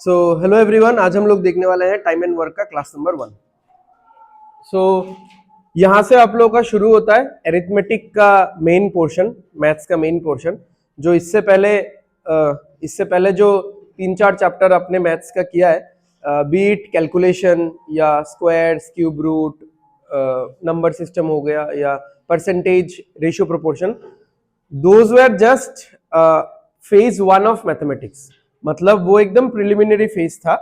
So hello everyone, आज हम लोग देखने वाले हैं टाइम एंड वर्क का क्लास नंबर 1। सो यहाँ से आप लोगों का शुरू होता है एरिथमेटिक का मेन पोर्शन, मैथ्स का मेन पोर्शन, जो इससे पहले जो 3-4 चैप्टर अपने मैथ्स का किया है, बीट कैलकुलेशन या squares, cube root, number system हो गया या percentage, ratio, proportion, those were just phase 1 of mathematics. मतलब वो एकदम प्रिलिमिनरी फेज था,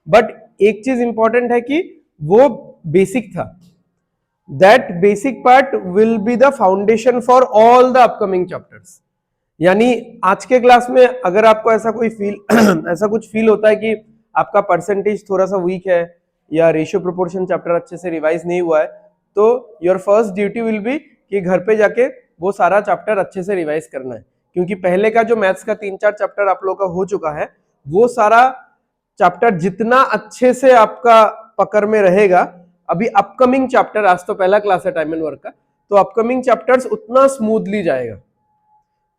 बट एक चीज इंपॉर्टेंट है कि वो बेसिक था। That basic part will be the foundation for all the upcoming chapters. यानी आज के क्लास में अगर आपको ऐसा कोई ऐसा कुछ फील होता है कि आपका परसेंटेज थोड़ा सा वीक है या रेशियो प्रोपोर्शन चैप्टर अच्छे से रिवाइज नहीं हुआ है, तो your first duty will be कि घर पे जाके वो सारा चैप्टर अच्छे से रिवाइज करना है। क्योंकि पहले का जो मैथ्स का 3-4 चैप्टर आप लोगों का हो चुका है, वो सारा चैप्टर जितना अच्छे से आपका पकड़ में रहेगा, अभी अपकमिंग चैप्टर, आज तो पहला क्लास है टाइम एंड वर्क का, तो अपकमिंग चैप्टर्स उतना स्मूथली जाएगा।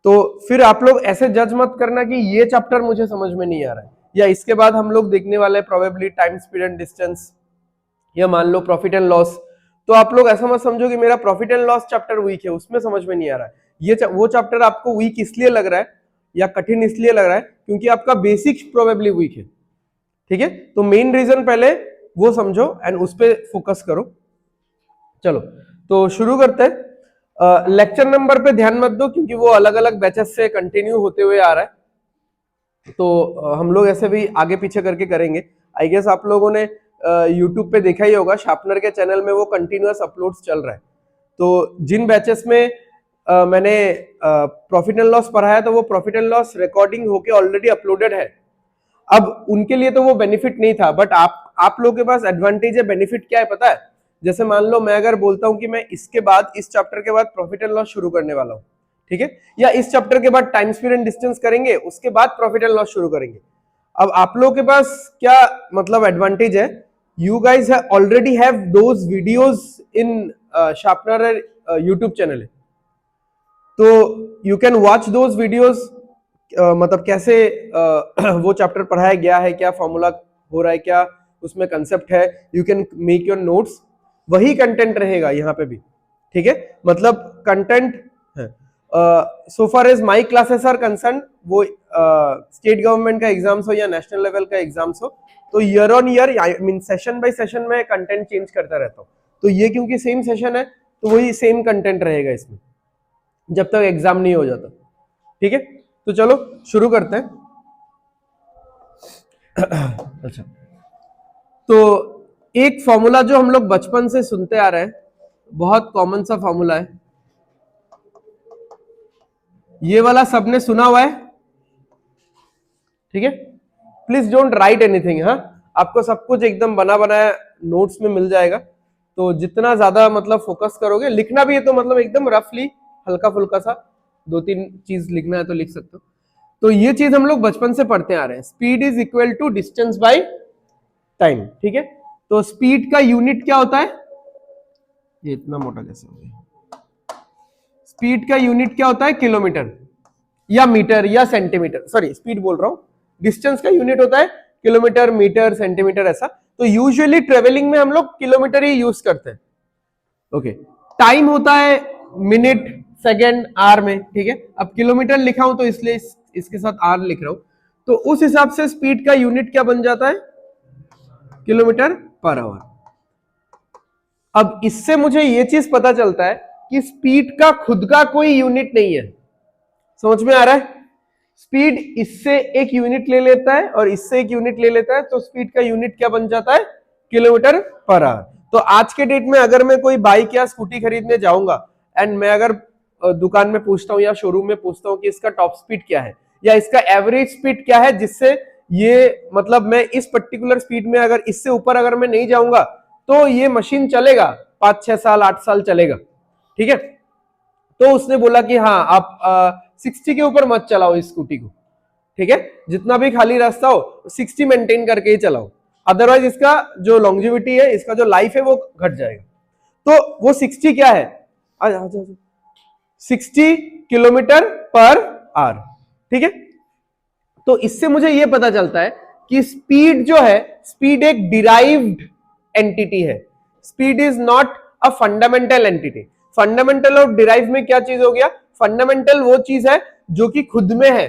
तो फिर आप लोग ऐसे जज मत करना कि ये चैप्टर मुझे समझ में नहीं आ रहा है, या इसके बाद हम लोग देखने वाले हैं probably time, speed and distance, या मान लो प्रॉफिट एंड लॉस। तो आप लोग ऐसा मत समझो कि मेरा profit and loss chapter weak है, उसमें समझ में नहीं आ रहा है। ये वो चैप्टर आपको वीक इसलिए लग रहा है या कठिन इसलिए लग रहा है क्योंकि आपका बेसिक्स प्रोबेबली वीक है। ठीक है, तो मेन रीजन पहले वो समझो एंड उस पर फोकस करो। चलो तो शुरू करते हैं। लेक्चर नंबर पे ध्यान मत दो क्योंकि वो अलग अलग बैचेस से कंटिन्यू होते हुए आ रहा है, तो हम लोग ऐसे भी आगे पीछे करके करेंगे। आई गेस आप लोगों ने यूट्यूब पे देखा ही होगा, शार्पनर के चैनल में वो कंटिन्यूअस अपलोड्स चल रहा है। तो जिन बैचेस में मैंने प्रॉफिट एंड लॉस पढ़ाया, तो वो प्रॉफिट एंड लॉस रिकॉर्डिंग होके ऑलरेडी अपलोडेड है। अब उनके लिए तो वो बेनिफिट नहीं था, बट आप लोगों के पास एडवांटेज है। बेनिफिट क्या है पता है? जैसे मान लो मैं अगर बोलता हूं कि मैं इसके बाद, इस चैप्टर के बाद प्रॉफिट एंड लॉस शुरू करने वाला हूं, ठीक है, या इस चैप्टर के बाद टाइम, स्पीड एंड डिस्टेंस करेंगे, उसके बाद प्रॉफिट एंड लॉस शुरू करेंगे। अब आप लोगों के पास क्या मतलब एडवांटेज है? You guys already have those videos in sharpener YouTube channel है, तो you can watch those videos. मतलब कैसे वो चैप्टर पढ़ाया गया है, क्या फॉर्मूला हो रहा है, क्या उसमें कंसेप्ट है, you can make your notes. वही कंटेंट रहेगा यहाँ पे भी, ठीक है, मतलब कंटेंट है। So far as my classes are concern, वो स्टेट गवर्नमेंट का एग्जाम्स हो या नेशनल लेवल का एग्जाम्स हो, तो year on year, I mean session by session में कंटेंट चेंज करता रहता हूँ। तो ये क्योंकि सेम सेशन है, तो वही सेम कंटेंट रहेगा इसमें जब तक एग्जाम नहीं हो जाता। ठीक है, तो चलो शुरू करते हैं। अच्छा, तो एक फॉर्मूला जो हम लोग बचपन से सुनते आ रहे हैं, बहुत कॉमन सा फॉर्मूला है, ये वाला सबने सुना हुआ है, ठीक है। प्लीज डोंट राइट एनीथिंग, हाँ, आपको सब कुछ एकदम बना बनाया नोट्स में मिल जाएगा, तो जितना ज्यादा मतलब फोकस करोगे, लिखना भी है तो मतलब एकदम रफली, हल्का फुल्का सा 2-3 चीज लिखना है तो लिख सकते हो। तो ये चीज हम लोग बचपन से पढ़ते आ रहे हैं, speed is equal to distance by time, ठीक है। तो स्पीड का यूनिट क्या होता है? ये इतना मोटा कैसे हो गया? स्पीड का यूनिट क्या होता है? किलोमीटर या मीटर या सेंटीमीटर, सॉरी स्पीड बोल रहा हूं। डिस्टेंस का यूनिट होता है किलोमीटर, मीटर, सेंटीमीटर, ऐसा। तो यूजुअली ट्रेवलिंग में हम लोग किलोमीटर ही यूज करते हैं। ओके, टाइम होता है मिनट, सेकेंड, आर में, ठीक है। अब किलोमीटर लिखा हूं तो इसलिए इसके साथ आर लिख रहा हूं, तो उस हिसाब से स्पीड का यूनिट क्या बन जाता है? Kilometre per hour. अब इससे मुझे ये चीज पता चलता है कि स्पीड का खुद का कोई यूनिट नहीं है। समझ में आ रहा है? स्पीड इससे एक यूनिट ले लेता है और इससे एक यूनिट ले लेता है, तो स्पीड का यूनिट क्या बन जाता है? Kilometre per hour. तो आज के डेट में अगर मैं कोई बाइक या स्कूटी खरीदने जाऊंगा एंड मैं अगर दुकान में पूछता हूं या शोरूम में पूछता हूं कि इसका टॉप स्पीड क्या है या इसका एवरेज स्पीड क्या है, जिससे ये मतलब मैं इस पर्टिकुलर स्पीड में अगर इससे ऊपर अगर मैं नहीं जाऊंगा तो ये मशीन चलेगा 5-6 साल 8 साल चलेगा, ठीक है। तो उसने बोला कि हाँ, आप 60 के ऊपर मत चलाओ इस स्कूटी को, ठीक है, जितना भी खाली रास्ता हो 60 मेंटेन करके ही चलाओ, अदरवाइज इसका जो लॉन्जिविटी है, इसका जो लाइफ है वो घट जाएगा। तो वो 60 क्या है? 60 किलोमीटर पर आवर, ठीक है। तो इससे मुझे ये पता चलता है कि स्पीड जो है, स्पीड एक डिराइव्ड एंटिटी है, speed is not a fundamental entity. Fundamental और डिराइव में क्या चीज हो गया? फंडामेंटल वो चीज है जो कि खुद में है,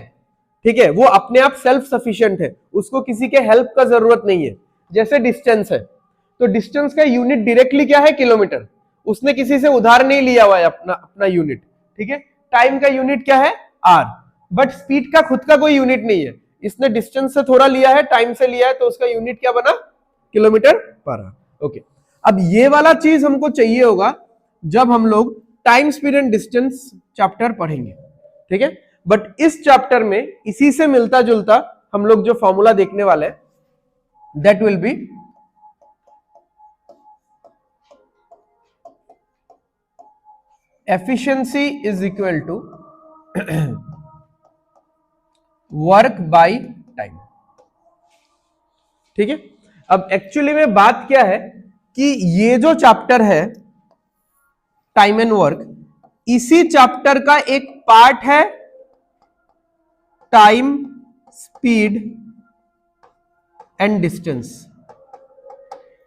ठीक है, वो अपने आप सेल्फ सफिशिएंट है, उसको किसी के हेल्प का जरूरत नहीं है। जैसे डिस्टेंस है, तो डिस्टेंस का यूनिट डायरेक्टली क्या है? किलोमीटर। उसने किसी से उधार नहीं लिया हुआ है अपना अपना यूनिट, ठीक है। टाइम का यूनिट क्या है? आर। बट स्पीड का खुद का कोई यूनिट नहीं है, इसने डिस्टेंस से थोड़ा लिया है, टाइम से लिया है, तो उसका यूनिट क्या बना? Kilometre per hour. ओके, अब ये वाला चीज हमको चाहिए होगा जब हम लोग time, speed and distance chapter पढ़ेंगे, ठीक है। बट इस चैप्टर में इसी से मिलता जुलता हम लोग जो फॉर्मूला देखने वाले हैं, that will be efficiency is equal to work by time, ठीक है। अब एक्चुअली में बात क्या है कि ये जो चैप्टर है टाइम एंड वर्क, इसी चैप्टर का एक पार्ट है टाइम, स्पीड एंड डिस्टेंस,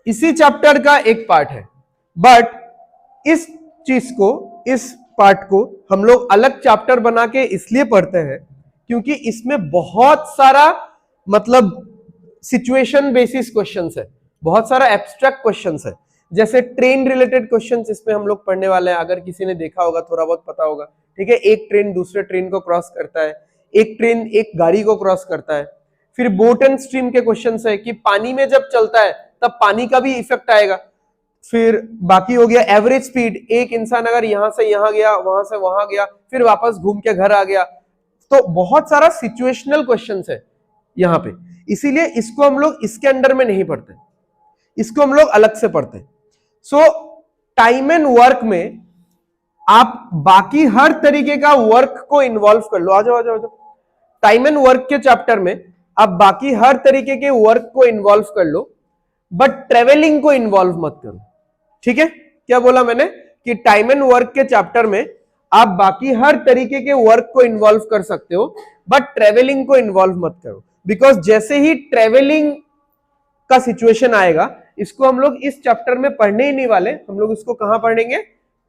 इसी चैप्टर का एक पार्ट है। बट इस चीज को, इस पार्ट को हम लोग अलग चैप्टर बना के इसलिए पढ़ते हैं क्योंकि इसमें बहुत सारा मतलब सिचुएशन बेसिस क्वेश्चंस है, बहुत सारा एब्स्ट्रैक्ट क्वेश्चंस है। जैसे ट्रेन रिलेटेड क्वेश्चंस इसमें हम लोग पढ़ने वाले हैं, अगर किसी ने देखा होगा, थोड़ा बहुत पता होगा, ठीक है। एक ट्रेन दूसरे ट्रेन को क्रॉस करता है, एक ट्रेन एक गाड़ी को क्रॉस करता है। फिर बोट एंड स्ट्रीम के क्वेश्चंस है कि पानी में जब चलता है तब पानी का भी इफेक्ट आएगा। फिर बाकी हो गया एवरेज स्पीड, एक इंसान अगर यहां से यहां गया, वहां से वहां गया, फिर वापस घूम के घर आ गया, तो बहुत सारा सिचुएशनल क्वेश्चंस है यहां पे। इसीलिए इसको हम लोग इसके अंडर में नहीं पढ़ते, इसको हम लोग अलग से पढ़ते हैं। सो टाइम एंड वर्क में आप बाकी हर तरीके का वर्क को इन्वॉल्व कर लो। आ जाओ आ जाओ आ जाओ। टाइम एंड वर्क के चैप्टर में आप बाकी हर तरीके के वर्क को इन्वॉल्व कर लो, बट ट्रेवलिंग को इन्वॉल्व मत करो, ठीक है। क्या बोला मैंने कि टाइम एंड वर्क के चैप्टर में आप बाकी हर तरीके के वर्क को इन्वॉल्व कर सकते हो, बट ट्रेवलिंग को इन्वॉल्व मत करो। बिकॉज जैसे ही ट्रेवलिंग का सिचुएशन आएगा, इसको हम लोग इस चैप्टर में पढ़ने ही नहीं वाले, हम लोग इसको कहां पढ़ेंगे?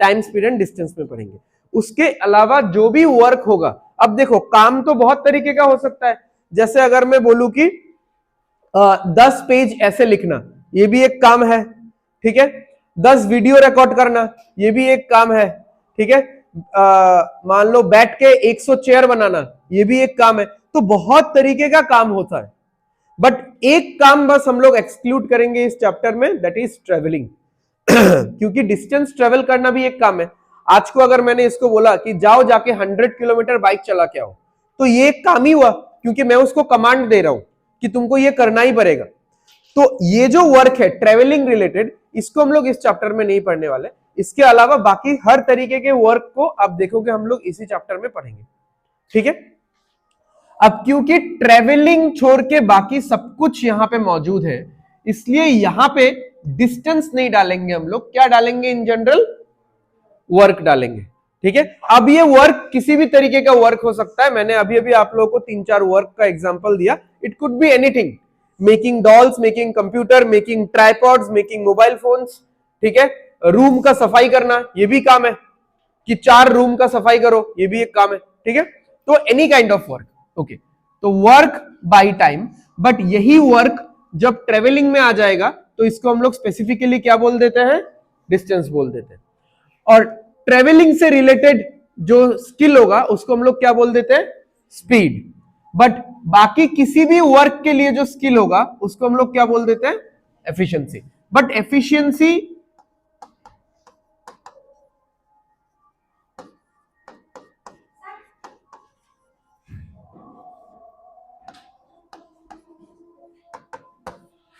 टाइम, स्पीड एंड डिस्टेंस में पढ़ेंगे। उसके अलावा जो भी वर्क होगा, अब देखो काम तो बहुत तरीके का हो सकता है। जैसे अगर मैं बोलूं कि 10 पेज ऐसे लिखना, ये भी एक काम है, ठीक है। 10 वीडियो रिकॉर्ड करना, ये भी एक काम है, ठीक है। मान लो बैठ के 100 चेयर बनाना, ये भी एक काम है। तो बहुत तरीके का काम होता है, बट एक काम बस हम लोग एक्सक्लूड करेंगे इस चैप्टर में, दैट इज ट्रेवलिंग। क्योंकि डिस्टेंस ट्रेवल करना भी एक काम है। आज को अगर मैंने इसको बोला कि जाओ जाके 100 किलोमीटर बाइक चला के आओ, तो ये एक काम ही हुआ, क्योंकि मैं उसको कमांड दे रहा हूं कि तुमको ये करना ही पड़ेगा। तो ये जो वर्क है ट्रेवलिंग रिलेटेड, इसको हम लोग इस चैप्टर में नहीं पढ़ने वाले। इसके अलावा बाकी हर तरीके के वर्क को आप देखोगे हम लोग इसी चैप्टर में पढ़ेंगे, ठीक है। अब क्योंकि ट्रेवलिंग छोड़ के बाकी सब कुछ यहां पे मौजूद है, इसलिए यहां पे डिस्टेंस नहीं डालेंगे हम लोग। क्या डालेंगे? इन जनरल वर्क डालेंगे, ठीक है। अब ये वर्क किसी भी तरीके का वर्क हो सकता है। मैंने अभी अभी आप लोगों को 3-4 वर्क का एग्जांपल दिया। It could be anything, making dolls, making computer, making tripods, making mobile phones, ठीक है। रूम का सफाई करना, ये भी काम है कि 4 रूम का सफाई करो, ये भी एक काम है, ठीक है। तो any kind of work, okay. तो वर्क बाय टाइम, बट यही वर्क जब ट्रेवलिंग में आ जाएगा तो इसको हम लोग स्पेसिफिकली क्या बोल देते हैं? डिस्टेंस बोल देते हैं। और ट्रेवलिंग से रिलेटेड जो स्किल होगा उसको हम लोग क्या बोल देते हैं? स्पीड। बट बाकी किसी भी वर्क के लिए जो स्किल होगा उसको हम लोग क्या बोल देते हैं? एफिशिएंसी। बट एफिशिएंसी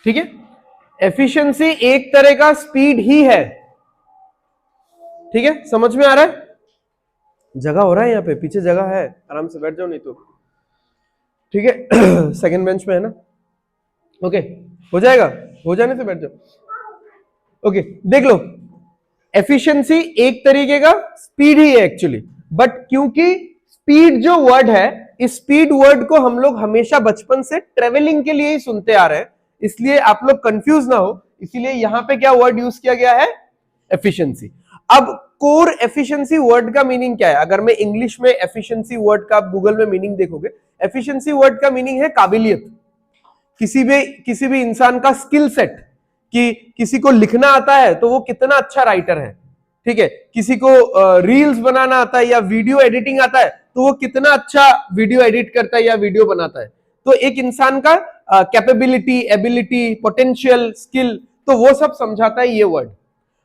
ठीक है, एफिशिएंसी एक तरह का स्पीड ही है, ठीक है। समझ में आ रहा है? जगह हो रहा है यहाँ पे, पीछे जगह है, आराम से बैठ जाओ नहीं तो, ठीक है। सेकंड बेंच में है ना, ओके। हो जाएगा, हो जाने से बैठ जाओ, ओके। देख लो, एफिशिएंसी एक तरीके का स्पीड ही है एक्चुअली, बट क्योंकि स्पीड जो वर्ड है स्पीड वर्ड को हम लोग हमेशा बचपन से ट्रेवलिंग के लिए ही सुनते आ रहे हैं, इसलिए आप लोग कंफ्यूज ना हो, इसीलिए यहां पे क्या वर्ड यूज किया गया है, एफिशिएंसी। अब कोर एफिशिएंसी वर्ड का मीनिंग क्या है? अगर मैं इंग्लिश में एफिशिएंसी वर्ड का आप गूगल में मीनिंग देखोगे, एफिशिएंसी वर्ड का मीनिंग है काबिलियत, किसी भी इंसान का स्किल सेट, कि किसी को लिखना आता है तो वो कितना अच्छा राइटर है, ठीक है, किसी को रील्स बनाना आता है या वीडियो एडिटिंग आता है तो वो कितना अच्छा वीडियो एडिट करता है या वीडियो बनाता है। तो एक इंसान का कैपेबिलिटी, एबिलिटी, पोटेंशियल, स्किल, तो वो सब समझाता है ये वर्ड।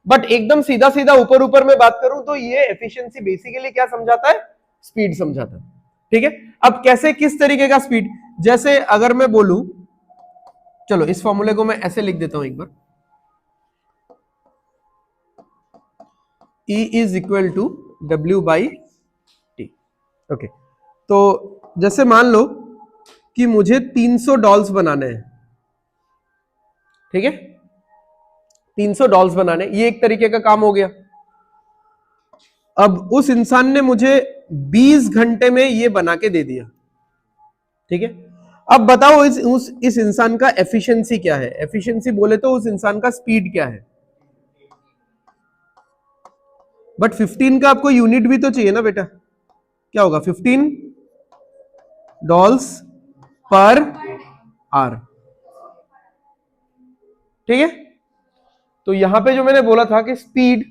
बट एकदम सीधा सीधा ऊपर ऊपर में बात करूं तो ये एफिशिएंसी बेसिकली क्या समझाता है, स्पीड समझाता है, ठीक है। अब कैसे, किस तरीके का स्पीड, जैसे अगर मैं बोलूं, चलो इस फॉर्मूले को मैं ऐसे लिख देता हूं एक बार, E is equal to W by T. Okay, तो जैसे मान लो कि मुझे 300 डॉल्स बनाने हैं, ठीक है, 300 डॉल्स बनाने, ये एक तरीके का काम हो गया। अब उस इंसान ने मुझे 20 घंटे में ये बना के दे दिया, ठीक है। अब बताओ इस इंसान का एफिशिएंसी क्या है? एफिशिएंसी बोले तो उस इंसान का स्पीड क्या है? बट 15 का आपको यूनिट भी तो चाहिए ना बेटा, क्या होगा 15 डॉल्स पर आवर, ठीक है। तो यहां पे जो मैंने बोला था कि स्पीड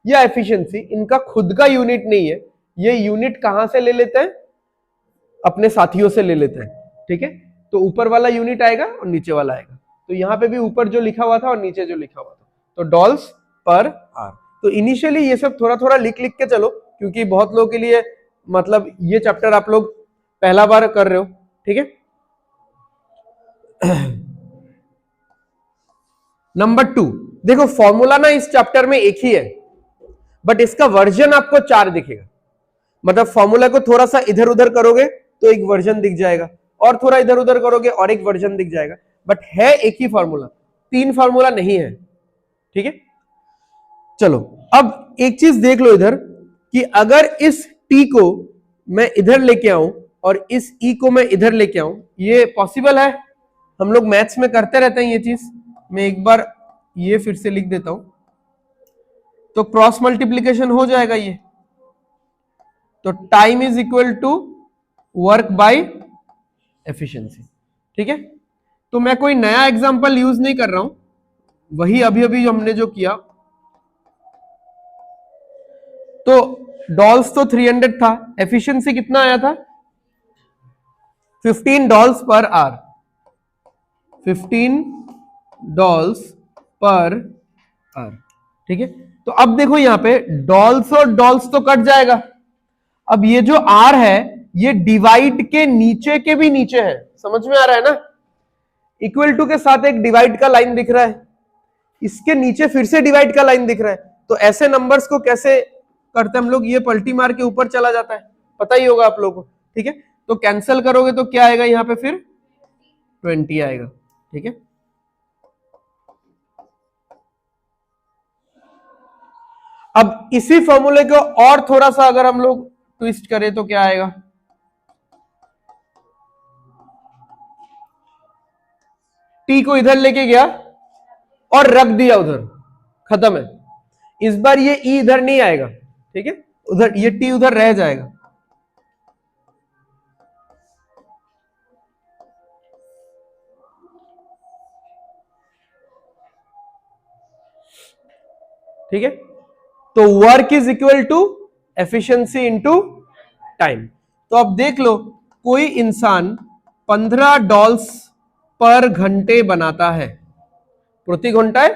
या एफिशिएंसी इनका खुद का यूनिट नहीं है, ये यूनिट कहां से ले लेते हैं, अपने साथियों से ले लेते हैं, ठीक है। तो ऊपर वाला यूनिट आएगा और नीचे वाला आएगा, तो यहां पे भी ऊपर जो लिखा हुआ था और नीचे जो लिखा हुआ था, तो डॉल्स पर आवर। तो इनिशियली ये सब थोड़ा थोड़ा लिख लिख के चलो, क्योंकि बहुत लोगों के लिए मतलब ये चैप्टर आप लोग पहला बार कर रहे हो, ठीक है। नंबर 2, देखो फॉर्मूला ना इस चैप्टर में एक ही है, बट इसका वर्जन आपको 4 दिखेगा। मतलब फॉर्मूला को थोड़ा सा इधर उधर करोगे तो एक वर्जन दिख जाएगा, और थोड़ा इधर उधर करोगे और एक वर्जन दिख जाएगा, बट है एक ही फॉर्मूला, 3 फॉर्मूला नहीं है, ठीक है। चलो अब एक चीज देख लो इधर, कि अगर इस टी को मैं इधर लेके आऊं और इस ई को मैं इधर लेके आऊं, ये पॉसिबल है? हम लोग मैथ्स में करते रहते हैं ये चीज। मैं एक बार ये फिर से लिख देता हूं, तो क्रॉस मल्टीप्लीकेशन हो जाएगा ये, तो time is equal to work by efficiency, ठीक है। तो मैं कोई नया एग्जांपल यूज नहीं कर रहा हूं, वही अभी अभी हमने जो किया। तो डॉल्स तो 300 था, एफिशिएंसी कितना आया था, 15 dolls per hour, 15 dolls per hour, ठीक है। तो अब देखो यहां पे डॉल्स और डॉल्स तो कट जाएगा। अब ये जो आर है ये डिवाइड के नीचे के भी नीचे है, समझ में आ रहा है ना। इक्वल टू के साथ एक डिवाइड का लाइन दिख रहा है, इसके नीचे फिर से डिवाइड का लाइन दिख रहा है। तो ऐसे नंबर्स को कैसे करते हम लोग, ये पलटी मार के ऊपर चला जाता है, पता ही होगा आप लोगों को, ठीक है। तो कैंसिल करोगे तो क्या आएगा यहाँ पे, फिर 20 आएगा, ठीक है। अब इसी फॉर्मूले को और थोड़ा सा अगर हम लोग ट्विस्ट करें तो क्या आएगा, टी को इधर लेके गया और रख दिया उधर, खत्म है। इस बार ये ई इधर नहीं आएगा, ठीक है, उधर ये टी उधर रह जाएगा। ठीक है, तो work is equal to efficiency into time. तो अब देख लो, कोई इंसान 15 डॉल्स पर घंटे बनाता है, प्रति घंटा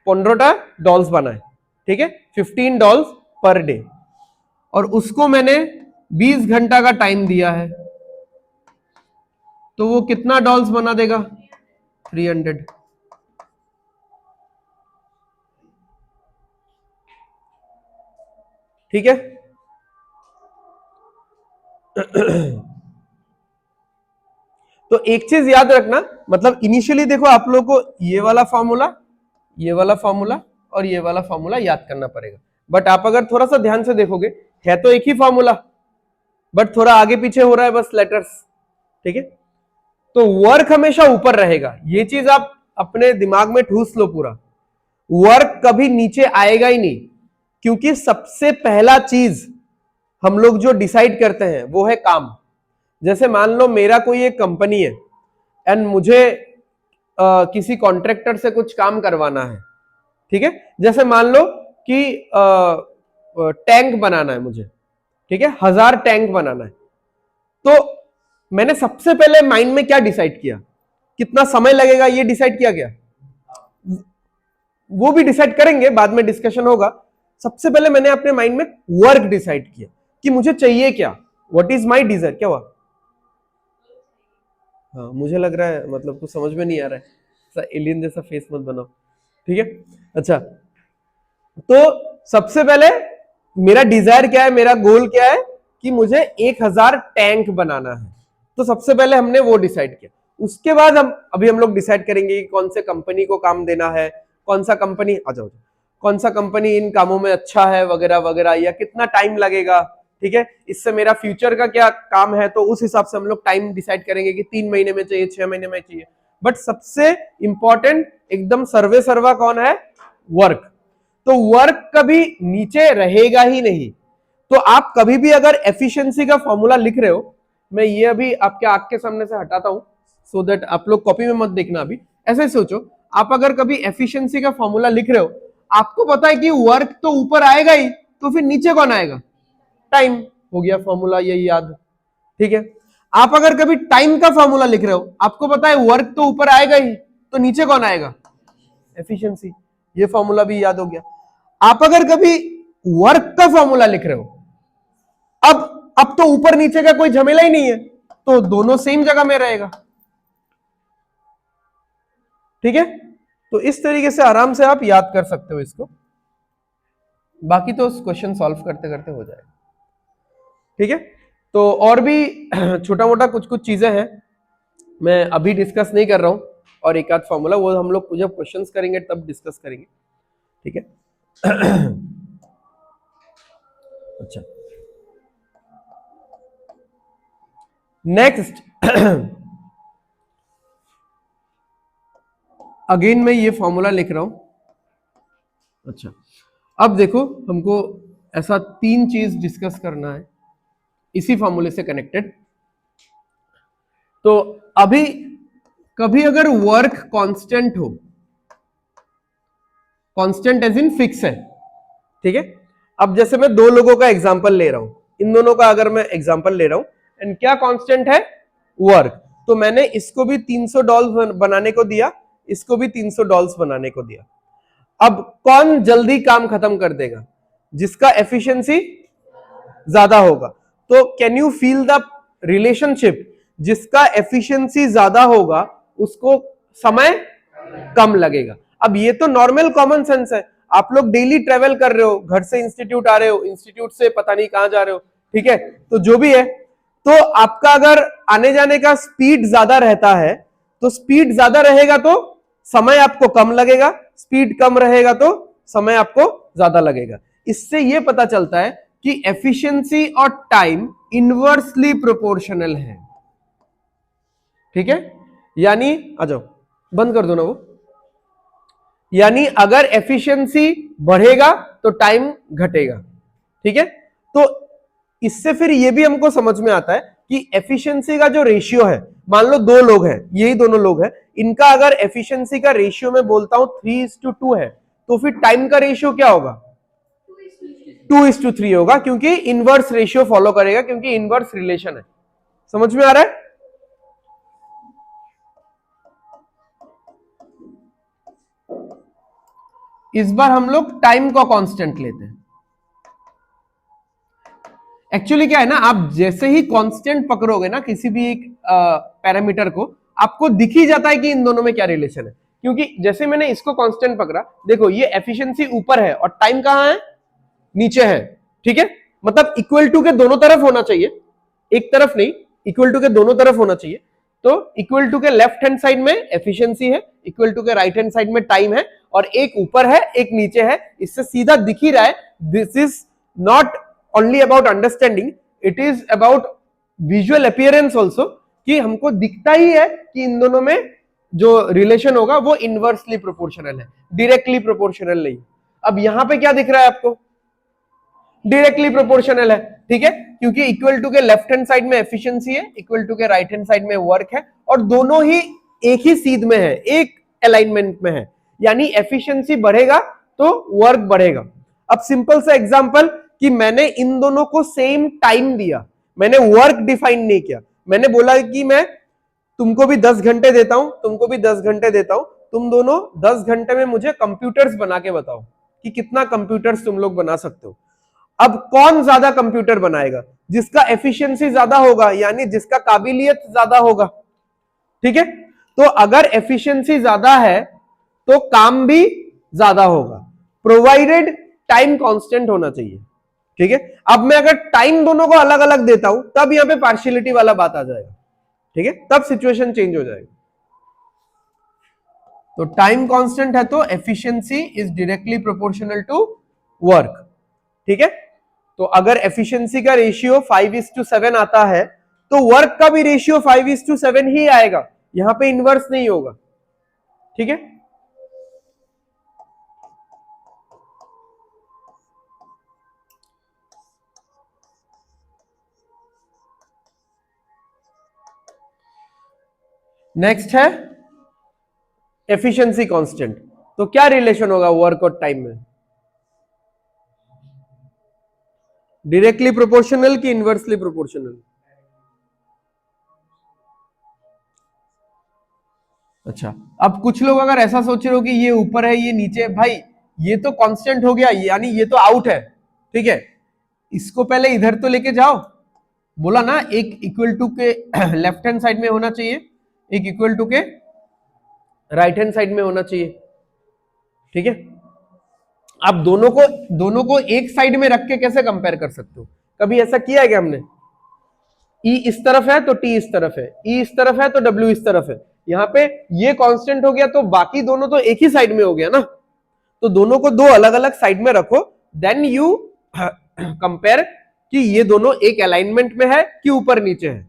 15 डॉल्स बनाए, ठीक है, 15 डॉल्स पर डे, और उसको मैंने 20 घंटा का टाइम दिया है, तो वो कितना डॉल्स बना देगा, 300। ठीक है। तो एक चीज याद रखना, मतलब इनिशियली देखो आप लोगों को ये वाला फॉर्मूला, ये वाला फॉर्मूला और ये वाला फॉर्मूला याद करना पड़ेगा, बट आप अगर थोड़ा सा ध्यान से देखोगे है तो एक ही फॉर्मूला, बट थोड़ा आगे पीछे हो रहा है बस लेटर्स, ठीक है। तो वर्क हमेशा ऊपर रहेगा, ये चीज आप अपने दिमाग में ठूस लो पूरा। वर्क कभी नीचे आएगा ही नहीं, क्योंकि सबसे पहला चीज हम लोग जो डिसाइड करते हैं वो है काम। जैसे मान लो मेरा कोई एक कंपनी है एंड मुझे किसी कॉन्ट्रैक्टर से कुछ काम करवाना है, ठीक है। जैसे मान लो कि टैंक बनाना है मुझे, ठीक है, 1000 टैंक बनाना है। तो मैंने सबसे पहले माइंड में क्या डिसाइड किया, कितना समय लगेगा ये डिसाइड किया गया, वो भी डिसाइड करेंगे, बाद में डिस्कशन होगा। सबसे पहले मैंने अपने माइंड में वर्क डिसाइड किया कि मुझे चाहिए क्या, व्हाट इज माई डिजायर। क्या हुआ? हाँ मुझे लग रहा है मतलब कुछ समझ में नहीं आ रहा है, एलियन जैसा फेस मत बनाओ, ठीक है। अच्छा, तो सबसे पहले मेरा डिजायर क्या है, मेरा गोल क्या है कि मुझे 1000 टैंक बनाना है। तो सबसे पहले हमने वो डिसाइड किया। उसके बाद हम लोग डिसाइड करेंगे कि कौन से कंपनी को काम देना है, कौन सा कंपनी, आ जाओ, कौन सा कंपनी इन कामों में अच्छा है वगैरह वगैरह, या कितना टाइम लगेगा, ठीक है। इससे मेरा फ्यूचर का क्या काम है, तो उस हिसाब से हम लोग टाइम डिसाइड करेंगे कि 3 महीने में चाहिए, 6 महीने में चाहिए। बट सबसे इंपॉर्टेंट एकदम सर्वे सर्वा कौन है? वर्क। तो वर्क कभी नीचे रहेगा ही नहीं। तो आप कभी भी अगर एफिशिएंसी का फॉर्मूला लिख रहे हो, मैं ये अभी आपके आंख के सामने से हटाता हूं सो दैट आप लोग कॉपी में मत देखना। अभी ऐसे सोचो, आप अगर कभी एफिशिएंसी का फॉर्मूला लिख रहे हो, आपको पता है कि वर्क तो ऊपर आएगा ही, तो फिर नीचे कौन आएगा? टाइम। हो गया फॉर्मूला यही याद, ठीक है। आप अगर कभी टाइम का फॉर्मूला लिख रहे हो, आपको पता है वर्क तो ऊपर आएगा ही, तो नीचे कौन आएगा? एफिशिएंसी। ये फॉर्मूला भी याद हो गया। आप अगर कभी वर्क का फॉर्मूला लिख रहे हो, अब तो ऊपर नीचे का कोई झमेला ही नहीं है, तो दोनों सेम जगह में रहेगा, ठीक है। तो इस तरीके से आराम से आप याद कर सकते हो इसको, बाकी तो क्वेश्चन सॉल्व करते करते हो जाएगा, ठीक है। तो और भी छोटा मोटा कुछ कुछ चीजें हैं, मैं अभी डिस्कस नहीं कर रहा हूं, और एक आध फॉर्मूला वो हम लोग जब क्वेश्चंस करेंगे तब डिस्कस करेंगे, ठीक है। अच्छा, नेक्स्ट अगेन मैं ये फॉर्मूला लिख रहा हूं। अच्छा, अब देखो हमको ऐसा 3 चीज डिस्कस करना है इसी फॉर्मूले से कनेक्टेड। तो अभी कभी अगर वर्क कांस्टेंट हो, कांस्टेंट एज इन फिक्स है, ठीक है। अब जैसे मैं 2 लोगों का एग्जांपल ले रहा हूं, इन दोनों का अगर मैं एग्जांपल ले रहा हूं, एंड क्या कांस्टेंट है? वर्क। तो मैंने इसको भी $300 बनाने को दिया, इसको भी $300 बनाने को दिया। अब कौन जल्दी काम खत्म कर देगा? जिसका एफिशिएंसी ज्यादा होगा। तो can you feel the relationship? जिसका एफिशिएंसी ज्यादा होगा उसको समय कम लगेगा। अब ये तो नॉर्मल कॉमन सेंस है, आप लोग डेली ट्रेवल कर रहे हो, घर से इंस्टीट्यूट आ रहे हो, इंस्टीट्यूट से पता नहीं कहां जा रहे हो, ठीक है। तो जो भी है, तो आपका अगर आने जाने का स्पीड ज्यादा रहता है, तो स्पीड ज्यादा रहेगा तो समय आपको कम लगेगा, स्पीड कम रहेगा तो समय आपको ज्यादा लगेगा। इससे यह पता चलता है कि एफिशिएंसी और टाइम इनवर्सली प्रोपोर्शनल है, ठीक है। यानी आ जाओ, बंद कर दो ना वो। यानी अगर एफिशिएंसी बढ़ेगा तो टाइम घटेगा, ठीक है। तो इससे फिर ये भी हमको समझ में आता है कि एफिशिएंसी का जो रेशियो है, मान लो 2 लोग हैं, यही दोनों लोग हैं, इनका अगर एफिशिएंसी का रेशियो में बोलता हूं 3:2 है, तो फिर टाइम का रेशियो क्या होगा? 2:3 होगा, क्योंकि इनवर्स रेशियो फॉलो करेगा, क्योंकि इनवर्स रिलेशन है। समझ में आ रहा है? इस बार हम लोग टाइम को कांस्टेंट लेते हैं। एक्चुअली क्या है ना, आप जैसे ही कांस्टेंट पकड़ोगे ना किसी भी एक पैरामीटर को, आपको दिख ही जाता है कि इन दोनों में क्या रिलेशन है। क्योंकि जैसे मैंने इसको कांस्टेंट पकड़ा, देखो ये एफिशिएंसी ऊपर है और टाइम कहां है? नीचे है, ठीक है। मतलब इक्वल टू के दोनों तरफ होना चाहिए, एक तरफ नहीं, इक्वल टू के दोनों तरफ होना चाहिए। तो इक्वल टू के लेफ्ट हैंड साइड में एफिशिएंसी है, इक्वल टू के राइट हैंड साइड में टाइम है, और एक ऊपर है एक नीचे है। इससे सीधा दिख ही रहा है, this is not only about understanding, it is about visual appearance also, कि हमको दिखता ही है कि इन दोनों में जो रिलेशन होगा वो इनवर्सली प्रोपोर्शनल है, डायरेक्टली प्रोपोर्शनल नहीं। अब यहां पे क्या दिख रहा है आपको, डायरेक्टली प्रोपोर्शनल है, ठीक है, क्योंकि इक्वल टू के लेफ्ट हैंड साइड में एफिशिएंसी है, इक्वल टू के राइट हैंड साइड में वर्क है, और दोनों ही एक ही सीध में है, एक अलाइनमेंट में है, यानी एफिशिएंसी बढ़ेगा तो वर्क बढ़ेगा। अब सिंपल सा एग्जांपल कि मैंने इन दोनों को सेम टाइम दिया, मैंने वर्क डिफाइन नहीं किया, मैंने बोला कि मैं तुमको भी 10 घंटे देता हूं, तुमको भी 10 घंटे देता हूं, तुम दोनों 10 घंटे में मुझे कंप्यूटर्स बना के बताओ कि कितना कंप्यूटर्स तुम लोग बना सकते हो। अब कौन ज्यादा कंप्यूटर बनाएगा, जिसका एफिशिएंसी ज्यादा होगा, यानी जिसका काबिलियत ज्यादा होगा, ठीक है। तो अगर एफिशिएंसी ज्यादा है तो काम भी ज्यादा होगा, प्रोवाइडेड टाइम कांस्टेंट होना चाहिए, ठीक है। अब मैं अगर टाइम दोनों को अलग अलग देता हूं तब यहां पे पार्शियलिटी वाला बात आ जाएगा, ठीक है, तब सिचुएशन चेंज हो जाएगी। तो टाइम कांस्टेंट है तो efficiency is directly proportional to work, ठीक है। तो अगर एफिशिएंसी का रेशियो 5:7 आता है तो वर्क का भी रेशियो 5:7 ही आएगा, यहां पे इनवर्स नहीं होगा, ठीक है। नेक्स्ट है एफिशिएंसी कांस्टेंट। तो क्या रिलेशन होगा वर्क और टाइम में, डायरेक्टली प्रोपोर्शनल कि इनवर्सली प्रोपोर्शनल? अच्छा, अब कुछ लोग अगर ऐसा सोच रहे हो कि ये ऊपर है ये नीचे है, भाई ये तो कांस्टेंट हो गया, यानी ये तो आउट है, ठीक है, इसको पहले इधर तो लेके जाओ। बोला ना एक इक्वल टू के लेफ्ट हैंड साइड में होना चाहिए, एक इक्वल टू के राइट हैंड साइड में होना चाहिए, ठीक है। आप दोनों को एक साइड में रख के कैसे कंपेयर कर सकते हो, कभी ऐसा किया है क्या हमने? E इस तरफ है तो T इस तरफ है, E इस तरफ है तो W इस तरफ है, यहां पे ये कांस्टेंट हो गया तो बाकी दोनों तो एक ही साइड में हो गया ना, तो दोनों को दो अलग अलग साइड में रखो, देन यू कंपेयर कि ये दोनों एक अलाइनमेंट में है कि ऊपर नीचे है,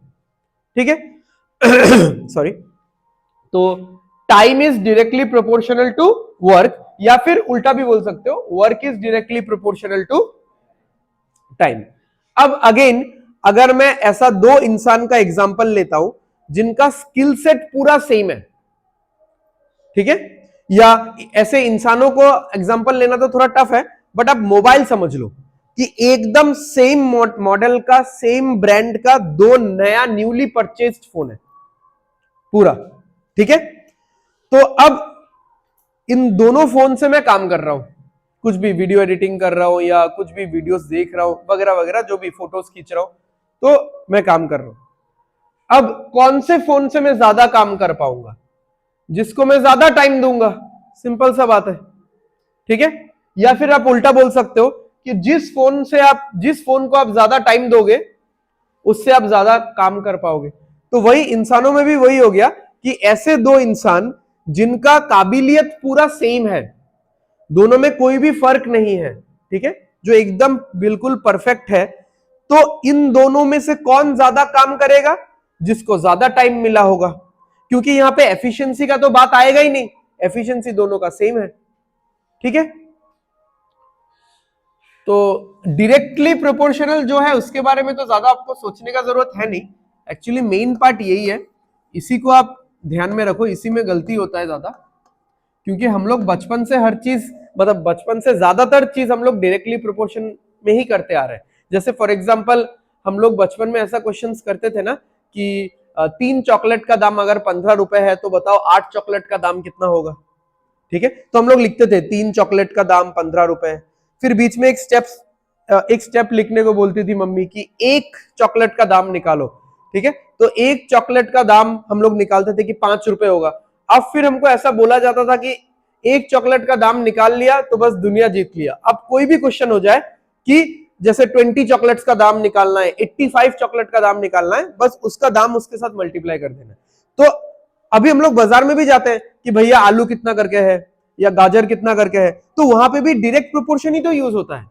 ठीक है। सॉरी। तो time is directly proportional to work, या फिर उल्टा भी बोल सकते हो, work is directly proportional to time. अब अगेन अगर मैं ऐसा दो इंसान का एग्जांपल लेता हूं जिनका स्किल सेट पूरा सेम है, ठीक है, या ऐसे इंसानों को एग्जांपल लेना तो थोड़ा टफ है, बट आप मोबाइल समझ लो कि एकदम सेम मॉडल का, सेम ब्रांड का दो नया न्यूली परचेज्ड फोन है पूरा, ठीक है। तो अब इन दोनों फोन से मैं काम कर रहा हूं, कुछ भी वीडियो एडिटिंग कर रहा हूं या कुछ भी वीडियोस देख रहा हूं वगैरह वगैरह, जो भी फोटोज खींच रहा हूं, तो मैं काम कर रहा हूं। अब कौन से फोन से मैं ज्यादा काम कर पाऊंगा, जिसको मैं ज्यादा टाइम दूंगा, सिंपल सा बात है, ठीक है। या फिर आप उल्टा बोल सकते हो कि जिस फोन को आप ज्यादा टाइम दोगे उससे आप ज्यादा काम कर पाओगे। तो वही इंसानों में भी वही हो गया कि ऐसे दो इंसान जिनका काबिलियत पूरा सेम है, दोनों में कोई भी फर्क नहीं है, ठीक है, जो एकदम बिल्कुल परफेक्ट है, तो इन दोनों में से कौन ज्यादा काम करेगा, जिसको ज्यादा टाइम मिला होगा, क्योंकि यहां पे एफिशिएंसी का तो बात आएगा ही नहीं, एफिशिएंसी दोनों का सेम है, ठीक है। तो डायरेक्टली प्रोपोर्शनल जो है उसके बारे में तो ज्यादा आपको सोचने का जरूरत है नहीं, एक्चुअली मेन पार्ट यही है, इसी को आप ध्यान में रखो, इसी में गलती होता है ज्यादा, क्योंकि हम लोग बचपन से हर चीज, मतलब बचपन से ज्यादातर चीज हम लोग डायरेक्टली प्रोपोर्शन में ही करते आ रहे हैं। जैसे फॉर एग्जांपल हम लोग बचपन में ऐसा क्वेश्चंस करते थे ना कि 3 चॉकलेट का दाम अगर 15 रुपए है तो बताओ 8 चॉकलेट का दाम कितना होगा, ठीक है। तो हम लोग लिखते थे 3 चॉकलेट का दाम 15 रुपए, फिर बीच में एक स्टेप लिखने को बोलती थी मम्मी कि 1 चॉकलेट का दाम निकालो, ठीक है। तो 1 चॉकलेट का दाम हम लोग निकालते थे कि 5 रुपए होगा। अब फिर हमको ऐसा बोला जाता था कि 1 चॉकलेट का दाम निकाल लिया तो बस दुनिया जीत लिया। अब कोई भी क्वेश्चन हो जाए कि जैसे 20 चॉकलेट्स का दाम निकालना है, 85 चॉकलेट का दाम निकालना है, बस उसका दाम उसके साथ मल्टीप्लाई कर देना है। तो अभी हम लोग बाजार में भी जाते हैं कि भैया आलू कितना करके है या गाजर कितना करके है, तो वहां पे भी डायरेक्ट प्रोपोर्शन ही तो यूज होता है।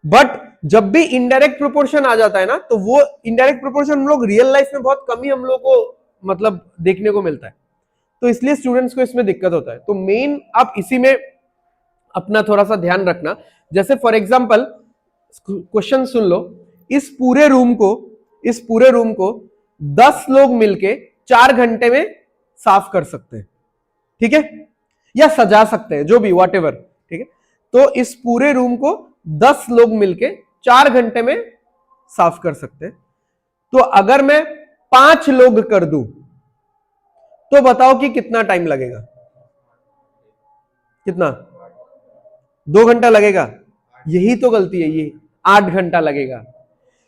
बट जब भी इनडायरेक्ट प्रोपोर्शन आ जाता है ना, तो वो इनडायरेक्ट प्रोपोर्शन हम लोग रियल लाइफ में बहुत कम ही हम लोग को मतलब देखने को मिलता है, तो इसलिए स्टूडेंट्स को इसमें दिक्कत होता है। तो मेन आप इसी में अपना थोड़ा सा ध्यान रखना। जैसे फॉर एग्जांपल क्वेश्चन सुन लो, इस पूरे रूम को 10 लोग मिलके 4 घंटे में साफ कर सकते हैं, ठीक है, या सजा सकते हैं, जो भी व्हाटएवर, ठीक है। तो इस पूरे रूम को 10 लोग मिलके 4 घंटे में साफ कर सकते हैं। तो अगर मैं 5 लोग कर दूं तो बताओ कि कितना टाइम लगेगा? कितना? 2 घंटा लगेगा? यही तो गलती है, ये 8 घंटा लगेगा।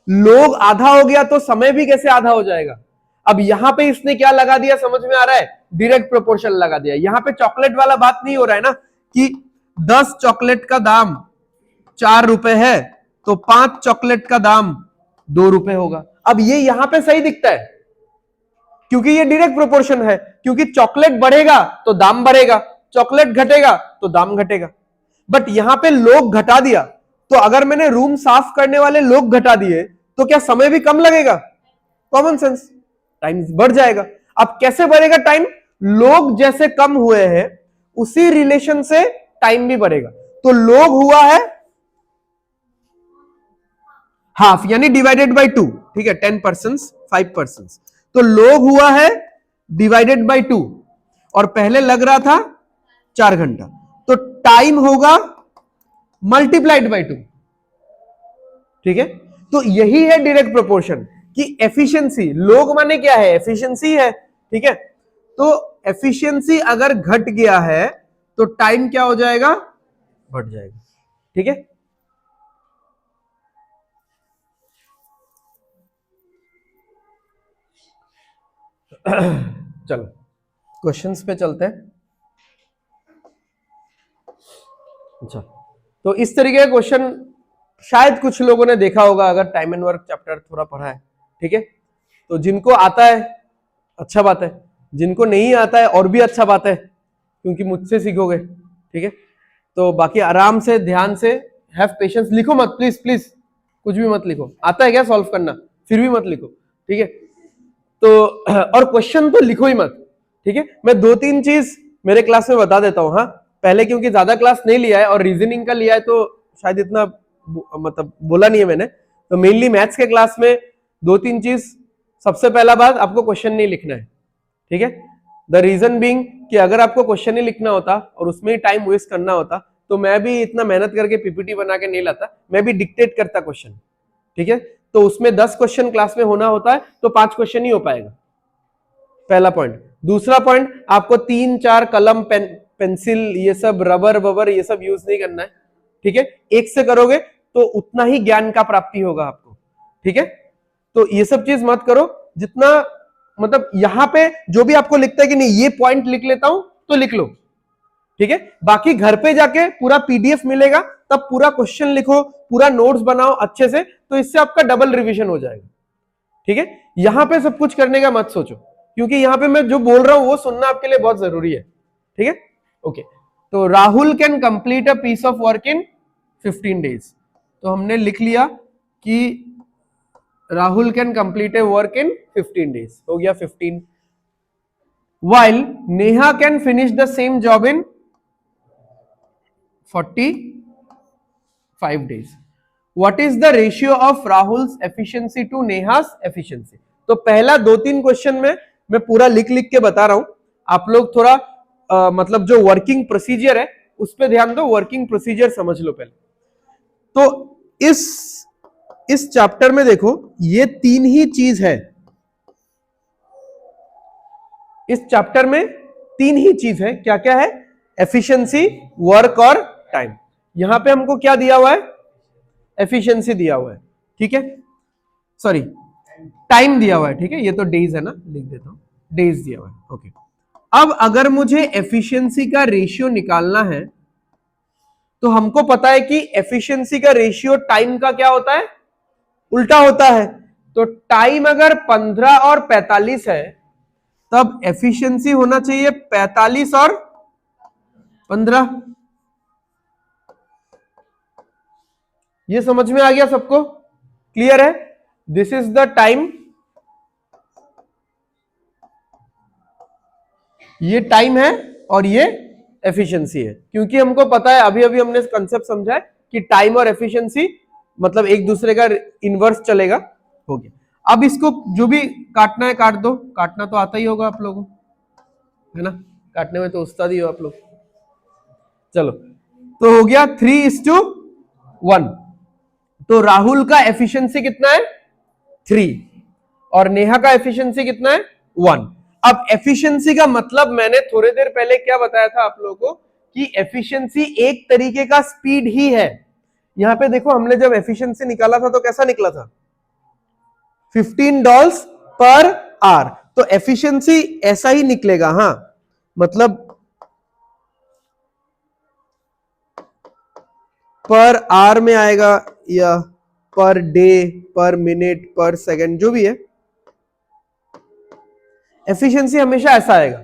लोग आधा हो गया तो समय भी कैसे आधा हो जाएगा? अब यहां पे इसने क्या लगा दिया, समझ में आ रहा है? डायरेक्ट प्रोपोर्शन लगा दिया। यहां पे चॉकलेट वाला बात नहीं हो रहा है ना कि 10 चॉकलेट का दाम 4 रुपए है तो 5 चॉकलेट का दाम 2 रुपए होगा। अब ये यहां पे सही दिखता है क्योंकि ये डायरेक्ट प्रोपोर्शन है, क्योंकि चॉकलेट बढ़ेगा तो दाम बढ़ेगा, चॉकलेट घटेगा तो दाम घटेगा। बट यहां पे लोग घटा दिया, तो अगर मैंने रूम साफ करने वाले लोग घटा दिए तो क्या समय भी कम लगेगा? कॉमन सेंस, टाइम बढ़ जाएगा। अब कैसे बढ़ेगा टाइम? लोग जैसे कम हुए हैं उसी रिलेशन से टाइम भी बढ़ेगा। तो लोग हुआ है हाफ, यानी डिवाइडेड बाय 2, ठीक है, 10%, 5%। तो लोग हुआ है डिवाइडेड बाय 2 और पहले लग रहा था 4 घंटा, तो टाइम होगा मल्टीप्लाइड बाय 2, ठीक है। तो यही है डायरेक्ट प्रोपोर्शन कि एफिशिएंसी, लोग माने क्या है? एफिशिएंसी है, ठीक है। तो एफिशिएंसी अगर घट गया है तो टाइम क्या हो जाएगा? बढ़ जाएगा, ठीक है। चलो क्वेश्चंस पे चलते हैं। अच्छा, तो इस तरीके का क्वेश्चन शायद कुछ लोगों ने देखा होगा अगर टाइम एंड वर्क चैप्टर थोड़ा पढ़ा है, ठीक है। तो जिनको आता है अच्छा बात है, जिनको नहीं आता है और भी अच्छा बात है, क्योंकि मुझसे सीखोगे, ठीक है। तो बाकी आराम से ध्यान से, हैव पेशेंस। लिखो मत प्लीज, प्लीज कुछ भी मत लिखो। आता है क्या सॉल्व करना? फिर भी मत लिखो, ठीक है। तो और क्वेश्चन तो लिखो ही मत, ठीक है। मैं 2-3 चीज मेरे क्लास में बता देता हूं, हाँ, पहले क्योंकि ज्यादा क्लास नहीं लिया है और रीजनिंग का लिया है तो शायद इतना मतलब बोला नहीं है मैंने। तो मेनली मैथ्स के क्लास में 2-3 चीज। सबसे पहला बात, आपको क्वेश्चन नहीं लिखना है, ठीक है। द रीजन बीइंग कि अगर आपको क्वेश्चन नहीं लिखना होता और उसमें ही टाइम वेस्ट करना होता तो मैं भी इतना मेहनत करके पीपीटी बना के नहीं लाता, मैं भी डिक्टेट करता क्वेश्चन, ठीक है। तो उसमें 10 क्वेश्चन क्लास में होना होता है तो 5 क्वेश्चन ही हो पाएगा, पहला पॉइंट। दूसरा पॉइंट, आपको 3-4 कलम, पेंसिल, ये सब रबर वबर ये सब यूज नहीं करना है, ठीक है। एक से करोगे तो उतना ही ज्ञान का प्राप्ति होगा आपको, ठीक है। तो ये सब चीज मत करो। जितना मतलब यहां पे जो भी आपको लिखता है कि नहीं ये पॉइंट लिख लेता हूं तो लिख लो, ठीक है। बाकी घर पे जाके पूरा पीडीएफ मिलेगा, तब पूरा क्वेश्चन लिखो, पूरा नोट्स बनाओ अच्छे से, तो इससे आपका डबल रिवीजन हो जाएगा, ठीक है। यहां पे सब कुछ करने का मत सोचो, क्योंकि यहां पे मैं जो बोल रहा हूं वो सुनना आपके लिए बहुत जरूरी है, ठीक है। ओके, तो Rahul can complete a piece of work in 15 days. तो हमने लिख लिया कि Rahul can complete a work in 15 days, हो गया 15। while Neha can finish the same job in 45 days. What is the ratio of Rahul's efficiency to Neha's efficiency? तो पहला 2-3 question में मैं पूरा लिख लिख के बता रहा हूं, आप लोग थोड़ा मतलब जो वर्किंग प्रोसीजर है उस पर ध्यान दो, वर्किंग प्रोसीजर समझ लो पहले। तो इस चैप्टर में देखो ये 3 ही चीज है, इस चैप्टर में 3 ही चीज है। क्या क्या है? एफिशिएंसी, वर्क और टाइम। यहां पे हमको क्या दिया हुआ है? एफिशिएंसी दिया हुआ है, ठीक है, सॉरी टाइम दिया हुआ है, ठीक है। ये तो डेज है ना, लिख देता हूं, डेज दिया हुआ है, ओके। अब अगर मुझे एफिशिएंसी का रेशियो निकालना है तो हमको पता है कि एफिशिएंसी का रेशियो टाइम का क्या होता है? उल्टा होता है। तो टाइम अगर 15 और 45 है तब एफिशिएंसी होना चाहिए 45 और 15। ये समझ में आ गया सबको? क्लियर है? दिस इज द टाइम, ये टाइम है और ये एफिशिएंसी है। क्योंकि हमको पता है, अभी अभी हमने कंसेप्ट समझा है कि टाइम और एफिशिएंसी मतलब एक दूसरे का इनवर्स चलेगा। हो गया। अब इसको जो भी काटना है काट दो, काटना तो आता ही होगा आप लोगों को, है ना? काटने में तो उस्ताद ही हो आप लोग। चलो, तो हो गया 3:1। तो राहुल का एफिशिएंसी कितना है? 3 और नेहा का एफिशिएंसी कितना है? 1। अब एफिशिएंसी का मतलब मैंने थोड़ी देर पहले क्या बताया था आप लोगों को कि एफिशिएंसी एक तरीके का स्पीड ही है। यहां पे देखो, हमने जब एफिशिएंसी निकाला था तो कैसा निकला था? $15 पर आवर। तो एफिशिएंसी ऐसा ही निकलेगा। हाँ, मतलब पर आवर में आएगा या पर डे, पर मिनट, पर सेकंड, जो भी है। एफिशिएंसी हमेशा ऐसा आएगा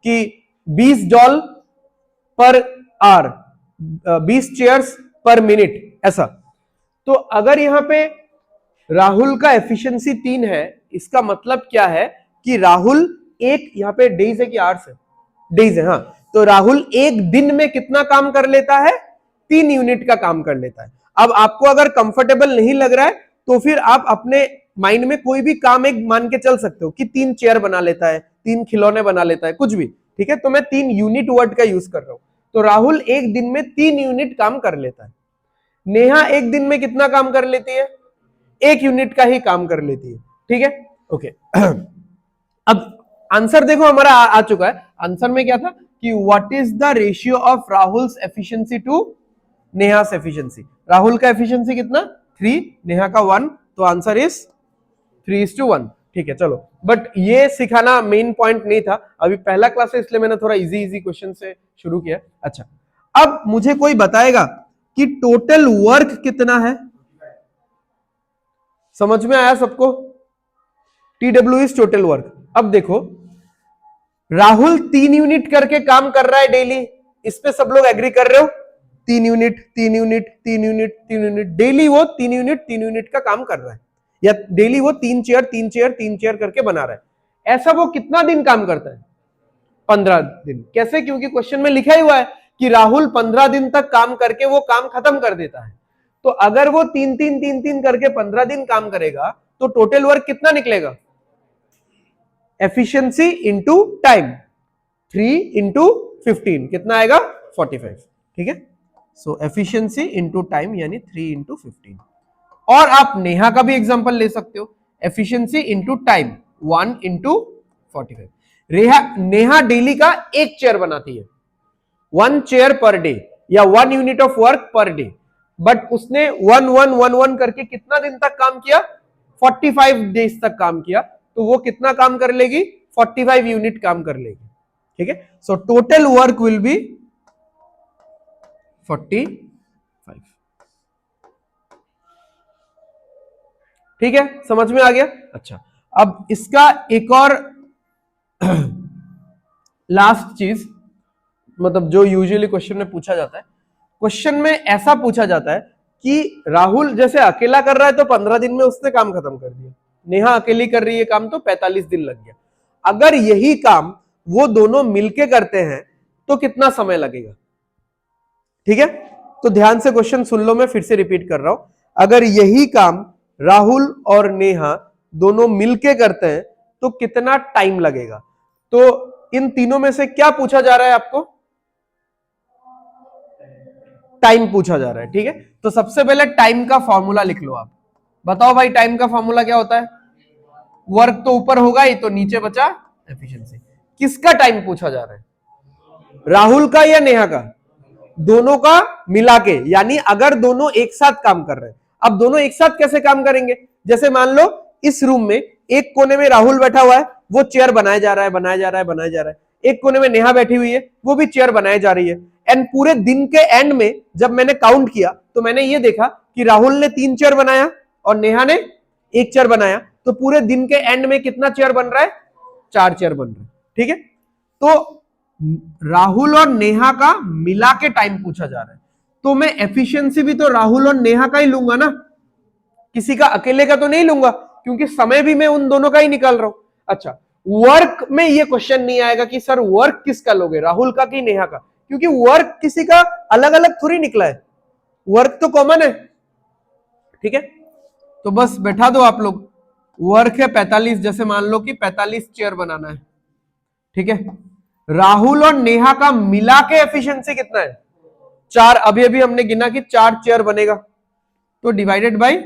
कि $20 पर आवर, 20 चेयर्स पर मिनट, ऐसा। तो अगर यहां पे राहुल का एफिशिएंसी 3 है, इसका मतलब क्या है कि राहुल एक, यहां पे डेज है कि आवर्स है? डेज है। हाँ, तो राहुल एक दिन में कितना काम कर लेता है? 3 यूनिट का काम कर लेता है। अब आपको अगर कंफर्टेबल नहीं लग रहा है तो फिर आप अपने माइंड में कोई भी काम एक मान के चल सकते हो कि 3 चेयर बना लेता है, 3 खिलौने बना लेता है, कुछ भी, ठीक है? तो मैं 3 यूनिट वर्ड का यूज कर रहा हूं। तो राहुल एक दिन में 3 यूनिट काम कर लेता है। नेहा एक दिन में कितना काम कर लेती है? 1 यूनिट का ही काम कर लेती है। ठीक है, ओके। अब आंसर देखो हमारा आ चुका है। आंसर में क्या था कि what is the ratio of Rahul's efficiency to Neha's efficiency. Rahul का एफिशिएंसी कितना? 3, नेहा का 1। तो आंसर इज 3:1। ठीक है, चलो। बट ये सिखाना मेन पॉइंट नहीं था, अभी पहला क्लास है इसलिए मैंने थोड़ा इजी इजी क्वेश्चन से शुरू किया। अच्छा, अब मुझे कोई बताएगा कि टोटल वर्क कितना है? समझ में आया सबको? TW is total work. अब देखो, राहुल 3 यूनिट करके काम कर रहा है डेली, इस पे सब लोग एग्री कर रहे हो? 3 unit, 3 unit, 3 unit, 3 unit, daily वो 3 यूनिट 3 यूनिट का काम कर रहा है, या डेली वो 3 चेयर 3 चेयर 3 चेयर करके बना रहा है। ऐसा वो कितना दिन काम करता है? 15 दिन। कैसे? क्योंकि क्वेश्चन में लिखा ही हुआ है कि राहुल 15 दिन तक काम करके वो काम खत्म कर देता है। तो अगर वो 3-3 करके 15 दिन काम करेगा तो टोटल वर्क कितना निकलेगा? एफिशिएंसी इंटू टाइम, 3 इंटू 15 कितना आएगा? 45। ठीक है, सो एफिशिएंसी इंटू टाइम यानी 3 इंटू 15। और आप नेहा का भी एग्जांपल ले सकते हो, efficiency into time 1 into 45। Neha daily का 1 चेयर बनाती है, 1 चेयर पर डे या 1 unit of work per day. But उसने 1-1-1-1 करके कितना दिन तक काम किया? 45 डेज तक काम किया। तो वो कितना काम कर लेगी? 45 यूनिट काम कर लेगी। ठीक है, so total work will be 45। ठीक है, समझ में आ गया? अच्छा, अब इसका एक और लास्ट चीज, मतलब जो यूजुअली क्वेश्चन में पूछा जाता है, क्वेश्चन में ऐसा पूछा जाता है कि राहुल जैसे अकेला कर रहा है तो 15 दिन में उसने काम खत्म कर दिया, नेहा अकेली कर रही है काम तो 45 दिन लग गया। अगर यही काम वो दोनों मिलके करते हैं तो कितना समय लगेगा? ठीक है, तो ध्यान से क्वेश्चन सुन लो, मैं फिर से रिपीट कर रहा हूं। अगर यही काम राहुल और नेहा दोनों मिलके करते हैं तो कितना टाइम लगेगा? तो इन तीनों में से क्या पूछा जा रहा है आपको? टाइम पूछा जा रहा है। ठीक है, तो सबसे पहले टाइम का फॉर्मूला लिख लो। आप बताओ भाई, टाइम का फॉर्मूला क्या होता है? वर्क तो ऊपर होगा ही, तो नीचे बचा एफिशिएंसी। किसका टाइम पूछा जा रहा है? राहुल का या नेहा का? दोनों का मिला के, यानी अगर दोनों एक साथ काम कर रहे हैं। अब दोनों एक साथ कैसे काम करेंगे? जैसे मान लो इस रूम में एक कोने में राहुल बैठा हुआ है, वो चेयर बनाया जा रहा है, बनाया जा रहा है, बनाया जा रहा है। एक कोने में नेहा बैठी हुई है, वो भी चेयर बनाई जा रही है। एंड पूरे दिन के एंड में जब मैंने काउंट किया तो मैंने ये देखा कि राहुल ने 3 चेयर बनाया और नेहा ने 1 चेयर बनाया। तो पूरे दिन के एंड में कितना चेयर बन रहा है? 4 चेयर बन रहा है। ठीक है, तो राहुल और नेहा का मिला के टाइम पूछा जा रहा है। तो मैं एफिशिएंसी भी तो राहुल और नेहा का ही लूंगा ना, किसी का अकेले का तो नहीं लूंगा, क्योंकि समय भी मैं उन दोनों का ही निकाल रहा हूं। अच्छा, वर्क में ये क्वेश्चन नहीं आएगा कि सर वर्क किसका लोगे, राहुल का कि नेहा का, क्योंकि वर्क किसी का अलग अलग थोड़ी निकला है, वर्क तो कॉमन है। ठीक है, तो बस बैठा दो आप लोग, वर्क है 45, जैसे मान लो कि 45 चेयर बनाना है। ठीक है, राहुल और नेहा का मिला के एफिशिएंसी कितना है, 4, अभी अभी हमने गिना कि 4 चेयर बनेगा, तो डिवाइडेड बाय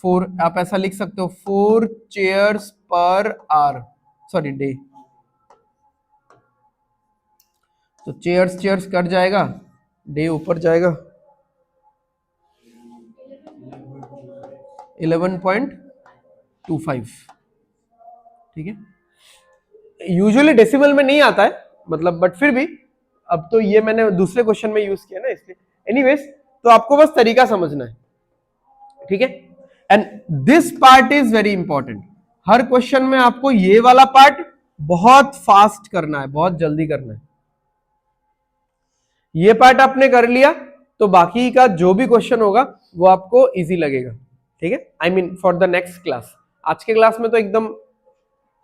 4, आप ऐसा लिख सकते हो 4 chairs per hour, sorry day. तो चेयर्स चेयर्स कट जाएगा, डे ऊपर जाएगा, 11.25। ठीक है, यूजुअली डेसिमल में नहीं आता है, मतलब बट फिर भी अब तो ये मैंने दूसरे क्वेश्चन में यूज किया ना, इसलिए एनीवेज, तो आपको बस तरीका समझना है। ठीक है, and this part is very important, her question में आपको ये वाला पार्ट बहुत फास्ट करना है, बहुत जल्दी करना है। ये पार्ट आपने कर लिया तो बाकी का जो भी क्वेश्चन होगा वो आपको इजी लगेगा। ठीक है, I mean for the next class, आज के क्लास में तो एकदम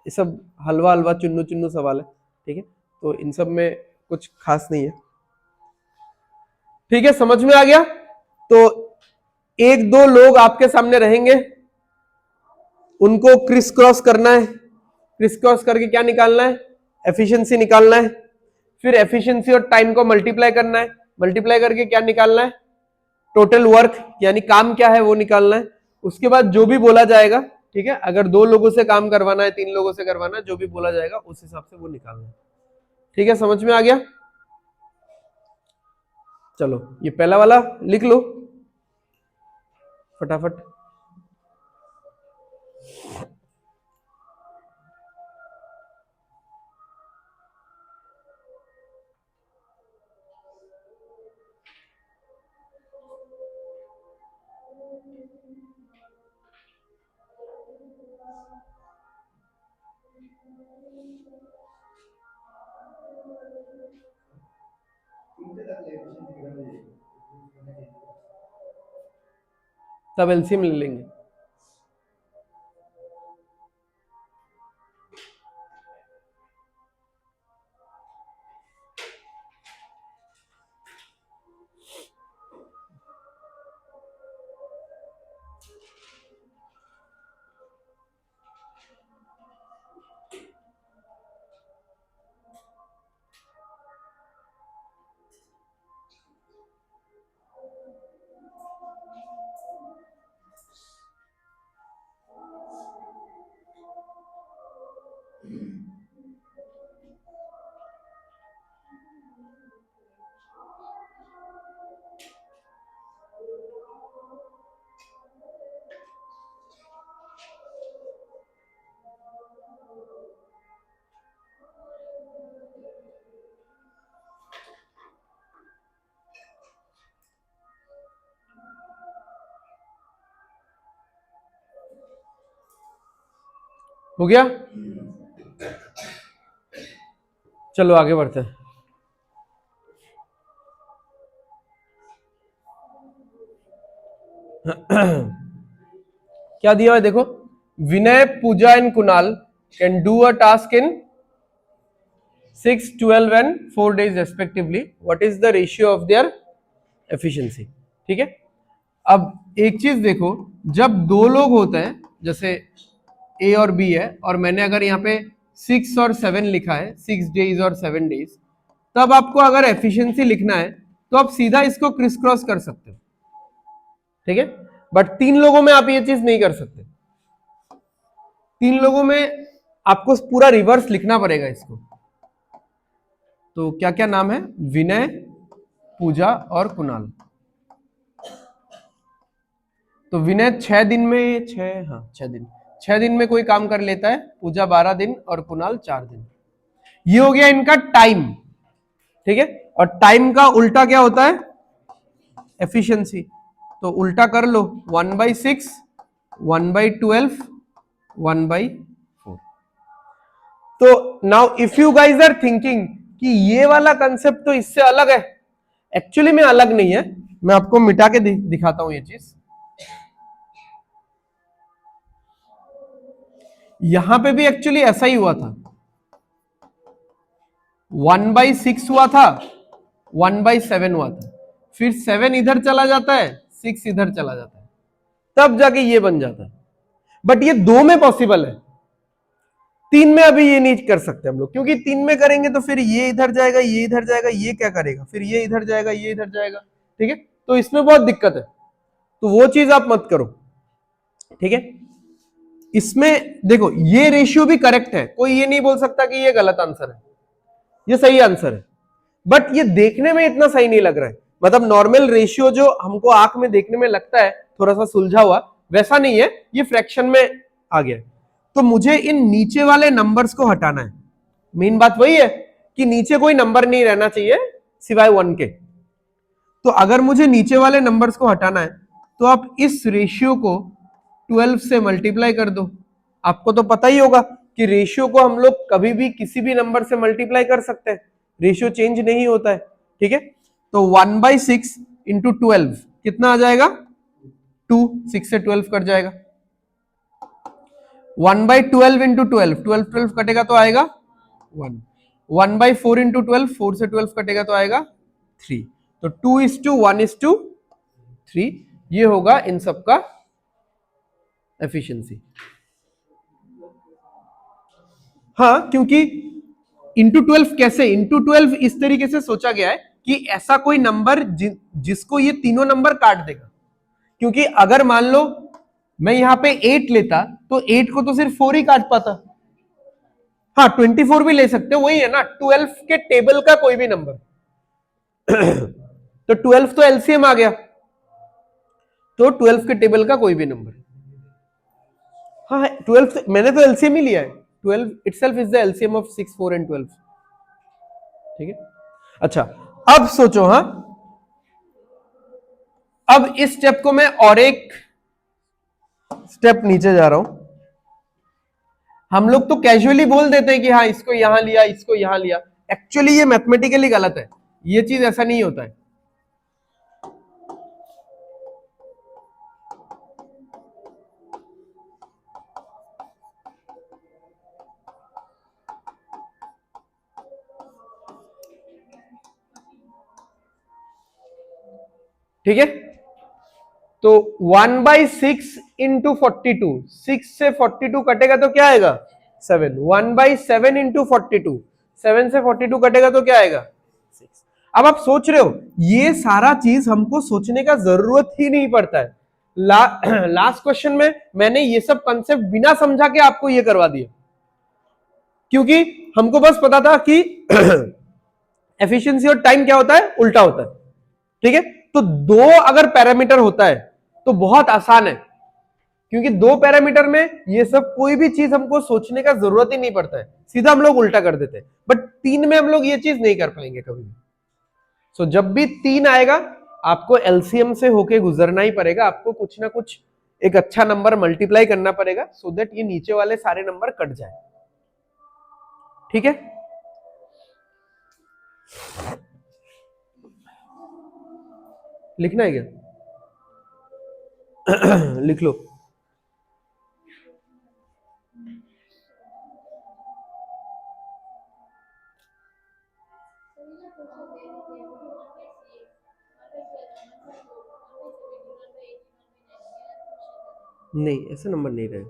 ये सब हलवा हलवा चुन्नू चुन्नू सवाल है। ठीक है, तो इन सब में कुछ खास नहीं है। ठीक है, समझ में आ गया। तो एक दो लोग आपके सामने रहेंगे, उनको क्रिस क्रॉस करना है, क्रिस क्रॉस करके क्या निकालना है, एफिशिएंसी निकालना है, फिर एफिशिएंसी और टाइम को मल्टीप्लाई करना है, मल्टीप्लाई करके क्या निकालना है, टोटल वर्क यानी काम क्या है वो निकालना है। उसके बाद जो भी बोला जाएगा, ठीक है, अगर 2 लोगों से काम करवाना है, 3 लोगों से करवाना है, जो भी बोला जाएगा उस हिसाब से वो निकालना है। ठीक है, समझ में आ गया। चलो ये पहला वाला लिख लो फटाफट। तब एलसीएम ले लेंगे। हो गया, चलो आगे बढ़ते हैं। क्या दिया है देखो, Vinay, Pooja and Kunal can do a task in 6, 12 एंड 4 days respectively, what is the ratio of their efficiency. ठीक है, अब एक चीज देखो, जब 2 लोग होते हैं, जैसे ए और बी है, और मैंने अगर यहाँ पे 6 और 7 लिखा है, 6 days और 7 days, तब आपको अगर एफिशिएंसी लिखना है तो आप सीधा इसको क्रिस क्रॉस कर सकते हो। ठीक है, बट 3 लोगों में आप ये चीज नहीं कर सकते, 3 लोगों में आपको पूरा रिवर्स लिखना पड़ेगा इसको। तो क्या क्या नाम है, विनय, पूजा और कुणाल। तो विनय 6 दिन में 6 दिन में कोई काम कर लेता है, पूजा 12 दिन और कुणाल 4 दिन। ये हो गया इनका टाइम। ठीक है, और टाइम का उल्टा क्या होता है, एफिशिएंसी। तो उल्टा कर लो, 1/6, 1/12, 1/4। तो now if you guys are thinking कि ये वाला कंसेप्ट तो इससे अलग है, एक्चुअली में अलग नहीं है, मैं आपको मिटा के दिखाता हूं ये चीज। यहां पे भी एक्चुअली ऐसा ही हुआ था, 1/6 हुआ था, 1/7 हुआ था, फिर 7 इधर चला जाता है, 6 इधर चला जाता है, तब जाके ये बन जाता है। बट ये 2 में पॉसिबल है, 3 में अभी ये नहीं कर सकते हम लोग, क्योंकि 3 में करेंगे तो फिर ये इधर जाएगा, ये इधर जाएगा, ये क्या करेगा, फिर ये इधर जाएगा, ये इधर जाएगा, ठीक है, तो इसमें बहुत दिक्कत है, तो वो चीज आप मत करो, ठीक है। इसमें देखो ये रेशियो भी करेक्ट है, कोई ये नहीं बोल सकता कि ये गलत आंसर है, ये सही आंसर है, बट ये देखने में इतना सही नहीं लग रहा है। मतलब नॉर्मल रेशियो जो हमको आंख में देखने में लगता है थोड़ा सा सुलझा हुआ, वैसा नहीं है, ये फ्रैक्शन में आ गया। तो मुझे इन नीचे वाले नंबर्स को हटाना है। मेन बात वही है कि नीचे कोई नंबर नहीं रहना चाहिए सिवाय 1 के। तो अगर मुझे नीचे वाले नंबर्स को हटाना है तो आप इस रेशियो को 12 से मल्टीप्लाई कर दो। आपको तो पता ही होगा कि रेशियो को हम लोग कभी भी किसी भी नंबर से मल्टीप्लाई कर सकते हैं, रेशियो चेंज नहीं होता है, ठीक है। तो 1/6 इंटू 12 कितना आ जाएगा, 2, 6 से 12 कट जाएगा। 1/12 इंटू 12, 12 12 कटेगा तो आएगा 1। 1/4 इंटू 12, 4 से 12 कटेगा तो आएगा 3। तो 2:1:3 ये होगा इन सब का एफिशिएंसी। हाँ, क्योंकि इंटू 12 कैसे, इंटू 12 इस तरीके से सोचा गया है कि ऐसा कोई नंबर जिसको ये तीनों नंबर काट देगा। क्योंकि अगर मान लो मैं यहां पे 8 लेता तो 8 को तो सिर्फ 4 ही काट पाता। हाँ, 24 भी ले सकते हो, वही है ना, 12 के टेबल का कोई भी नंबर। तो 12 तो एलसीएम आ गया, तो 12 के टेबल का कोई भी नंबर। हाँ, 12 मैंने तो एलसीएम ही लिया है, 12 itself is the LCM of 6, 4 and 12, ठीक है। अच्छा, अब सोचो, हाँ, अब इस स्टेप को मैं और एक स्टेप नीचे जा रहा हूं। हम लोग तो कैजुअली बोल देते हैं कि हाँ इसको यहां लिया, इसको यहां लिया, एक्चुअली ये मैथमेटिकली गलत है, ये चीज ऐसा नहीं होता है। ठीक है, तो 1/6 इंटू 42, 6 से 42 कटेगा तो क्या आएगा 7। 1/7 इंटू 42, 7 से 42 कटेगा तो क्या आएगा 6। अब आप सोच रहे हो ये सारा चीज हमको सोचने का जरूरत ही नहीं पड़ता है। लास्ट क्वेश्चन में मैंने ये सब कंसेप्ट बिना समझा के आपको ये करवा दिया, क्योंकि हमको बस पता था कि एफिशिएंसी और टाइम क्या होता है, उल्टा होता है, ठीक है। तो 2 अगर पैरामीटर होता है तो बहुत आसान है, क्योंकि 2 पैरामीटर में ये सब कोई भी चीज हमको सोचने का जरूरत ही नहीं पड़ता है, सीधा हम लोग उल्टा कर देते हैं। बट 3 में हम लोग ये चीज नहीं कर पाएंगे कभी भी। सो जब भी 3 आएगा आपको एलसीएम से होके गुजरना ही पड़ेगा, आपको कुछ ना कुछ एक अच्छा नंबर मल्टीप्लाई करना पड़ेगा, सो दैट ये नीचे वाले सारे नंबर कट जाए, ठीक है। लिखना है क्या? लिख लो। नहीं, ऐसे नंबर नहीं रहे।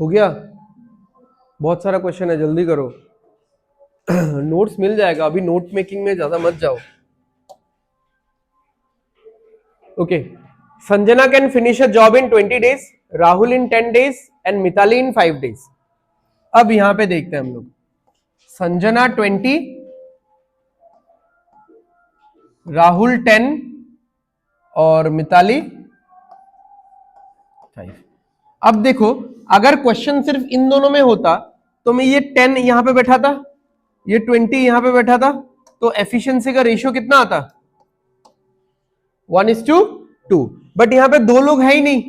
हो गया, बहुत सारा क्वेश्चन है, जल्दी करो। नोट्स मिल जाएगा, अभी नोट मेकिंग में ज्यादा मत जाओ। Okay, Sanjana can finish a job in 20 days, Rahul in 10 days and Mitali in 5 days। अब यहां पे देखते हैं हम लोग, संजना 20, राहुल 10 और मिताली 5। अब देखो अगर क्वेश्चन सिर्फ इन दोनों में होता तो मैं ये 10 यहां पे बैठा था, ये 20 यहां पे बैठा था, तो एफिशिएंसी का रेशियो कितना आता? 1:2। बट यहां पे 2 लोग है ही नहीं,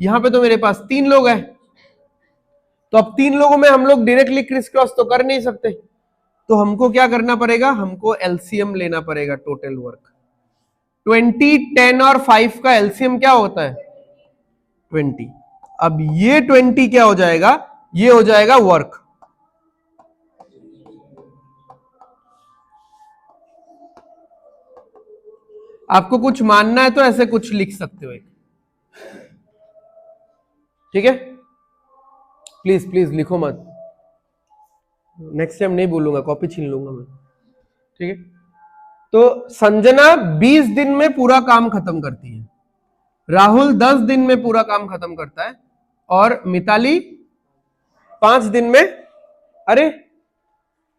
यहां पे तो मेरे पास 3 लोग हैं, तो अब 3 लोगों में हम लोग डायरेक्टली क्रिस क्रॉस तो कर नहीं सकते, तो हमको क्या करना पड़ेगा? हमको एलसीएम लेना पड़ेगा टोटल वर्क। 20, 10 और 5 का एलसीएम क्या होता है? 20। अब ये 20 क्या हो जाएगा? ये हो जाएगा वर्क। आपको कुछ मानना है तो ऐसे कुछ लिख सकते हो एक, ठीक है? प्लीज प्लीज लिखो मत, नेक्स्ट टाइम नहीं बोलूंगा, कॉपी छीन लूंगा मैं, ठीक है? तो संजना 20 दिन में पूरा काम खत्म करती है, राहुल 10 दिन में पूरा काम खत्म करता है, और मिताली 5 दिन में। अरे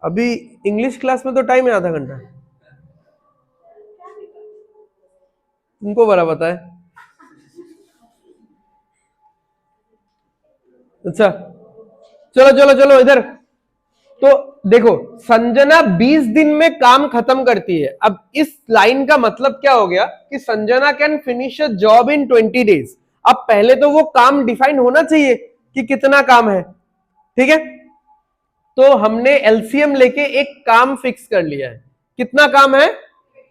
अभी इंग्लिश क्लास में तो टाइम है आधा घंटा, तुमको बड़ा पता है। अच्छा चलो चलो चलो इधर। तो देखो संजना 20 दिन में काम खत्म करती है। अब इस लाइन का मतलब क्या हो गया कि Sanjana can finish a job in 20 days. अब पहले तो वो काम डिफाइन होना चाहिए कि कितना काम है, ठीक है? तो हमने एलसीएम लेके एक काम फिक्स कर लिया है। कितना काम है?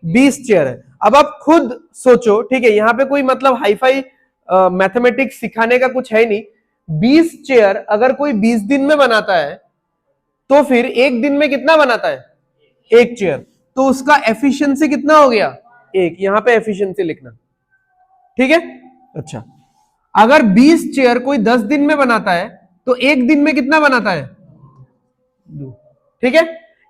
20 चेयर है। अब आप खुद सोचो, ठीक है? यहां पे कोई मतलब हाईफाई मैथमेटिक्स सिखाने का कुछ है नहीं। 20 चेयर अगर कोई 20 दिन में बनाता है तो फिर एक दिन में कितना बनाता है? एक चेयर। तो उसका एफिशिएंसी कितना हो गया? एक। यहां पे एफिशिएंसी लिखना, ठीक है? अच्छा, अगर 20 चेयर कोई 10 दिन में बनाता है तो एक दिन में कितना बनाता है? 2, ठीक है?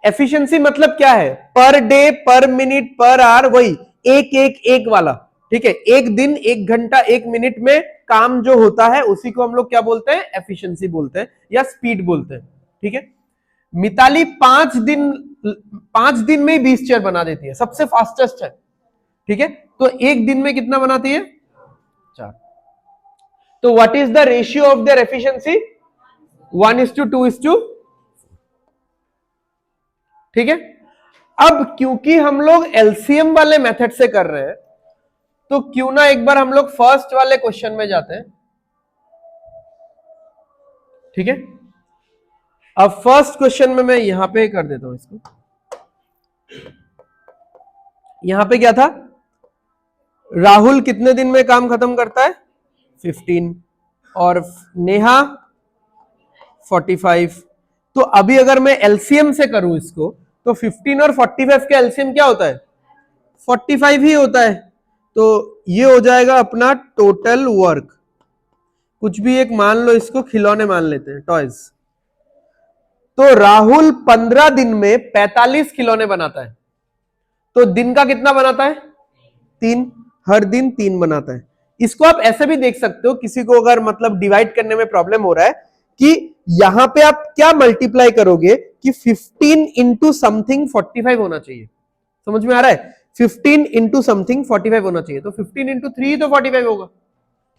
एफिशिएंसी मतलब क्या है? पर डे, पर मिनट, पर आवर, वही एक एक एक वाला, ठीक है? एक दिन, एक घंटा, एक मिनट में काम जो होता है उसी को हम लोग क्या बोलते हैं? एफिशिएंसी बोलते हैं या स्पीड बोलते हैं, ठीक है? मिताली 5 दिन में 20 चेयर बना देती है, सबसे फास्टेस्ट है, ठीक है? तो एक दिन में कितना बनाती है? 4। तो what is the ratio of their efficiency? 1:2:4, ठीक है? अब क्योंकि हम लोग एलसीएम वाले मेथड से कर रहे हैं तो क्यों ना एक बार हम लोग फर्स्ट वाले क्वेश्चन में जाते हैं, ठीक है? अब फर्स्ट क्वेश्चन में मैं यहां पे कर देता हूं इसको। यहां पे क्या था? राहुल कितने दिन में काम खत्म करता है? 15, और नेहा 45। तो अभी अगर मैं एलसीएम से करूं इसको तो 15 और 45 का एलसीएम क्या होता है? 45 ही होता है। तो ये हो जाएगा अपना टोटल वर्क। कुछ भी एक मान लो, इसको खिलौने मान लेते हैं, टॉयज। तो राहुल 15 दिन में 45 खिलौने बनाता है, तो दिन का कितना बनाता है? 3। हर दिन 3 बनाता है। इसको आप ऐसे भी देख सकते हो, किसी को अगर मतलब डिवाइड करने में प्रॉब्लम हो रहा है कि यहां पे आप क्या मल्टीप्लाई करोगे कि 15 इंटू समथिंग 45 होना चाहिए। समझ में आ रहा है? 15 इंटू समथिंग 45 होना चाहिए, तो 15 इंटू 3 तो 45 होगा,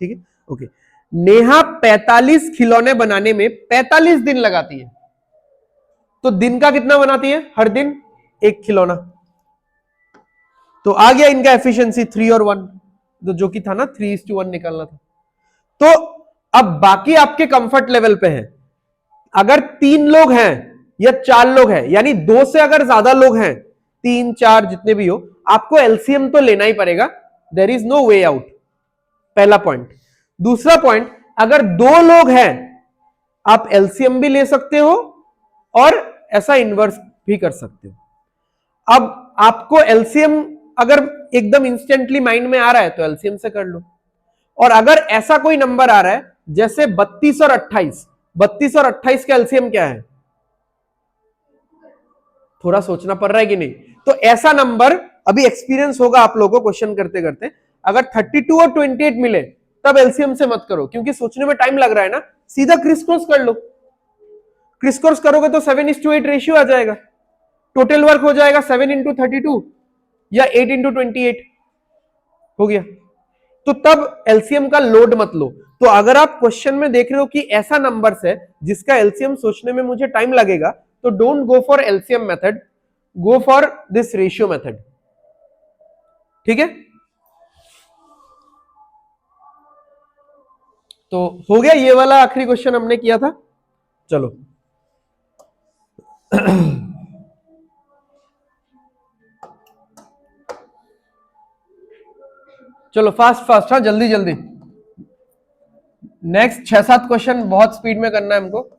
ठीक है? ओके। नेहा 45 खिलौने बनाने में 45 दिन लगाती है, तो दिन का कितना बनाती है? हर दिन एक खिलौना। तो आ गया इनका एफिशिएंसी 3 और 1, तो जो कि था ना 3:1 निकालना था। तो अब बाकी आपके कंफर्ट लेवल पे है। अगर 3 लोग हैं या 4 लोग हैं, यानी 2 से अगर ज्यादा लोग हैं, 3, 4 जितने भी हो, आपको एलसीएम तो लेना ही पड़ेगा। There is no way out, पहला पॉइंट। दूसरा पॉइंट, अगर 2 लोग हैं आप एलसीएम भी ले सकते हो और ऐसा इनवर्स भी कर सकते हो। अब आपको एलसीएम अगर एकदम इंस्टेंटली माइंड में आ रहा है तो एलसीएम से कर लो, और अगर ऐसा कोई नंबर आ रहा है जैसे 32 और 28, 32 और 28 का एलसीएम क्या है? थोड़ा सोचना पड़ रहा है कि नहीं? तो ऐसा नंबर अभी एक्सपीरियंस होगा आप लोगों को क्वेश्चन करते करते, अगर 32 और 28 मिले तब एलसीएम से मत करो, क्योंकि सोचने में टाइम लग रहा है ना। सीधा क्रिस क्रॉस कर लो। क्रिस क्रॉस करोगे तो 7:8 रेशियो आ जाएगा, टोटल वर्क हो जाएगा 7 × 32 या 8 × 28 हो गया। तो तब एलसीएम का लोड मत लो। तो अगर आप क्वेश्चन में देख रहे हो कि ऐसा नंबर्स है जिसका एलसीएम सोचने में मुझे टाइम लगेगा, तो don't go for LCM method, go for this ratio method. ठीक है, तो हो गया, ये वाला आखिरी क्वेश्चन हमने किया था। चलो चलो फास्ट फास्ट, हाँ जल्दी जल्दी। नेक्स्ट 6-7 क्वेश्चन बहुत स्पीड में करना है हमको।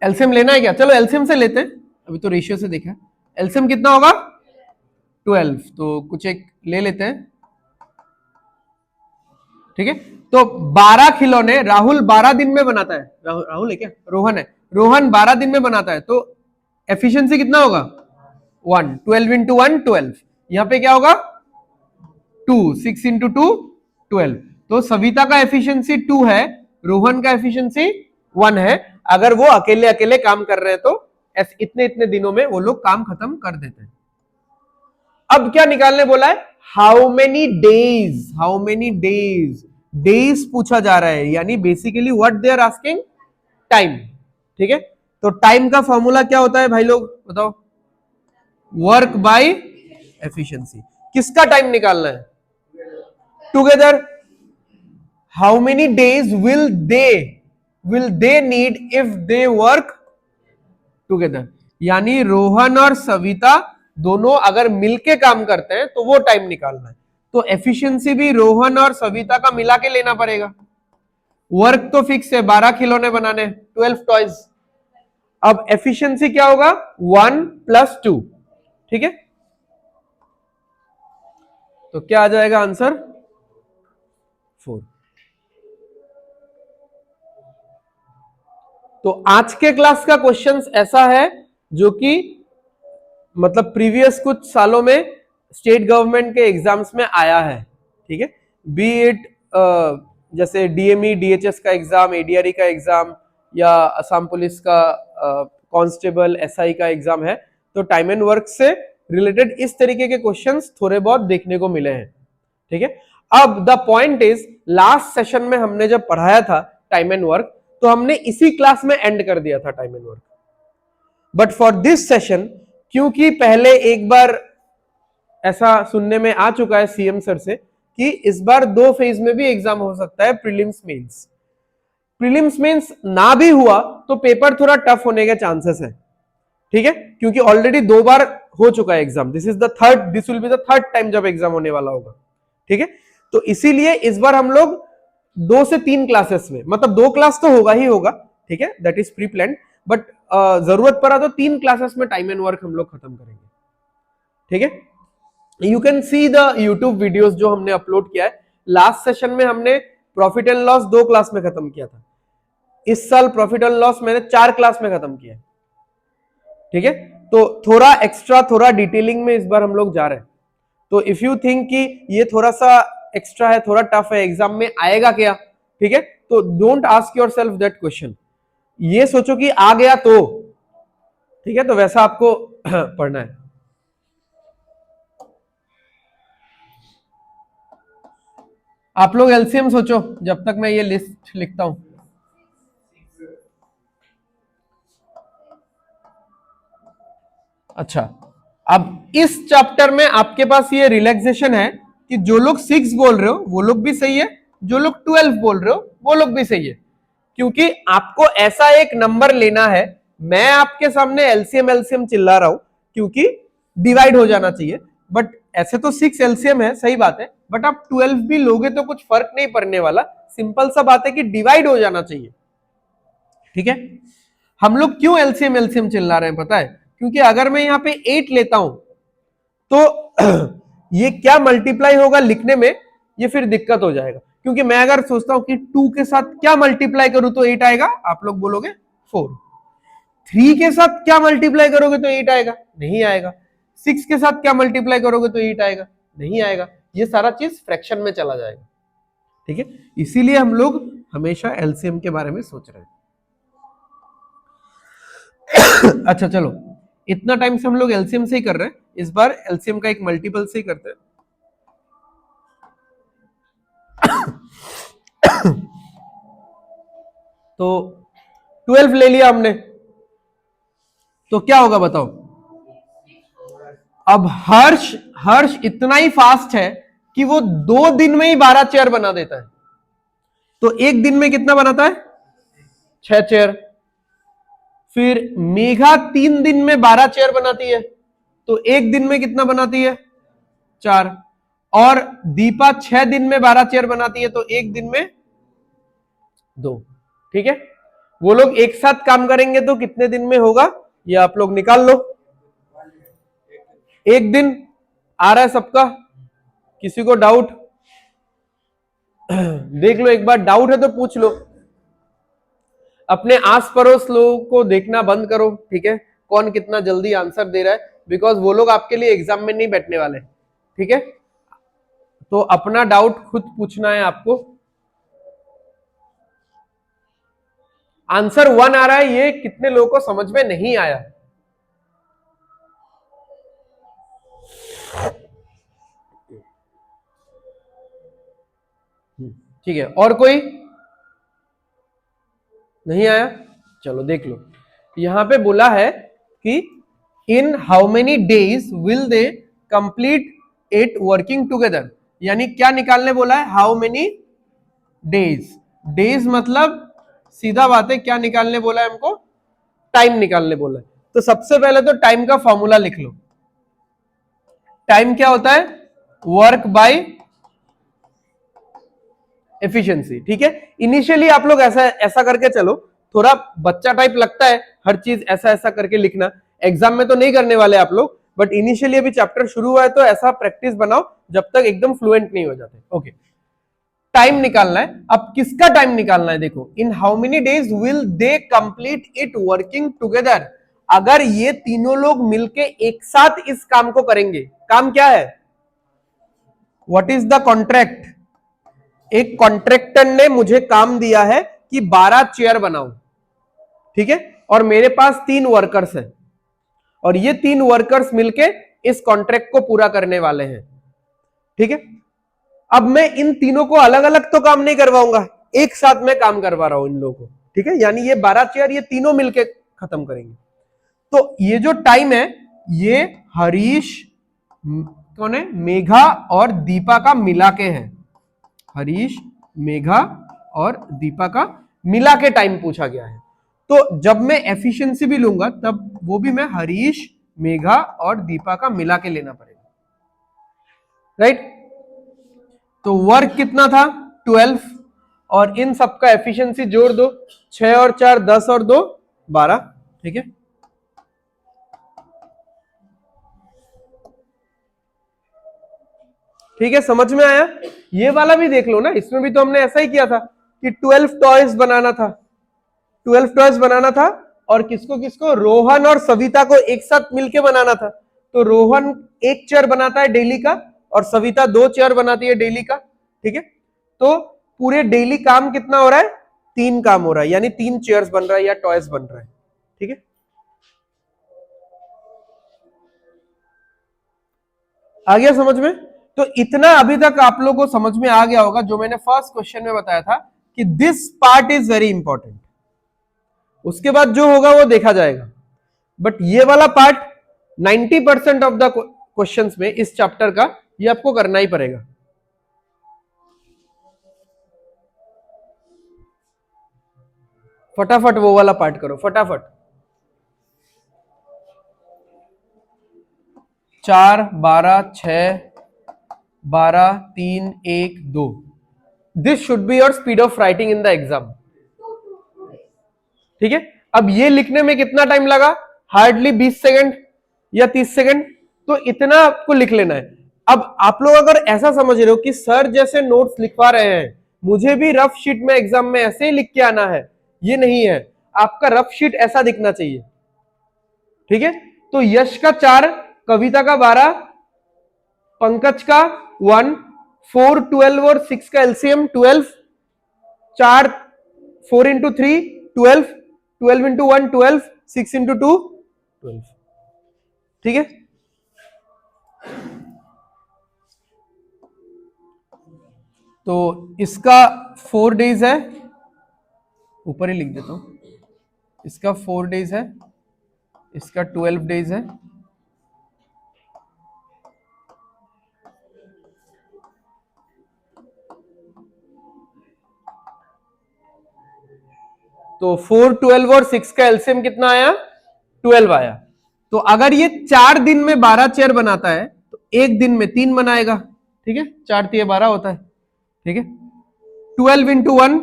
एलसीएम लेना है क्या? चलो एलसीएम से लेते हैं, अभी तो रेशियो से देखा है। एलसीएम कितना होगा? 12, तो कुछ एक ले लेते हैं। ठीक है, तो 12 खिलौने राहुल 12 दिन में बनाता है। राहुल है क्या? रोहन है। रोहन 12 दिन में बनाता है, तो एफिशिएंसी कितना होगा? 1। 12 इंटू 1 12। यहां पे क्या होगा? 2। 6 इंटू 2 12। तो सविता का एफिशिएंसी 2 है, रोहन का एफिशिएंसी 1 है। अगर वो अकेले अकेले काम कर रहे हैं तो इतने इतने दिनों में वो लोग काम खत्म कर देते हैं। अब क्या निकालने बोला है? How many days, how many days, days पूछा जा रहा है, यानी basically what they are asking, time. ठीक है, तो टाइम का फॉर्मूला क्या होता है भाई लोग बताओ? Work by efficiency. किसका टाइम निकालना है? Together. How many days will they need if they work together, यानी रोहन और सविता दोनों अगर मिलके काम करते हैं तो वो टाइम निकालना है। तो एफिशिएंसी भी रोहन और सविता का मिला के लेना पड़ेगा। वर्क तो फिक्स है, 12 खिलौने बनाने, 12 टॉयज। अब एफिशिएंसी क्या होगा? 1 + 2। ठीक है, तो क्या आ जाएगा आंसर? 4। तो आज के क्लास का क्वेश्चंस ऐसा है जो कि मतलब प्रीवियस कुछ सालों में स्टेट गवर्नमेंट के एग्जाम्स में आया है। ठीक है, बी इट जैसे डीएमई डीएचएस का एग्जाम, एडीआरई का एग्जाम, या असम पुलिस का कांस्टेबल एसआई का एग्जाम है, तो टाइम एंड वर्क से रिलेटेड इस तरीके के क्वेश्चंस थोड़े बहुत देखने को मिले हैं। ठीक है, अब the point is, last session में हमने जब पढ़ाया था टाइम एंड वर्क, तो हमने इसी क्लास में एंड कर दिया था time and work. But for this session, क्योंकि पहले एक बार ऐसा सुनने में आ चुका है सीएम सर से कि इस बार 2 फेज में भी एग्जाम हो सकता है, प्रीलिम्स मेंस। प्रीलिम्स मेंस ना भी हुआ तो पेपर थोड़ा टफ होने के चांसेस है। ठीक है, क्योंकि ऑलरेडी 2 बार हो चुका है exam, this will be the third time जब एग्जाम होने वाला होगा। ठीक है, तो इसीलिए इस बार हम लोग 2 से 3 क्लासेस में, मतलब 2 क्लास तो होगा ही होगा, ठीक है, that is pre planned, but जरूरत पड़ा तो 3 क्लासेस में टाइम एंड वर्क हम लोग खत्म करेंगे। ठीक है, you can see the YouTube videos जो हमने अपलोड किया है। लास्ट सेशन में हमने प्रॉफिट एंड लॉस 2 क्लास में खत्म किया था। इस साल प्रॉफिट एंड लॉस मैंने 4 क्लास में खत्म किया है। ठीक है, तो थोड़ा एक्स्ट्रा, थोड़ा डिटेलिंग में इस बार हम लोग जा रहे हैं। तो इफ यू थिंक कि ये थोड़ा सा एक्स्ट्रा है, थोड़ा टफ है, एग्जाम में आएगा क्या, ठीक है, तो don't ask yourself that question. ये सोचो कि आ गया तो, ठीक है, तो वैसा आपको पढ़ना है। आप लोग एलसीएम सोचो जब तक मैं ये लिस्ट लिखता हूं। अच्छा, अब इस चैप्टर में आपके पास ये रिलैक्सेशन है कि जो लोग 6 बोल रहे हो वो लोग भी सही है, जो लोग 12 बोल रहे हो वो लोग भी सही है, क्योंकि आपको ऐसा एक नंबर लेना है। मैं आपके सामने एलसीएम एलसीएम चिल्ला रहा हूं क्योंकि डिवाइड हो जाना चाहिए, बट ऐसे तो 6 एलसीएम है, सही बात है, बट आप 12 भी लोगे तो कुछ फर्क नहीं पड़ने वाला। सिंपल सा बात है कि डिवाइड हो जाना चाहिए। ठीक है, हम लोग क्यों एलसीएम एलसीएम चिल्ला रहे हैं पता है? क्योंकि अगर मैं यहां पे 8 लेता हूं तो ये क्या मल्टीप्लाई होगा लिखने में, ये फिर दिक्कत हो जाएगा। क्योंकि मैं अगर सोचता हूं कि 2 के साथ क्या मल्टीप्लाई करूं तो 8 आएगा, आप लोग बोलोगे 4। 3 के साथ क्या मल्टीप्लाई करोगे तो 8 आएगा, नहीं आएगा। 6 के साथ क्या मल्टीप्लाई करोगे तो 8 आएगा, नहीं आएगा। ये सारा चीज फ्रैक्शन में चला जाएगा। ठीक है, इसीलिए हम लोग हमेशा एलसीएम के बारे में सोच रहे हैं। अच्छा चलो, इतना टाइम से हम लोग एलसीएम से ही कर रहे हैं, इस बार एलसीएम का एक मल्टीपल से ही करते हैं। तो 12 ले लिया हमने, तो क्या होगा बताओ। अब हर्ष हर्ष इतना ही फास्ट है कि वो 2 दिन में ही 12 चेयर बना देता है। तो एक दिन में कितना बनाता है? 6 चेयर। फिर मेघा 3 दिन में 12 चेयर बनाती है, तो एक दिन में कितना बनाती है? 4। और दीपा 6 दिन में 12 चेयर बनाती है, तो एक दिन में 2। ठीक है, वो लोग एक साथ काम करेंगे तो कितने दिन में होगा ये आप लोग निकाल लो। एक दिन आ रहा है सबका, किसी को डाउट? देख लो एक बार, डाउट है तो पूछ लो। अपने आस पड़ोस लोगों को देखना बंद करो, ठीक है, कौन कितना जल्दी आंसर दे रहा है, बिकॉज वो लोग आपके लिए एग्जाम में नहीं बैठने वाले, ठीक है। तो अपना डाउट खुद पूछना है आपको। आंसर 1 आ रहा है, ये कितने लोगों को समझ में नहीं आया? ठीक है, और कोई नहीं आया? चलो देख लो, यहां पे बोला है कि इन how many days will they complete it working together, यानी क्या निकालने बोला है? How many days. डेज मतलब सीधा बात है, क्या निकालने बोला है हमको? टाइम निकालने बोला है। तो सबसे पहले तो टाइम का फॉर्मूला लिख लो। टाइम क्या होता है? वर्क बाय एफिशिएंसी, ठीक है। इनिशियली आप लोग ऐसा ऐसा करके चलो, थोड़ा बच्चा टाइप लगता है हर चीज ऐसा ऐसा करके लिखना, एग्जाम में तो नहीं करने वाले आप लोग, बट इनिशियली अभी चैप्टर शुरू हुआ है तो ऐसा प्रैक्टिस बनाओ जब तक एकदम फ्लुएंट नहीं हो जाते। ओके, टाइम निकालना है। अब किसका टाइम निकालना है? देखो, इन how many days will they complete it working together. अगर ये तीनों लोग मिलके एक साथ इस काम को करेंगे, काम क्या है? What is the contract? एक कॉन्ट्रैक्टर ने मुझे काम दिया है कि 12 चेयर बनाओ, ठीक है, और मेरे पास 3 वर्कर्स हैं, और ये 3 वर्कर्स मिलके इस कॉन्ट्रैक्ट को पूरा करने वाले हैं, ठीक है। अब मैं इन तीनों को अलग अलग तो काम नहीं करवाऊंगा, एक साथ में काम करवा रहा हूं इन लोगों को, ठीक है, यानी ये 12 चेयर ये तीनों मिलके खत्म करेंगे। तो ये जो टाइम है ये हरीश, कौन है, मेघा और दीपा का मिला के है। हरीश, मेघा और दीपा का मिला के टाइम पूछा गया है। तो जब मैं एफिशिएंसी भी लूंगा तब वो भी मैं हरीश, मेघा और दीपा का मिला के लेना पड़ेगा, राइट। तो वर्क कितना था? 12, और इन सबका एफिशिएंसी जोड़ दो, 6 और 4 10 और 2 12, ठीक है। ठीक है, समझ में आया? ये वाला भी देख लो ना, इसमें भी तो हमने ऐसा ही किया था कि 12 टॉयज बनाना था, 12 टॉयज बनाना था, और किसको किसको? रोहन और सविता को एक साथ मिलके बनाना था। तो रोहन 1 चेयर बनाता है डेली का, और सविता 2 चेयर बनाती है डेली का, ठीक है। तो पूरे डेली काम कितना हो रहा है? 3 काम हो रहा है, यानी 3 चेयर्स बन रहा है या टॉयज बन रहा है, ठीक है। आ गया समझ में? तो इतना अभी तक आप लोगों को समझ में आ गया होगा, जो मैंने फर्स्ट क्वेश्चन में बताया था कि this part is very important. उसके बाद जो होगा वो देखा जाएगा, बट ये वाला पार्ट 90% ऑफ द क्वेश्चंस में इस चैप्टर का ये आपको करना ही पड़ेगा। फटाफट वो वाला पार्ट करो, फटाफट। 4 12 6 12 3 1 2, this should be your speed of writing in the exam, ठीक है। अब ये लिखने में कितना टाइम लगा? हार्डली 20 सेकंड या 30 सेकंड, तो इतना आपको लिख लेना है। अब आप लोग अगर ऐसा समझ रहे हो कि सर जैसे नोट्स लिखवा रहे हैं, मुझे भी रफ शीट में एग्जाम में ऐसे ही लिख के आना है, ये नहीं है। आपका रफ शीट ऐसा दिखना चाहिए, ठीक है। तो यश का 4, कविता का 12, पंकज का 1, 4 12 और 6 का एलसीएम 12, 4 4 इंटू 3 12, 12 इंटू 1 12, 6 इंटू 2 12, ठीक है। तो इसका 4 डेज है, ऊपर ही लिख देता हूं, इसका 4 डेज है, इसका 12 डेज है, तो 4, 12 और 6 का एलसीएम कितना आया? 12 आया। तो अगर ये 4 दिन में 12 चेयर बनाता है तो एक दिन में 3 बनाएगा, ठीक है, 4 3 12 होता है, ठीक है। 12 इंटू 1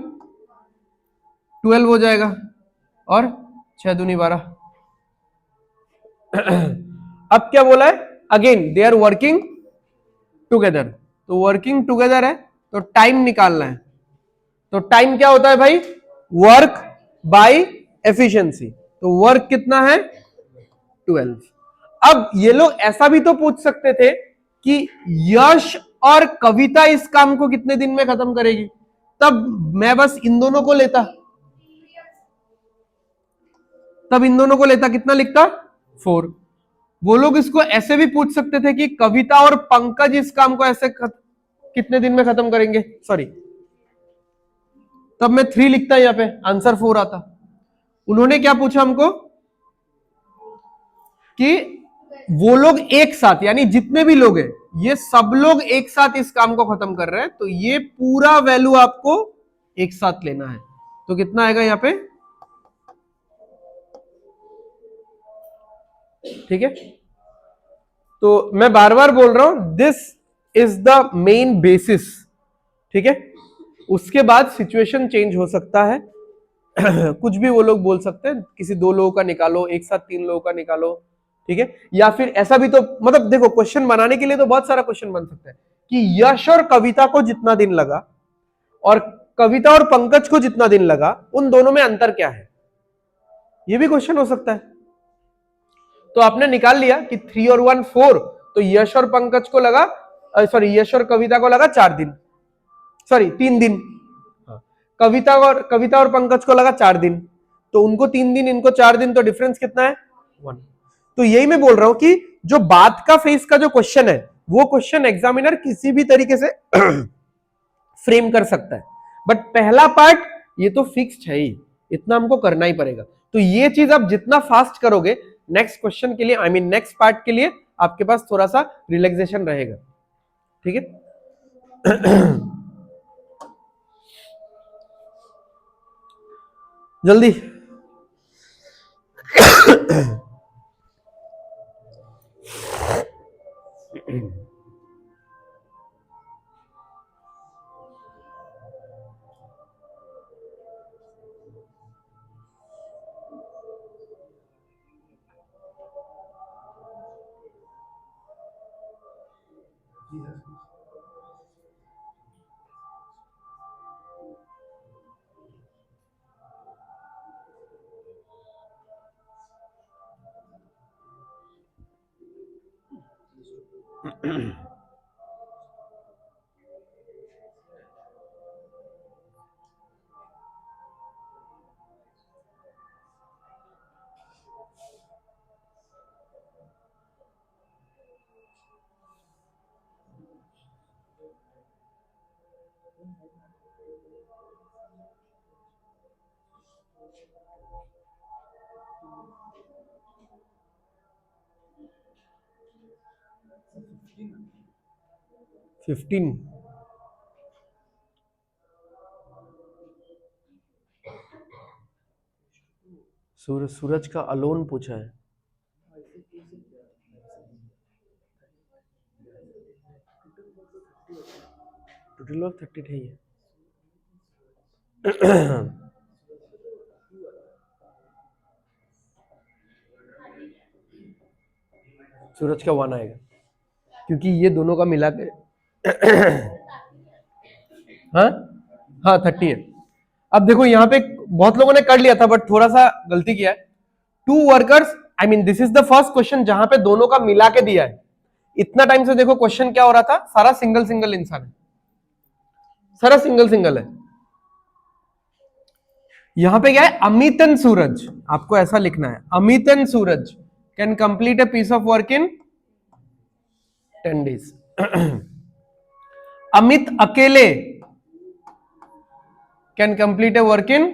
12 हो जाएगा और 6 दूनी 12। अब क्या बोला है? Again they are working together, तो वर्किंग टुगेदर है तो टाइम निकालना है। तो टाइम क्या होता है भाई? Work by efficiency. तो वर्क कितना है? 12। अब ये लोग ऐसा भी तो पूछ सकते थे कि यश और कविता इस काम को कितने दिन में खत्म करेगी, तब मैं बस इन दोनों को लेता, कितना लिखता? 4। वो लोग इसको ऐसे भी पूछ सकते थे कि कविता और पंकज इस काम को ऐसे कितने दिन में खत्म करेंगे, सॉरी, तब मैं 3 लिखता, यहां पे आंसर 4 आता। उन्होंने क्या पूछा हमको कि वो लोग एक साथ, यानी जितने भी लोग हैं ये सब लोग एक साथ इस काम को खत्म कर रहे हैं, तो ये पूरा वैल्यू आपको एक साथ लेना है। तो कितना आएगा यहां पे? ठीक है। तो मैं बार बार बोल रहा हूं, this is the main basis, ठीक है। उसके बाद सिचुएशन चेंज हो सकता है। कुछ भी वो लोग बोल सकते हैं, किसी 2 लोगों का निकालो, एक साथ 3 लोगों का निकालो, ठीक है। या फिर ऐसा भी तो, मतलब देखो क्वेश्चन बनाने के लिए तो बहुत सारा क्वेश्चन बन सकता है कि यश और कविता को जितना दिन लगा और कविता और पंकज को जितना दिन लगा, उन दोनों में अंतर क्या है, ये भी क्वेश्चन हो सकता है। तो आपने निकाल लिया कि 3 और 1 4, तो यश और पंकज को लगा, सॉरी यश और कविता को लगा 4 दिन, सॉरी 3 दिन, कविता और पंकज को लगा 4 दिन, तो उनको 3 दिन, इनको 4 दिन, तो डिफरेंस कितना है? 1। तो यही मैं बोल रहा हूं कि जो बाद का फेज का जो क्वेश्चन है, वो क्वेश्चन एग्जामिनर किसी भी तरीके से फ्रेम कर सकता है, बट पहला पार्ट ये तो फिक्स्ड है ही, इतना हमको करना ही पड़ेगा। तो ये चीज आप जितना फास्ट करोगे, नेक्स्ट क्वेश्चन के लिए, आई मीन नेक्स्ट पार्ट के लिए आपके पास थोड़ा सा रिलैक्सेशन रहेगा, ठीक है। जल्दी। फिफ्टीन। सूरज का अलोन पूछा है। टोटल ऑफ 30 है ये। सूरज का 1 आएगा क्योंकि ये दोनों का मिला के हाँ हाँ 30 है। अब देखो यहाँ पे बहुत लोगों ने कर लिया था बट थोड़ा सा गलती किया है। 2 workers, I mean this is the first question जहां पे दोनों का मिला के दिया है। इतना टाइम से देखो क्वेश्चन क्या हो रहा था, सारा सिंगल सिंगल इंसान है, सारा सिंगल सिंगल है। यहां पे क्या है, अमित एंड सूरज, आपको ऐसा लिखना है, Amit and Suraj can complete a piece of work in 10 days. Amit अकेले can complete a work in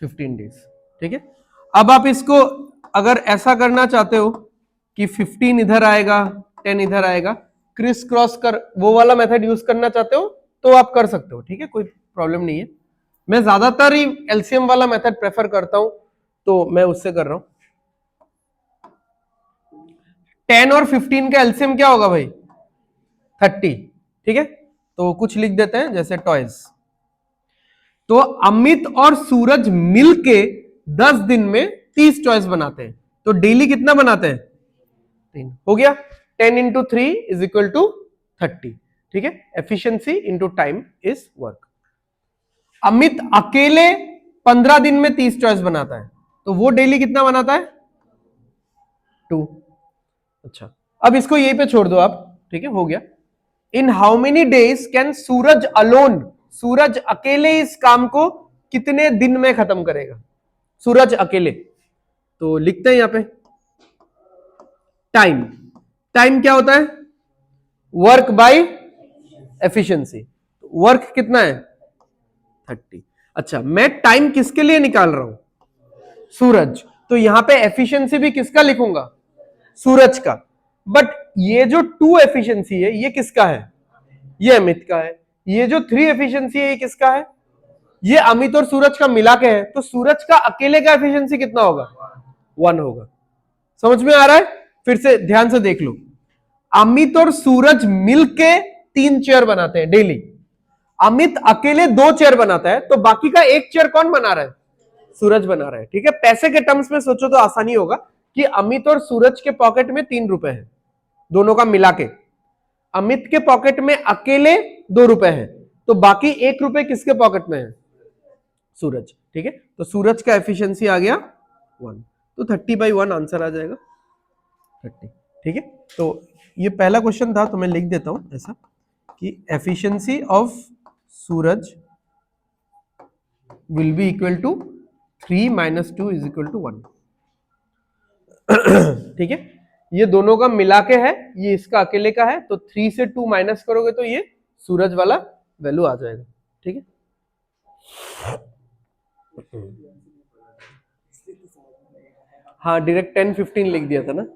15 days. ठीक है, अब आप इसको अगर ऐसा करना चाहते हो कि 15 इधर आएगा 10 इधर आएगा, क्रिस क्रॉस कर वो वाला मेथड यूज करना चाहते हो तो आप कर सकते हो, ठीक है, कोई प्रॉब्लम नहीं है। मैं ज्यादातर ही एलसीएम वाला मेथड प्रेफर करता हूं, तो मैं उससे कर रहा हूं। 10 और 15 का एलसीएम क्या होगा भाई, 30, ठीक है, तो कुछ लिख देते हैं जैसे टॉयज। तो अमित और सूरज मिलके 10 दिन में 30 टॉयज बनाते हैं, तो डेली कितना बनाते हैं, 3, हो गया। 10 into 3 is equal to 30, ठीक है, efficiency into time is work. Amit अकेले 15 दिन में 30 टॉयज बनाता है, तो वो डेली कितना बनाता है, 2। अच्छा, अब इसको यहीं पे छोड़ दो आप, ठीक है, हो गया। In how many days can Suraj alone, Suraj अकेले इस काम को कितने दिन में खत्म करेगा, सूरज अकेले, तो लिखते हैं यहां पे टाइम। टाइम क्या होता है, वर्क बाय एफिशिएंसी, वर्क कितना है 30। अच्छा, मैं टाइम किसके लिए निकाल रहा हूं, सूरज, तो यहां पे एफिशिएंसी भी किसका लिखूंगा, सूरज का। बट ये जो 2 एफिशिएंसी है ये किसका है, ये अमित का है। ये जो 3 एफिशिएंसी है ये किसका है, ये अमित और सूरज का मिला के है, तो सूरज का अकेले का एफिशिएंसी कितना होगा, 1 होगा। समझ में आ रहा है, फिर से ध्यान से देख लो, अमित और सूरज मिलके 3 चेयर बनाते हैं डेली, अमित अकेले 2 चेयर बनाता है, तो बाकी का 1 चेयर कौन बना रहा है, सूरज बना रहा है, ठीक है। पैसे के टर्म्स में सोचो तो आसानी होगा कि अमित और सूरज के पॉकेट में 3 रुपए है, दोनों का मिला के, अमित के पॉकेट में अकेले 2 रुपए है, तो बाकी 1 रुपए किसके पॉकेट में है, सूरज, ठीक है। तो सूरज का एफिशिएंसी आ गया 1, तो 30/1 आंसर आ जाएगा 30, ठीक है। तो ये पहला क्वेश्चन था, तो मैं लिख देता हूं ऐसा कि efficiency of Suraj will be equal to 3 - 2 is equal to 1, ठीक है। ये दोनों का मिला के है, ये इसका अकेले का है, तो 3 से 2 माइनस करोगे तो ये सूरज वाला वैल्यू आ जाएगा, ठीक है। हाँ, डायरेक्ट 10-15 लिख दिया था ना।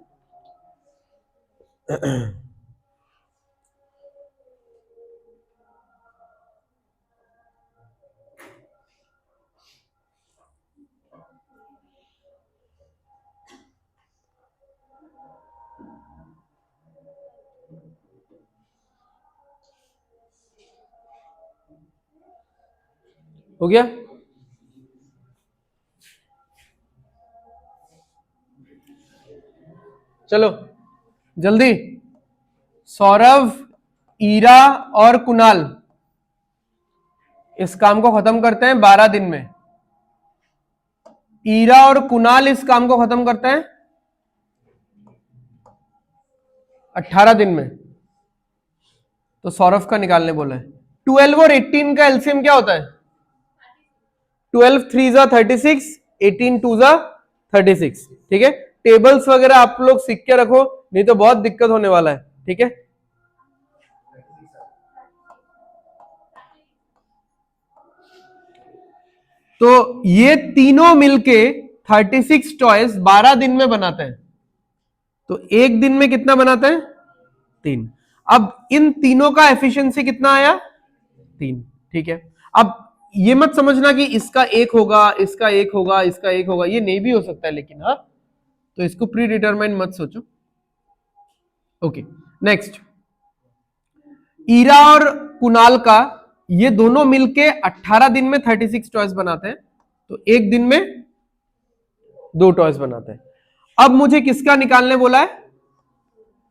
हो गया, चलो जल्दी। सौरभ, ईरा और कुणाल इस काम को खत्म करते हैं 12 दिन में, ईरा और कुणाल इस काम को खत्म करते हैं 18 दिन में, तो सौरभ का निकालने बोला है। 12 और 18 का एलसीएम क्या होता है, 12 3 जा 36, 18 2 जा 36, ठीक है। टेबल्स वगैरह आप लोग सीख के रखो, नहीं तो बहुत दिक्कत होने वाला है, ठीक है। तो ये तीनों मिलके 36 टॉयज 12 दिन में बनाते हैं, तो एक दिन में कितना बनाते हैं, 3। अब इन तीनों का एफिशिएंसी कितना आया, 3, ठीक है। अब ये मत समझना कि इसका 1 होगा, इसका 1 होगा, इसका 1 होगा, ये नहीं भी हो सकता है, लेकिन हाँ, तो इसको प्री डिटरमाइन मत सोचो। ओके, नेक्स्ट, ईरा और कुणाल का ये दोनों मिलके 18 दिन में 36 टॉयज बनाते हैं, तो एक दिन में 2 टॉयज बनाते हैं। अब मुझे किसका निकालने बोला है,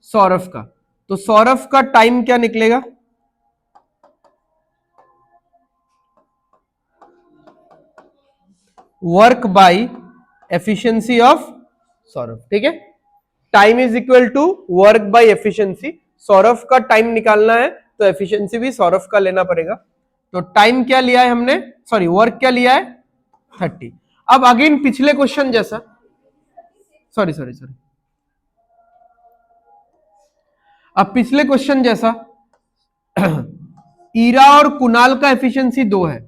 सौरभ का, तो सौरभ का टाइम क्या निकलेगा, work by efficiency of Saurabh, ठीक है। Time is equal to work by efficiency, Saurabh का टाइम निकालना है तो एफिशिएंसी भी सौरभ का लेना पड़ेगा। तो टाइम क्या लिया है हमने, सॉरी वर्क क्या लिया है 30। अब अगेन पिछले क्वेश्चन जैसा, सॉरी, अब पिछले क्वेश्चन जैसा ईरा और कुणाल का एफिशिएंसी 2 है,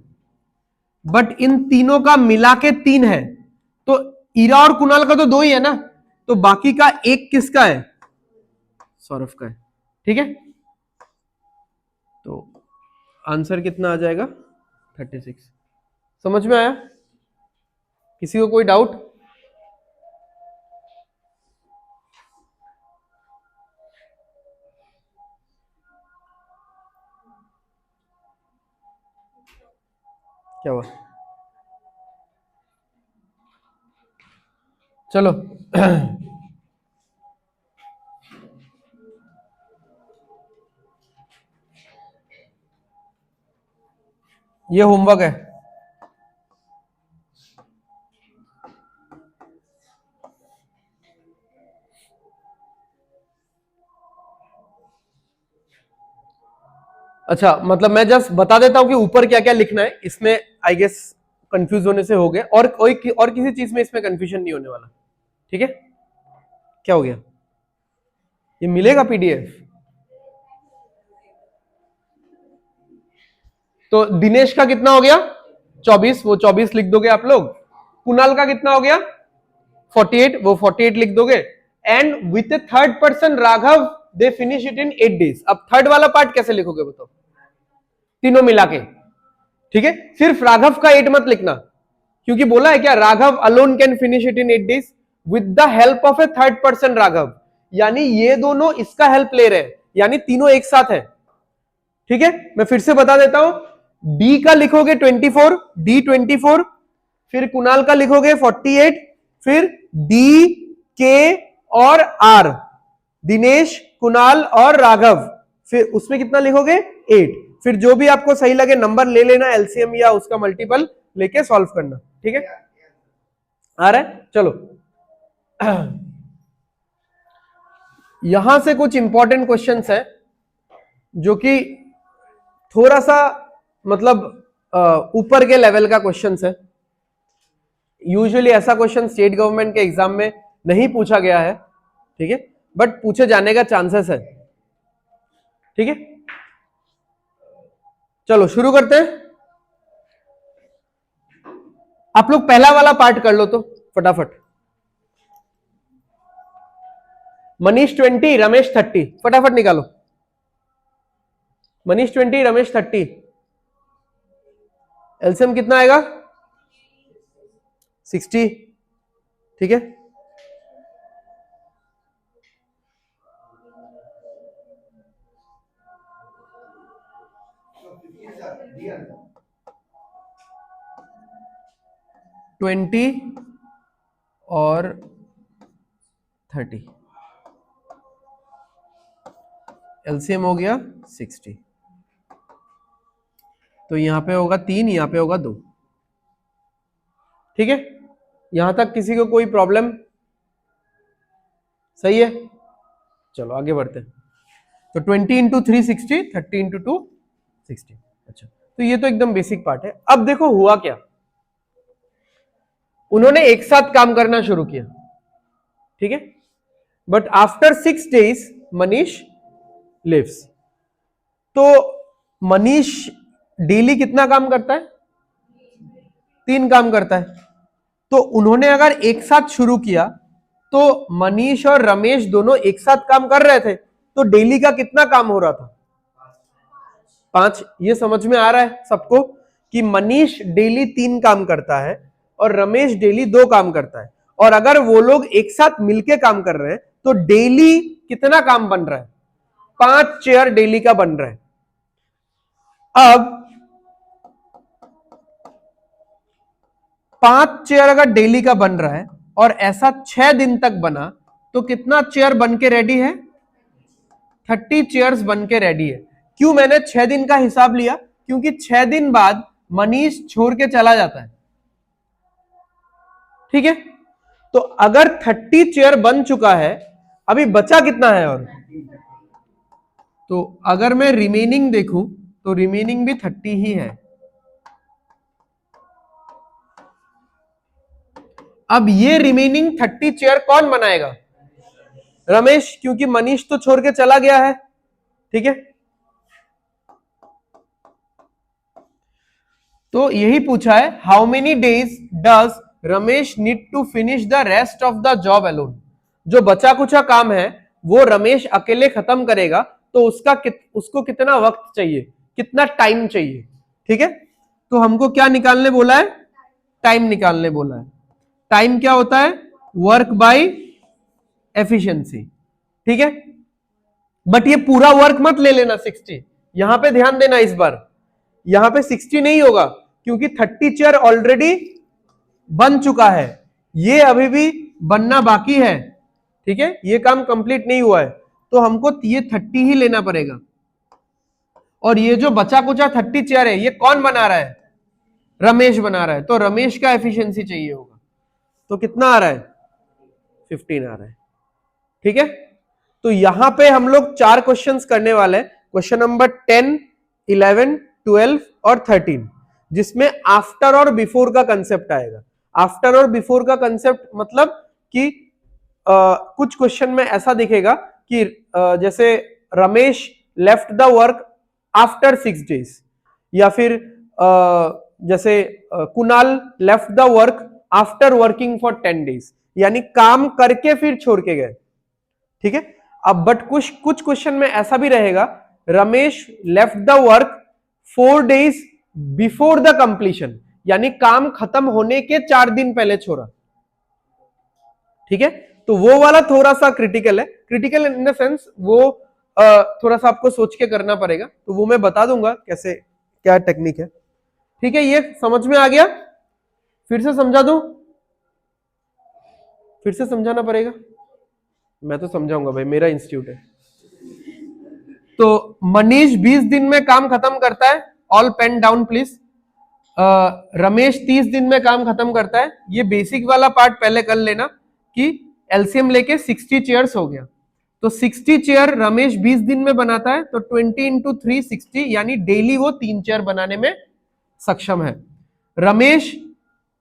बट इन तीनों का मिला के 3 है, तो ईरा और कुणाल का तो 2 ही है ना, तो बाकी का एक किसका है? सौरभ का है। ठीक है, तो आंसर कितना आ जाएगा? 36। समझ में आया? किसी को कोई डाउट? क्या हुआ? चलो ये होमवर्क है। अच्छा, मतलब मैं जस्ट बता देता हूं कि ऊपर क्या क्या लिखना है, इसमें आई गेस कंफ्यूज होने से हो गया, और किसी चीज में इसमें कंफ्यूजन नहीं होने वाला। ठीक है, क्या हो गया? ये मिलेगा पीडीएफ? तो दिनेश का कितना हो गया? 24, वो 24 लिख दोगे आप लोग। कुणाल का कितना हो गया? 48, वो 48 लिख दोगे। And with third person Raghav they finish it in 8 days। अब थर्ड वाला पार्ट कैसे लिखोगे बताओ, तीनों मिला के? ठीक है, सिर्फ राघव का 8 मत लिखना, क्योंकि बोला है क्या, Raghav alone can finish it in 8 days with the help of A third person Raghav, यानी ये दोनों इसका हेल्प ले रहे हैं, यानी तीनों एक साथ है। ठीक है, मैं फिर से बता देता हूं, डी का लिखोगे 24, डी 24, फिर कुणाल का लिखोगे 48, फिर डी, के और आर, दिनेश, कुणाल और राघव, फिर उसमें कितना लिखोगे? 8। फिर जो भी आपको सही लगे नंबर ले लेना, एलसीएम या उसका मल्टीपल लेके सॉल्व करना। ठीक है, आ रहा है? चलो यहां से कुछ इंपॉर्टेंट क्वेश्चंस है जो कि थोड़ा सा मतलब ऊपर के लेवल का क्वेश्चंस है। यूजुअली ऐसा क्वेश्चन स्टेट गवर्नमेंट के एग्जाम में नहीं पूछा गया है, ठीक है, बट पूछे जाने का चांसेस है। ठीक है, चलो शुरू करते हैं। आप लोग पहला वाला पार्ट कर लो तो फटाफट। मनीष 20, रमेश 30, फटाफट निकालो। मनीष 20, रमेश 30, एलसीएम कितना आएगा? 60। ठीक है, ट्वेंटी और 30, एलसीएम हो गया 60। तो यहां पे होगा 3, यहां पे होगा 2। ठीक है, यहां तक किसी को कोई प्रॉब्लम? सही है, चलो आगे बढ़ते हैं। तो 20 इंटू 3 60, 30 इंटू 2 60। अच्छा, तो ये तो एकदम बेसिक पार्ट है। अब देखो हुआ क्या, उन्होंने एक साथ काम करना शुरू किया। ठीक है, but after 6 days Manish leaves. तो मनीष डेली कितना काम करता है? 3 काम करता है। तो उन्होंने अगर एक साथ शुरू किया तो मनीष और रमेश दोनों एक साथ काम कर रहे थे, तो डेली का कितना काम हो रहा था? 5। ये समझ में आ रहा है सबको कि मनीष डेली 3 काम करता है और रमेश डेली 2 काम करता है, और अगर वो लोग एक साथ मिलके काम कर रहे हैं तो डेली कितना काम बन रहा है? 5 चेयर डेली का बन रहा है। अब 5 चेयर अगर डेली का बन रहा है और ऐसा 6 दिन तक बना, तो कितना चेयर बन के रेडी है? 30 चेयर्स बन के रेडी है। क्यों मैंने 6 दिन का हिसाब लिया? क्योंकि 6 दिन बाद मनीष छोड़ के चला जाता है। ठीक है, तो अगर 30 चेयर बन चुका है, अभी बचा कितना है? और तो अगर मैं रिमेनिंग देखूं तो रिमेनिंग भी 30 ही है। अब ये रिमेनिंग 30 चेयर कौन बनाएगा? रमेश, क्योंकि मनीष तो छोड़ के चला गया है। ठीक है, तो यही पूछा है, how many days does Ramesh need to finish the rest of the job alone. जो बचा कुचा काम है वो रमेश अकेले खत्म करेगा, तो उसको कितना वक्त चाहिए, कितना टाइम चाहिए। ठीक है, तो हमको क्या निकालने बोला है? टाइम निकालने बोला है। टाइम क्या होता है? Work by efficiency. ठीक है, बट ये पूरा वर्क मत ले लेना 60, यहां पे ध्यान देना इस बार। यहां पे 60 नहीं होगा, क्योंकि 30 चेयर ऑलरेडी बन चुका है, ये अभी भी बनना बाकी है। ठीक है, ये काम कंप्लीट नहीं हुआ है, तो हमको ये 30 ही लेना पड़ेगा। और ये जो बचा कुचा 30 चेयर है, ये कौन बना रहा है? रमेश बना रहा है, तो रमेश का एफिशिएंसी चाहिए होगा। तो कितना आ रहा है? 15 आ रहा है। ठीक है, तो यहां पे हम लोग 4 क्वेश्चंस करने वाले हैं, क्वेश्चन नंबर 10, 11, 12 और 13, जिसमें आफ्टर और बिफोर का कंसेप्ट आएगा। आफ्टर और बिफोर का कंसेप्ट मतलब कि कुछ क्वेश्चन में ऐसा दिखेगा कि जैसे Ramesh left the work after 6 days, या फिर जैसे Kunal left the work after working for 10 days, यानी काम करके फिर छोड़ के गए। ठीक है, अब बट कुछ क्वेश्चन में ऐसा भी रहेगा, Ramesh left the work 4 days before the completion, यानी काम खत्म होने के 4 दिन पहले छोड़ा। ठीक है, तो वो वाला थोड़ा सा क्रिटिकल है, क्रिटिकल इन द सेंस वो थोड़ा सा आपको सोच के करना पड़ेगा, तो वो मैं बता दूंगा कैसे क्या टेक्निक है। ठीक है, ये समझ में आ गया? फिर से समझा दूं? फिर से समझाना पड़ेगा? मैं तो समझाऊंगा भाई, मेरा इंस्टीट्यूट है। तो मनीष 20 दिन में काम खत्म करता है, all pen down please. Ramesh 30 दिन में काम खत्म करता है। ये बेसिक वाला पार्ट पहले कर लेना कि एलसीएम लेके 60 चेयर्स हो गया, तो 60 चेयर रमेश 20 दिन में बनाता है, तो 20 इंटू 3 60, यानी डेली वो 3 चेयर बनाने में सक्षम है। रमेश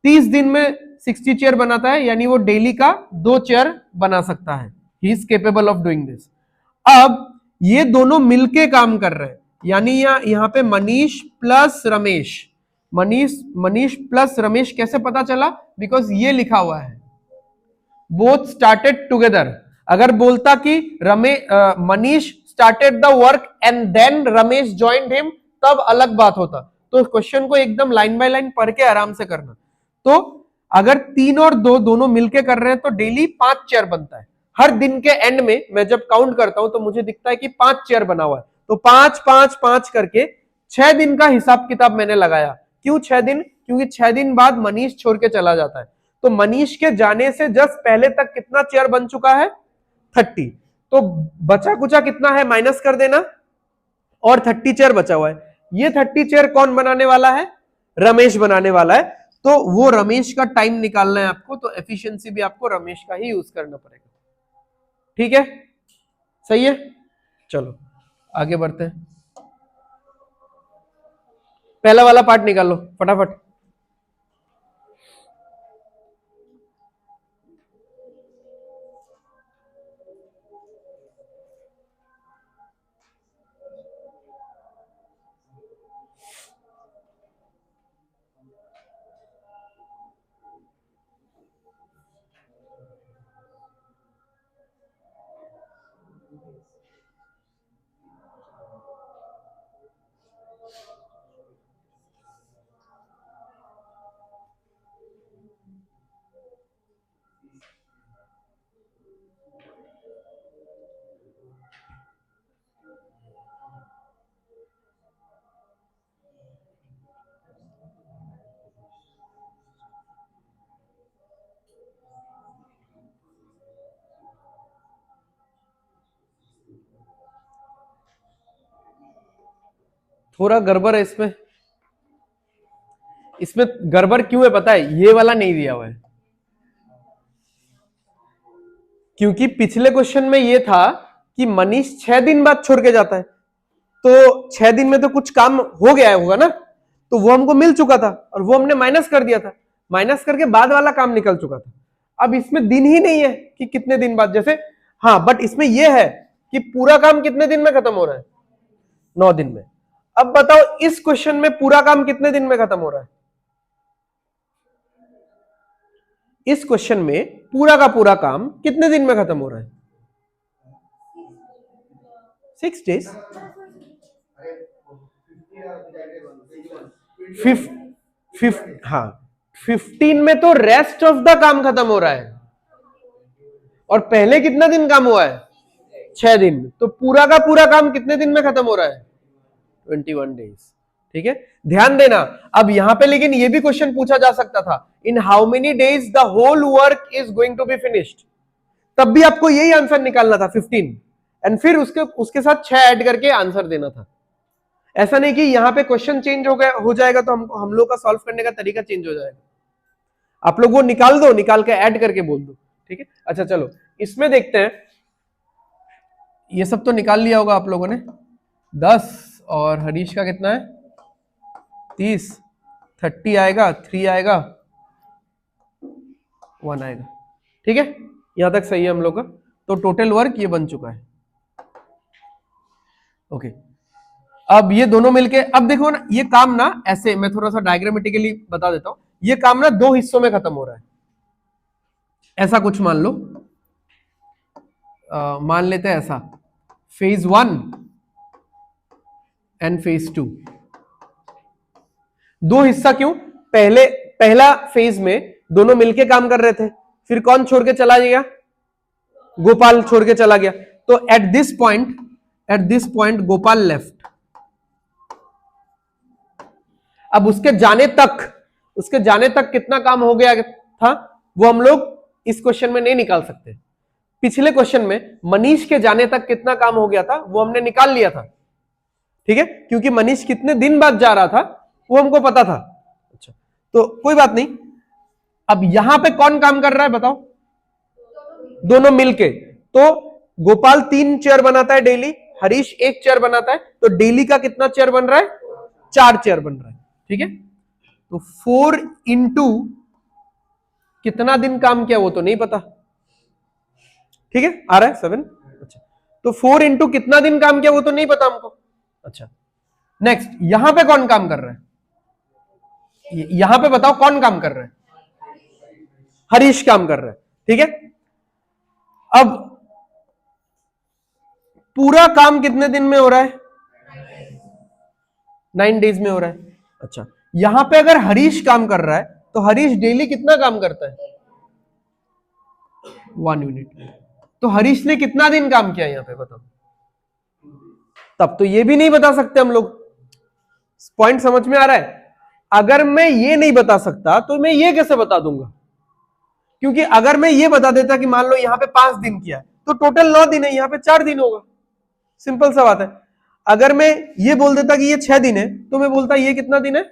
30 दिन में 60 चेयर बनाता है, यानी वो डेली का 2 चेयर बना सकता है। He is capable of doing this. अब ये दोनों मिलके काम कर रहे हैं, यानी यहां पे मनीष प्लस रमेश, मनीष प्लस रमेश कैसे पता चला? बिकॉज ये लिखा हुआ है, बोथ स्टार्टेड टुगेदर। अगर बोलता कि Manish started the work and then Ramesh joined him, तब अलग बात होता। तो क्वेश्चन को एकदम लाइन बाय लाइन पढ़ के आराम से करना। तो अगर 3 और 2 दोनों मिलके कर रहे हैं, तो डेली 5 चेयर बनता है। हर दिन के एंड में मैं जब काउंट करता हूं तो मुझे दिखता है कि 5 चेयर बना हुआ है, तो 5 5 5 करके 6 दिन का हिसाब किताब मैंने लगाया। क्यों 6 दिन? क्योंकि 6 दिन बाद मनीष छोड़ के चला जाता है, तो मनीष के जाने से जस्ट पहले तक कितना चेयर बन चुका है? 30। तो बचा कुचा कितना है माइनस कर देना, और 30 चेयर बचा हुआ है। ये 30 चेयर कौन बनाने वाला है? रमेश बनाने वाला है। तो वो रमेश का टाइम निकालना है आपको, तो एफिशिएंसी भी आपको रमेश का ही यूज करना पड़ेगा। ठीक है, सही है, चलो आगे बढ़ते हैं। पहला वाला पार्ट निकाल लो फटाफट। थोड़ा गड़बड़ है इसमें। इसमें गड़बड़ क्यों है पता है? ये वाला नहीं दिया हुआ है, क्योंकि पिछले क्वेश्चन में ये था कि मनीष 6 दिन बाद छोड़ के जाता है, तो 6 दिन में तो कुछ काम हो गया होगा ना, तो वो हमको मिल चुका था और वो हमने माइनस कर दिया था। माइनस करके बाद वाला काम निकल चुका था। अब इसमें दिन ही नहीं है कि कितने दिन बाद, जैसे हाँ, बट इसमें यह है कि पूरा काम कितने दिन में खत्म हो रहा है, 9 दिन में। अब बताओ इस क्वेश्चन में पूरा काम कितने दिन में खत्म हो रहा है? इस क्वेश्चन में पूरा का पूरा काम कितने दिन में खत्म हो रहा है? 6 days। हाँ, 15 में तो रेस्ट ऑफ द काम खत्म हो रहा है, और पहले कितना दिन काम हुआ है? 6 दिन। तो पूरा का पूरा काम कितने दिन में खत्म हो रहा है? 21 डेज। ठीक है, ध्यान देना। अब यहां पे लेकिन ये भी क्वेश्चन पूछा जा सकता था, in how many days the whole work is going to be finished. तब भी आपको यही आंसर निकालना था 15, एंड फिर उसके साथ 6 ऐड करके आंसर देना था। ऐसा नहीं कि यहां पे क्वेश्चन चेंज हो जाएगा तो हम लोग का सॉल्व करने का तरीका चेंज हो जाएगा। आप लोग वो निकाल दो, निकाल के ऐड करके बोल दो। ठीक है, अच्छा चलो इसमें देखते हैं। ये सब तो निकाल लिया होगा आप लोगों ने। 10 और हरीश का कितना है? 30, 30 आएगा, 3 आएगा, 1 आएगा। ठीक है, यहां तक सही है हम लोग का। तो टोटल वर्क ये बन चुका है। ओके, अब ये दोनों मिलके, अब देखो ना, ये काम ना ऐसे, मैं थोड़ा सा डायग्रामेटिकली बता देता हूं। ये काम ना 2 हिस्सों में खत्म हो रहा है। ऐसा कुछ मान लो, मान लेते हैं ऐसा, फेज 1 एंड फेज 2। 2 हिस्सा क्यों? पहला फेज में दोनों मिलके काम कर रहे थे, फिर कौन छोड़ के चला गया? गोपाल छोड़ के चला गया। तो at this point Gopal left. अब उसके जाने तक कितना काम हो गया था, वो हम लोग इस क्वेश्चन में नहीं निकाल सकते। पिछले क्वेश्चन में मनीष के जाने तक कितना काम हो गया था वो हमने निकाल लिया था। ठीक है, क्योंकि मनीष कितने दिन बाद जा रहा था वो हमको पता था। अच्छा, तो कोई बात नहीं। अब यहां पे कौन काम कर रहा है बताओ? दोनों मिलके। तो गोपाल 3 चेयर बनाता है डेली, हरीश 1 चेयर बनाता है, तो डेली का कितना चेयर बन रहा है? 4 चेयर बन रहा है। ठीक है, तो 4 इंटू कितना दिन काम किया वो तो नहीं पता। ठीक है, आ रहा है 7। अच्छा, तो 4 इंटू कितना दिन काम किया वो तो नहीं पता हमको। अच्छा, नेक्स्ट, यहां पे कौन काम कर रहा है? यहां पे बताओ कौन काम कर रहा है? हरीश काम कर रहा है। ठीक है, अब पूरा काम कितने दिन में हो रहा है? 9 डेज में हो रहा है। अच्छा, यहां पे अगर हरीश काम कर रहा है तो हरीश डेली कितना काम करता है? 1 यूनिट। तो हरीश ने कितना दिन काम किया यहां पे बताओ? तब तो ये भी नहीं बता सकते हम लोग। पॉइंट समझ में आ रहा है? अगर मैं ये नहीं बता सकता तो मैं ये कैसे बता दूंगा? क्योंकि अगर मैं ये बता देता कि मान लो यहां पे 5 दिन किया तो टोटल 9 दिन है, यहां पे 4 दिन होगा। सिंपल सा बात है। अगर मैं ये बोल देता कि ये 6 दिन है तो मैं बोलता ये कितना दिन है?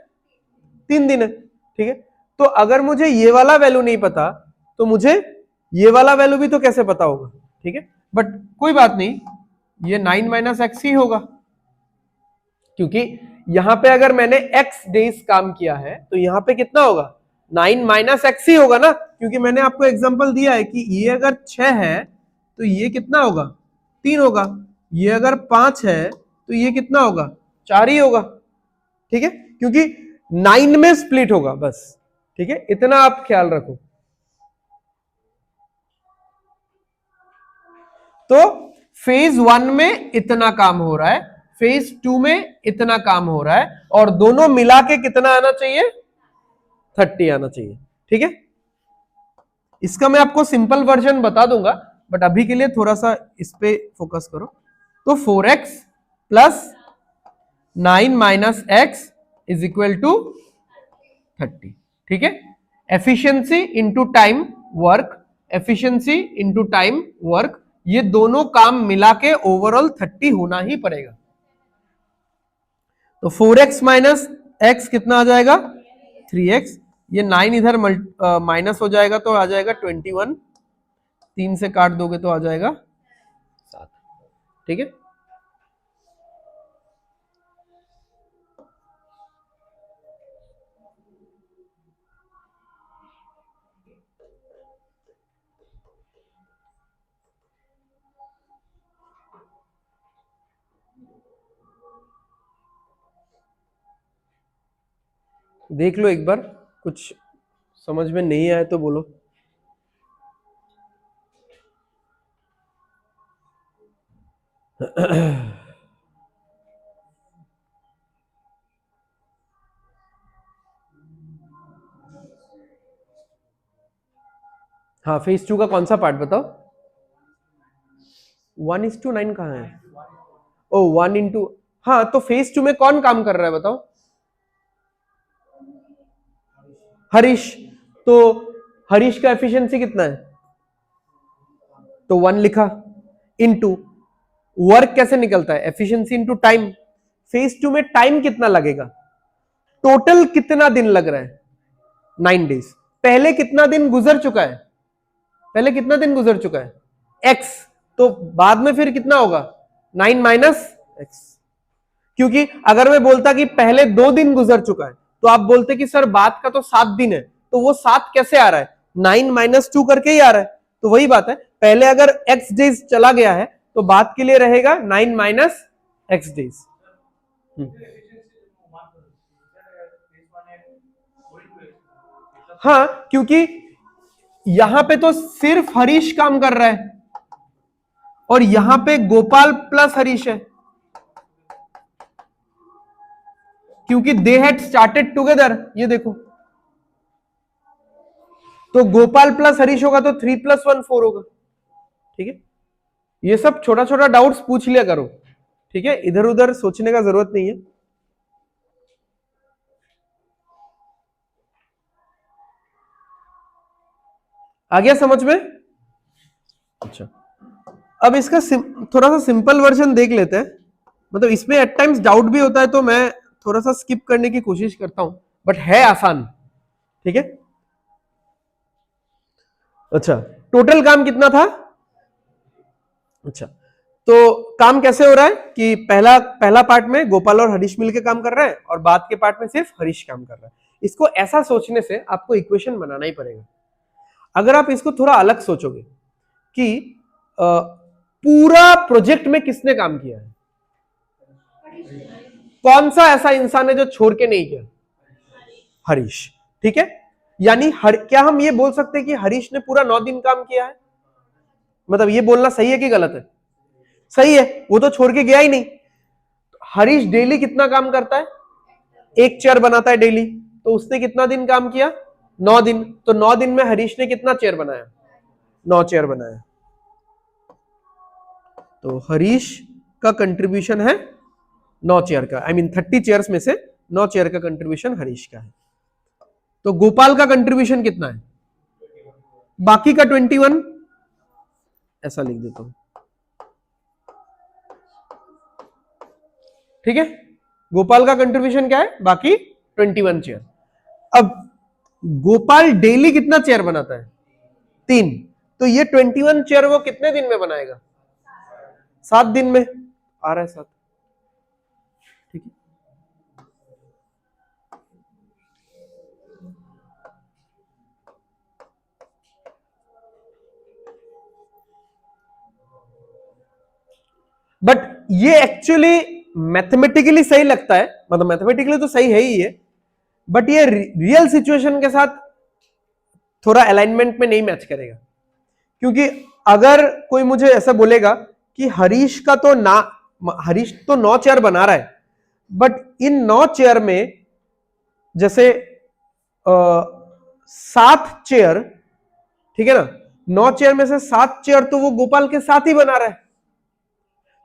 3 दिन है। ठीक है, तो अगर मुझे ये वाला वैल्यू नहीं पता तो मुझे ये वाला वैल्यू भी तो कैसे पता होगा? ठीक है, बट कोई बात नहीं, ये 9 माइनस एक्स ही होगा, क्योंकि यहां पे अगर मैंने x डेज काम किया है तो यहां पे कितना होगा? 9 माइनस एक्स ही होगा ना, क्योंकि मैंने आपको एग्जांपल दिया है कि ये अगर 6 है तो ये कितना होगा? 3 होगा। ये अगर 5 है तो ये कितना होगा? 4 ही होगा। ठीक है, क्योंकि 9 में स्प्लिट होगा बस। ठीक है, इतना आप ख्याल रखो। तो फेज 1 में इतना काम हो रहा है, फेज 2 में इतना काम हो रहा है, और दोनों मिला के कितना आना चाहिए? 30 आना चाहिए। ठीक है, इसका मैं आपको सिंपल वर्जन बता दूंगा, बट अभी के लिए थोड़ा सा इस पे फोकस करो। तो 4x plus 9 minus x is equal to 30। ठीक है, efficiency into time work, efficiency into time work, ये दोनों काम मिला के ओवरऑल 30 होना ही पड़ेगा। तो 4x माइनस एक्स कितना आ जाएगा? 3x। ये 9 इधर माइनस हो जाएगा तो आ जाएगा 21। 3 से काट दोगे तो आ जाएगा 7। ठीक है, देख लो एक बार, कुछ समझ में नहीं आए तो बोलो। हाँ, फेज 2 का कौन सा पार्ट बताओ? 1:9 कहाँ है? ओ 1:, हाँ, तो फेज 2 में कौन काम कर रहा है बताओ? हरीश। तो हरीश का एफिशिएंसी कितना है? तो 1 लिखा, इनटू वर्क कैसे निकलता है? Efficiency into time. फेज 2 में टाइम कितना लगेगा? टोटल कितना दिन लग रहा है? 9 डेज। पहले कितना दिन गुजर चुका है? पहले कितना दिन गुजर चुका है? x। तो बाद में फिर कितना होगा? 9 माइनस x। क्योंकि अगर मैं बोलता कि पहले 2 दिन गुजर चुका है, तो आप बोलते कि सर बाद का तो 7 दिन है, तो वो 7 कैसे आ रहा है? 9 माइनस 2 करके ही आ रहा है। तो वही बात है, पहले अगर x डेज चला गया है तो बाद के लिए रहेगा 9 माइनस x डेज। हाँ, क्योंकि यहां पे तो सिर्फ हरीश काम कर रहा है और यहां पे गोपाल प्लस हरीश है, क्योंकि दे हैड स्टार्टेड टुगेदर। ये देखो, तो गोपाल प्लस हरीश होगा तो 3 + 1 4 होगा। ठीक है, ये सब छोटा छोटा डाउट्स पूछ लिया करो। ठीक है, इधर उधर सोचने का जरूरत नहीं है। आ गया समझ में? अच्छा, अब इसका थोड़ा सा सिंपल वर्जन देख लेते हैं। मतलब इसमें एट टाइम्स डाउट भी होता है तो मैं थोड़ा सा स्किप करने की कोशिश करता हूं, बट है आसान। ठीक है, अच्छा, टोटल काम कितना था? अच्छा, तो काम कैसे हो रहा है कि पहला पहला पार्ट में गोपाल और हरीश मिलकर काम कर रहा है और बाद के पार्ट में सिर्फ हरीश काम कर रहा है। इसको ऐसा सोचने से आपको इक्वेशन बनाना ही पड़ेगा। अगर आप इसको थोड़ा अलग सोचोगे कि पूरा प्रोजेक्ट में किसने काम किया है, कौन सा ऐसा इंसान है जो छोड़ के नहीं किया? हरीश। ठीक है, यानी क्या हम ये बोल सकते हैं कि हरीश ने पूरा 9 दिन काम किया है? मतलब ये बोलना सही है कि गलत है? सही है, वो तो छोड़ के गया ही नहीं। हरीश डेली कितना काम करता है? 1 चेयर बनाता है डेली, तो उसने कितना दिन काम किया? 9 दिन। तो 9 दिन में हरीश ने कितना चेयर बनाया? 9 चेयर बनाया। तो हरीश का कंट्रीब्यूशन है 9 चेयर का, आई मीन 30 चेयर्स में से 9 चेयर का कंट्रीब्यूशन हरीश का है। तो गोपाल का कंट्रीब्यूशन कितना है? बाकी का 21, ऐसा लिख देता हूं। ठीक है, गोपाल का कंट्रीब्यूशन क्या है? बाकी 21 चेयर। अब गोपाल डेली कितना चेयर बनाता है? 3। तो ये 21 चेयर वो कितने दिन में बनाएगा? 7 दिन में। आ रहा है 7। ठीक है, बट ये एक्चुअली मैथमेटिकली सही लगता है, मतलब मैथमेटिकली तो सही है ही ये, बट ये रियल सिचुएशन के साथ थोड़ा अलाइनमेंट में नहीं मैच करेगा। क्योंकि अगर कोई मुझे ऐसा बोलेगा कि हरीश तो 9 चेयर बना रहा है, बट इन 9 चेयर में जैसे 7 चेयर, ठीक है ना, 9 चेयर में से 7 चेयर तो वो गोपाल के साथ ही बना रहा है,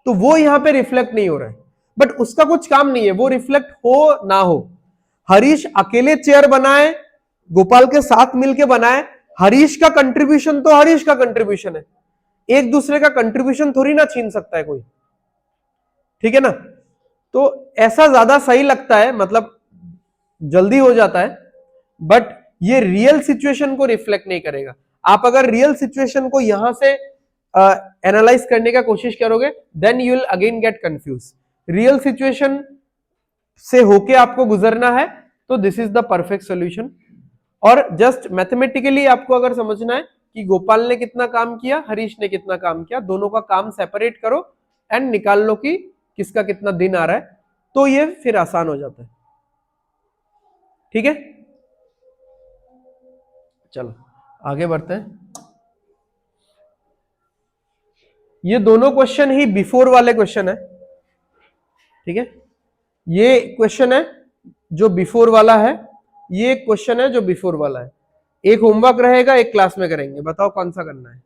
तो वो यहां पे रिफ्लेक्ट नहीं हो रहा है। बट उसका कुछ काम नहीं है, वो रिफ्लेक्ट हो ना हो। हरीश अकेले चेयर बनाए, गोपाल के साथ मिलके बनाए, हरीश का कंट्रीब्यूशन तो हरीश का कंट्रीब्यूशन है, एक दूसरे का कंट्रीब्यूशन थोड़ी ना छीन सकता है कोई। ठीक है ना, तो ऐसा ज्यादा सही लगता है, मतलब जल्दी हो जाता है, बट ये रियल सिचुएशन को रिफ्लेक्ट नहीं करेगा। आप अगर रियल सिचुएशन को यहां से एनालाइज करने का कोशिश करोगे, then you will again get confuse. Real situation से होके आपको गुजरना है, तो this is the perfect solution. और जस्ट मैथमेटिकली आपको अगर समझना है कि गोपाल ने कितना काम किया, हरीश ने कितना काम किया, दोनों का काम सेपरेट करो एंड निकाल लो कि किसका कितना दिन आ रहा है, तो ये फिर आसान हो जाता है। ठीक है, चलो आगे बढ़ते हैं। ये दोनों क्वेश्चन ही बिफोर वाले क्वेश्चन है, ठीक है, ये क्वेश्चन है जो बिफोर वाला है, ये क्वेश्चन है जो बिफोर वाला है। एक होमवर्क रहेगा, एक क्लास में करेंगे, बताओ कौन सा करना है।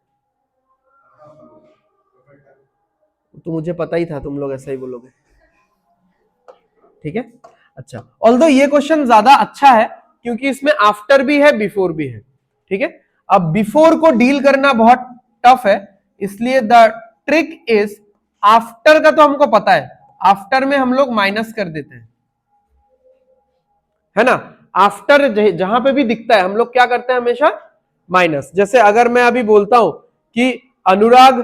तो मुझे पता ही था तुम लोग ऐसा ही बोलोगे, ठीक है। अच्छा, ऑल्दो ये क्वेश्चन ज्यादा अच्छा है क्योंकि इसमें आफ्टर भी है बिफोर भी है, ठीक है। अब बिफोर को डील करना बहुत टफ है, इसलिए द ट्रिक इज, आफ्टर का तो हमको पता है, आफ्टर में हम लोग माइनस कर देते हैं, है ना। आफ्टर जहां पे भी दिखता है हम लोग क्या करते हैं, हमेशा माइनस। जैसे अगर मैं अभी बोलता हूं कि Anurag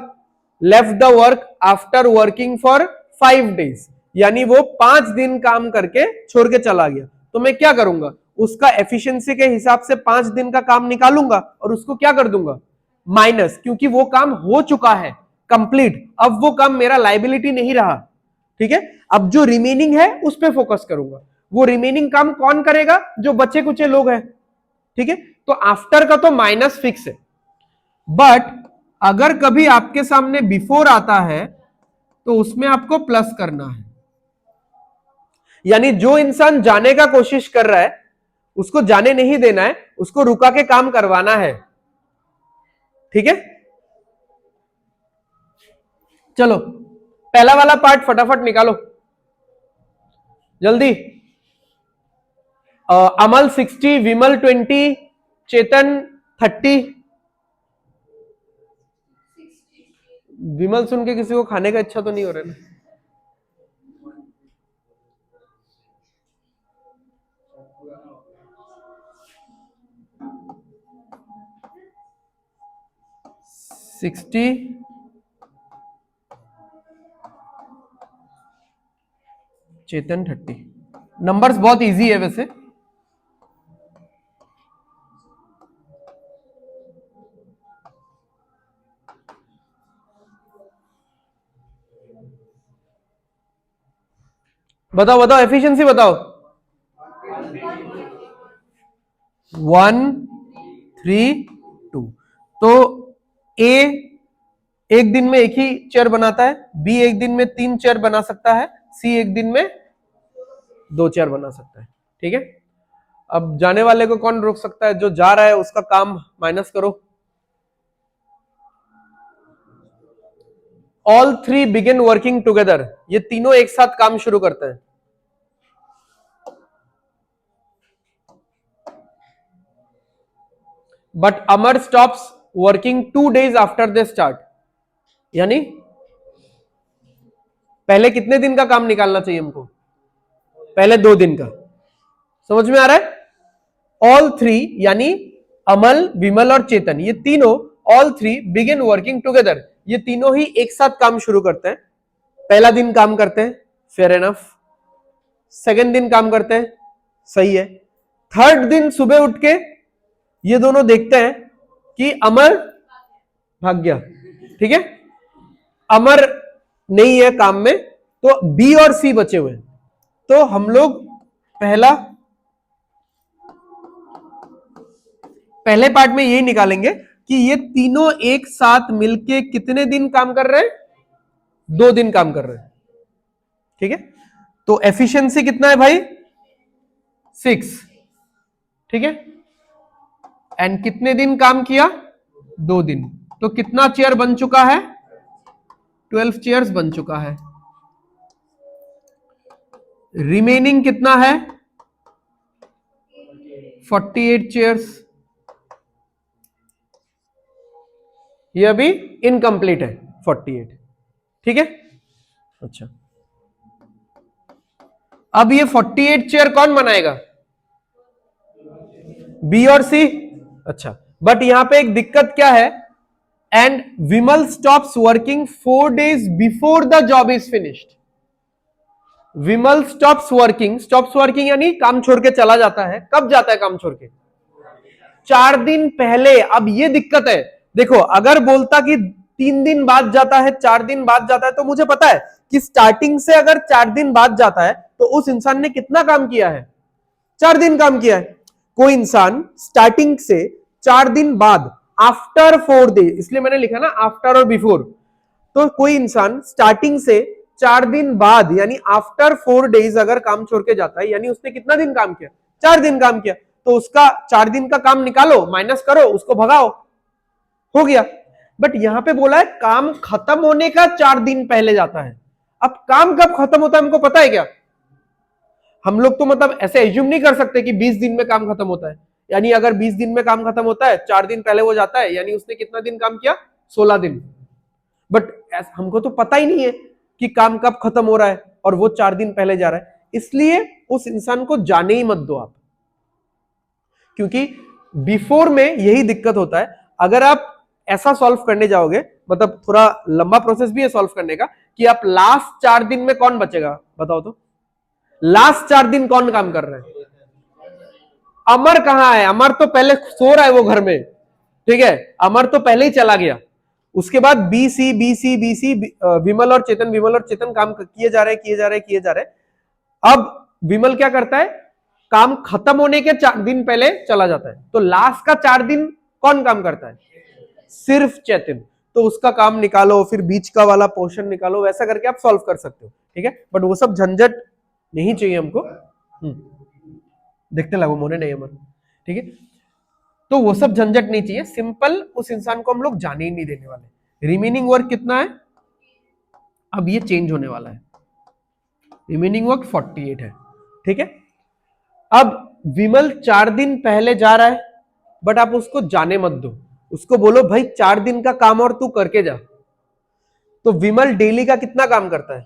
left the work after working for 5 days, यानी वो 5 दिन काम करके छोड़ के चला गया, तो मैं क्या करूंगा, उसका एफिशिएंसी के हिसाब से 5 दिन का काम निकालूंगा और उसको क्या कर दूंगा, माइनस, क्योंकि वो काम हो चुका है कंप्लीट, अब वो काम मेरा लायबिलिटी नहीं रहा, ठीक है। अब जो रिमेनिंग है उस पर फोकस करूंगा, वो रिमेनिंग काम कौन करेगा, जो बचे कुचे लोग हैं, ठीक है। तो आफ्टर का तो माइनस फिक्स है, बट अगर कभी आपके सामने बिफोर आता है तो उसमें आपको प्लस करना है, यानी जो इंसान जाने का कोशिश कर रहा है उसको जाने नहीं देना है, उसको रुका के काम करवाना है, ठीक है। चलो पहला वाला पार्ट फटाफट निकालो जल्दी। अमल 60, विमल 20, चेतन 30। विमल सुन के किसी को खाने का इच्छा तो नहीं हो रहा ना। सिक्सटी, चेतन 30। नंबर्स बहुत इजी है वैसे, बताओ बताओ एफिशिएंसी बताओ। 1, 3, 2। तो ए एक दिन में एक ही चेयर बनाता है, बी एक दिन में 3 चेयर बना सकता है, सी एक दिन में 2 चेयर बना सकता है, ठीक है। अब जाने वाले को कौन रोक सकता है, जो जा रहा है उसका काम माइनस करो। ऑल 3 बिगिन वर्किंग टुगेदर, ये तीनों एक साथ काम शुरू करते हैं। But Amar stops working 2 days after they start, यानी पहले कितने दिन का काम निकालना चाहिए हमको, पहले 2 दिन का। समझ में आ रहा है। ऑल 3 यानी अमल, विमल और चेतन, ये तीनों ऑल 3 बिगिन वर्किंग टुगेदर, ये तीनों ही एक साथ काम शुरू करते हैं। पहला दिन काम करते हैं, फेयर एनफ। सेकेंड दिन काम करते हैं, सही है। थर्ड दिन सुबह उठ के ये दोनों देखते हैं कि अमर भाग गया, ठीक है, अमर नहीं है काम में, तो बी और सी बचे हुए। तो हम लोग पहले पार्ट में यही निकालेंगे कि ये तीनों एक साथ मिलके कितने दिन काम कर रहे हैं, 2 दिन काम कर रहे हैं, ठीक है। तो एफिशिएंसी कितना है भाई, 6, ठीक है। एंड कितने दिन काम किया, 2 दिन। तो कितना चेयर बन चुका है, 12 चेयर्स बन चुका है। रिमेनिंग कितना है, 48 चेयर्स। ये अभी इनकम्प्लीट है 48, ठीक है। अच्छा, अब ये 48 चेयर कौन बनाएगा, बी और सी। अच्छा, बट यहां पे एक दिक्कत क्या है, and Vimal stops working 4 days before the job is finished. Vimal stops working यानी काम छोड़ के चला जाता है। कब जाता है काम छोड़ के, 4 दिन पहले। अब ये दिक्कत है, देखो अगर बोलता कि 3 दिन बाद जाता है, 4 दिन बाद जाता है, तो मुझे पता है कि स्टार्टिंग से अगर 4 दिन बाद जाता है तो उस इंसान ने कितना काम किया है, 4 दिन काम किया है। कोई इंसान स्टार्टिंग से 4 दिन बाद, आफ्टर 4 डेज, इसलिए मैंने लिखा ना आफ्टर और बिफोर, तो कोई इंसान स्टार्टिंग से 4 दिन बाद यानी आफ्टर 4 डेज अगर काम छोड़ के जाता है, यानी उसने कितना दिन काम किया, 4 दिन काम किया, तो उसका 4 दिन का काम निकालो, माइनस करो, उसको भगाओ, हो गया। बट यहां पे बोला है काम खत्म होने का 4 दिन पहले जाता है। अब काम कब खत्म होता है हमको पता है क्या? हम लोग तो मतलब ऐसे एज्यूम नहीं कर सकते कि 20 दिन में काम खत्म होता है, यानी अगर 20 दिन में काम खत्म होता है, 4 दिन पहले वो जाता है, यानी उसने कितना दिन काम किया, 16 दिन। बट हमको तो पता ही नहीं है कि काम कब खत्म हो रहा है, और वो 4 दिन पहले जा रहा है, इसलिए उस इंसान को जाने ही मत दो आप। क्योंकि बिफोर में यही दिक्कत होता है, अगर आप ऐसा सॉल्व करने जाओगे, मतलब थोड़ा लंबा प्रोसेस भी है सॉल्व करने का, कि आप लास्ट 4 दिन में कौन बचेगा बताओ तो, लास्ट 4 दिन कौन काम कर रहा है? अमर कहां है? अमर तो पहले सो रहा है वो घर में, ठीक है, अमर तो पहले ही चला गया। उसके बाद बीसी बीसी बीसी विमल और चेतन काम किए जा रहे किए जा रहे। अब विमल क्या करता है, काम खत्म होने के 4 दिन पहले चला जाता है, तो लास्ट का 4 दिन कौन काम करता है? सिर्फ चेतन। तो उसका काम निकालो, फिर बीच का वाला पोर्शन निकालो, वैसा करके आप सॉल्व कर सकते हो, ठीक है। बट वो सब झंझट नहीं चाहिए हमको। देखते लगो मोने नहीं अमर, ठीक है, तो वो सब झंझट नहीं चाहिए, सिंपल उस इंसान को हम लोग जाने ही नहीं देने वाले। रिमेनिंग वर्क कितना है? अब ये चेंज होने वाला है, रिमेनिंग वर्क 48 है, ठीक है। अब विमल 4 दिन पहले जा रहा है, बट आप उसको जाने मत दो, उसको बोलो भाई 4 दिन का काम और तू करके जा। तो विमल डेली का कितना काम करता है?